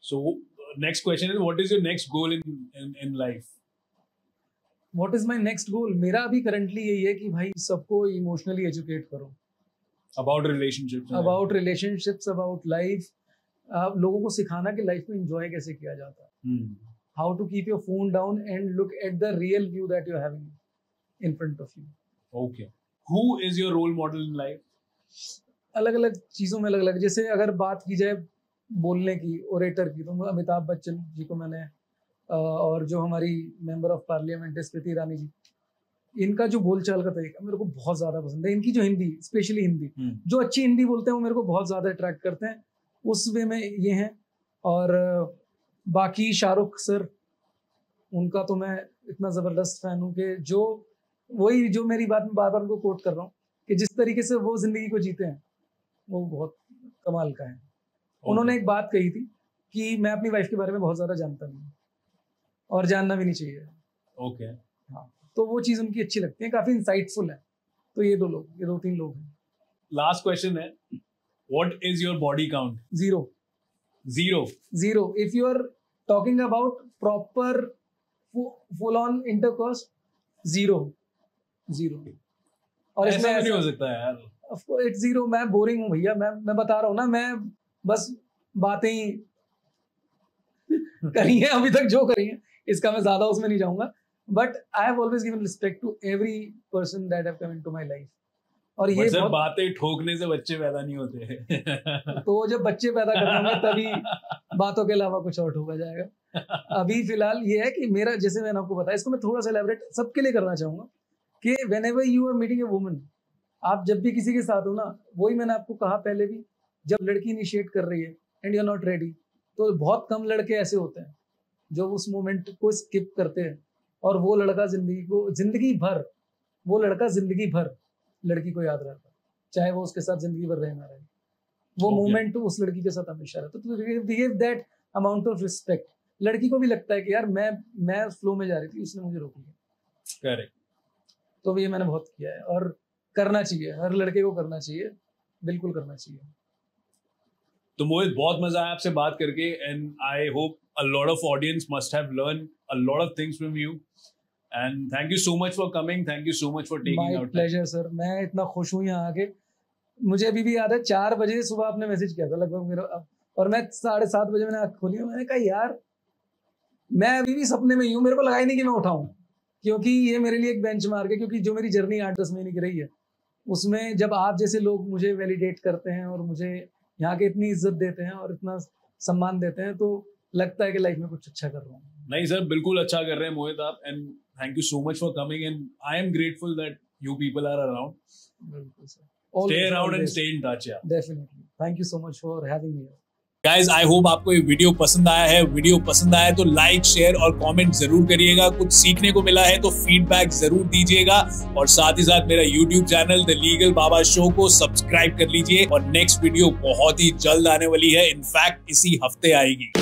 So next question is, what is your next goal in life? What is my next goal? मेरा अभी करंटली यही है कि भाई सबको इमोशनली एजुकेट करो about relationships, about life. लोगों को सिखाना कि लाइफ में एंजॉय कैसे किया जाता है. How to keep your phone down and look at the real view that you're having in front of you. Okay. Who is your role model in life? अलग अलग चीज़ों में अलग अलग. जैसे अगर बात की जाए बोलने की, ओरेटर की, तो अमिताभ बच्चन जी को मैंने, और जो हमारी मेंबर ऑफ पार्लियामेंट है स्मृति ईरानी जी, इनका जो बोलचाल का तरीका मेरे को बहुत ज़्यादा पसंद है. इनकी जो हिंदी, स्पेशली हिंदी, जो अच्छी हिंदी बोलते हैं वो मेरे को बहुत ज़्यादा अट्रैक्ट करते हैं. उस वे में ये हैं. और बाकी शाहरुख सर, उनका तो मैं इतना ज़बरदस्त फ़ैन हूँ कि जो मेरी बात में बार बार उनको कोट कर रहा हूँ कि जिस तरीके से वो ज़िंदगी को जीते हैं वो बहुत कमाल का है. उन्होंने एक बात कही थी कि मैं अपनी वाइफ के बारे में बहुत ज़्यादा जानता नहीं हूँ और जानना भी नहीं चाहिए. ओके. हाँ, तो वो चीज़ उनकी अच्छी लगती है, काफ़ी इंसाइटफुल है. तो ये 2-3 लोग हैं. लास्ट क्वेश्चन है, what is your body count? Zero. If you are talking about proper full on intercourse, zero. और इसमें नहीं हो सकता यार. Of course it's zero. मैं बोरिंग हूँ भैया. मैं बता रहा हूँ ना, मैं बस बातें ही करी है अभी तक जो करी है, इसका मैं ज्यादा उसमें नहीं जाऊंगा. But I have always given respect to every person that have come into my life. और ये सब बातें ठोकने से बच्चे पैदा नहीं होते। तो जब बच्चे पैदा करेंगे तभी बातों के अलावा कुछ और ठोका जाएगा। अभी फिलहाल ये है कि मेरा, जैसे मैंने आपको बताया, इसको मैं थोड़ा सा एलैबोरेट सबके लिए करना चाहूंगा कि whenever you are meeting a woman, आप जब भी किसी के साथ हो ना, वही मैंने आपको कहा पहले भी, जब लड़की इनिशिएट कर रही है and you are not ready, तो बहुत कम लड़के ऐसे होते हैं जो उस मोमेंट को स्किप करते हैं, और वो लड़का जिंदगी भर लड़की को याद रहता है, चाहे वो उसके साथ जिंदगी भर रहे ना रहे, वो मोमेंट उस लड़की के साथ हमेशा रहता है। तो give that amount of respect. लड़की को भी लगता है कि यार मैं फ्लो में जा रही थी, उसने मुझे रोक लिया। करेक्ट। तो ये मैंने बहुत किया है और करना चाहिए, हर लड़के को करना चाहिए, बिल्कुल करना चाहिए। तो मोहित, बहुत मजा आया आपसे बात करके, and I hope a lot of audience must have learned a lot of things from you, and thank you so much for coming, thank you so much for taking out time. My pleasure sir, मैं इतना खुश हूँ यहाँ आके। मुझे अभी भी याद है 4 बजे सुबह आपने मैसेज किया था लगभग मेरा, और मैं 7:30 बजे मैंने आँख खोली, मैंने कहा यार मैं अभी भी सपने में ही हूँ, मेरे को लगा ही नहीं कि मैं उठाऊँ, क्योंकि ये मेरे लिए एक बेंचमार्क है, क्योंकि जो मेरी जर्नी 8-10 महीने की रही है, उसमें जब आप जैसे लोग मुझे वैलिडेट करते हैं और मुझे यहाँ के इतनी इज्जत देते हैं और इतना सम्मान देते हैं, तो लगता है कि लाइफ में कुछ अच्छा कर रहा हूँ। नहीं सर, बिल्कुल अच्छा कर रहे हैं मोहित आप, and thank you so much for coming, and I am grateful that you people are around. बिल्कुल sir, stay around and stay in touch. Definitely, thank you so much for having me. Guys, I hope आपको ये video पसंद आया है। Video पसंद आया तो like, share और कमेंट जरूर करिएगा। कुछ सीखने को मिला है तो फीडबैक जरूर दीजिएगा, और साथ ही साथ मेरा YouTube channel the legal Baba show को सब्सक्राइब कर लीजिए। और नेक्स्ट वीडियो बहुत ही जल्द आने वाली है, इनफैक्ट इसी हफ्ते आएगी।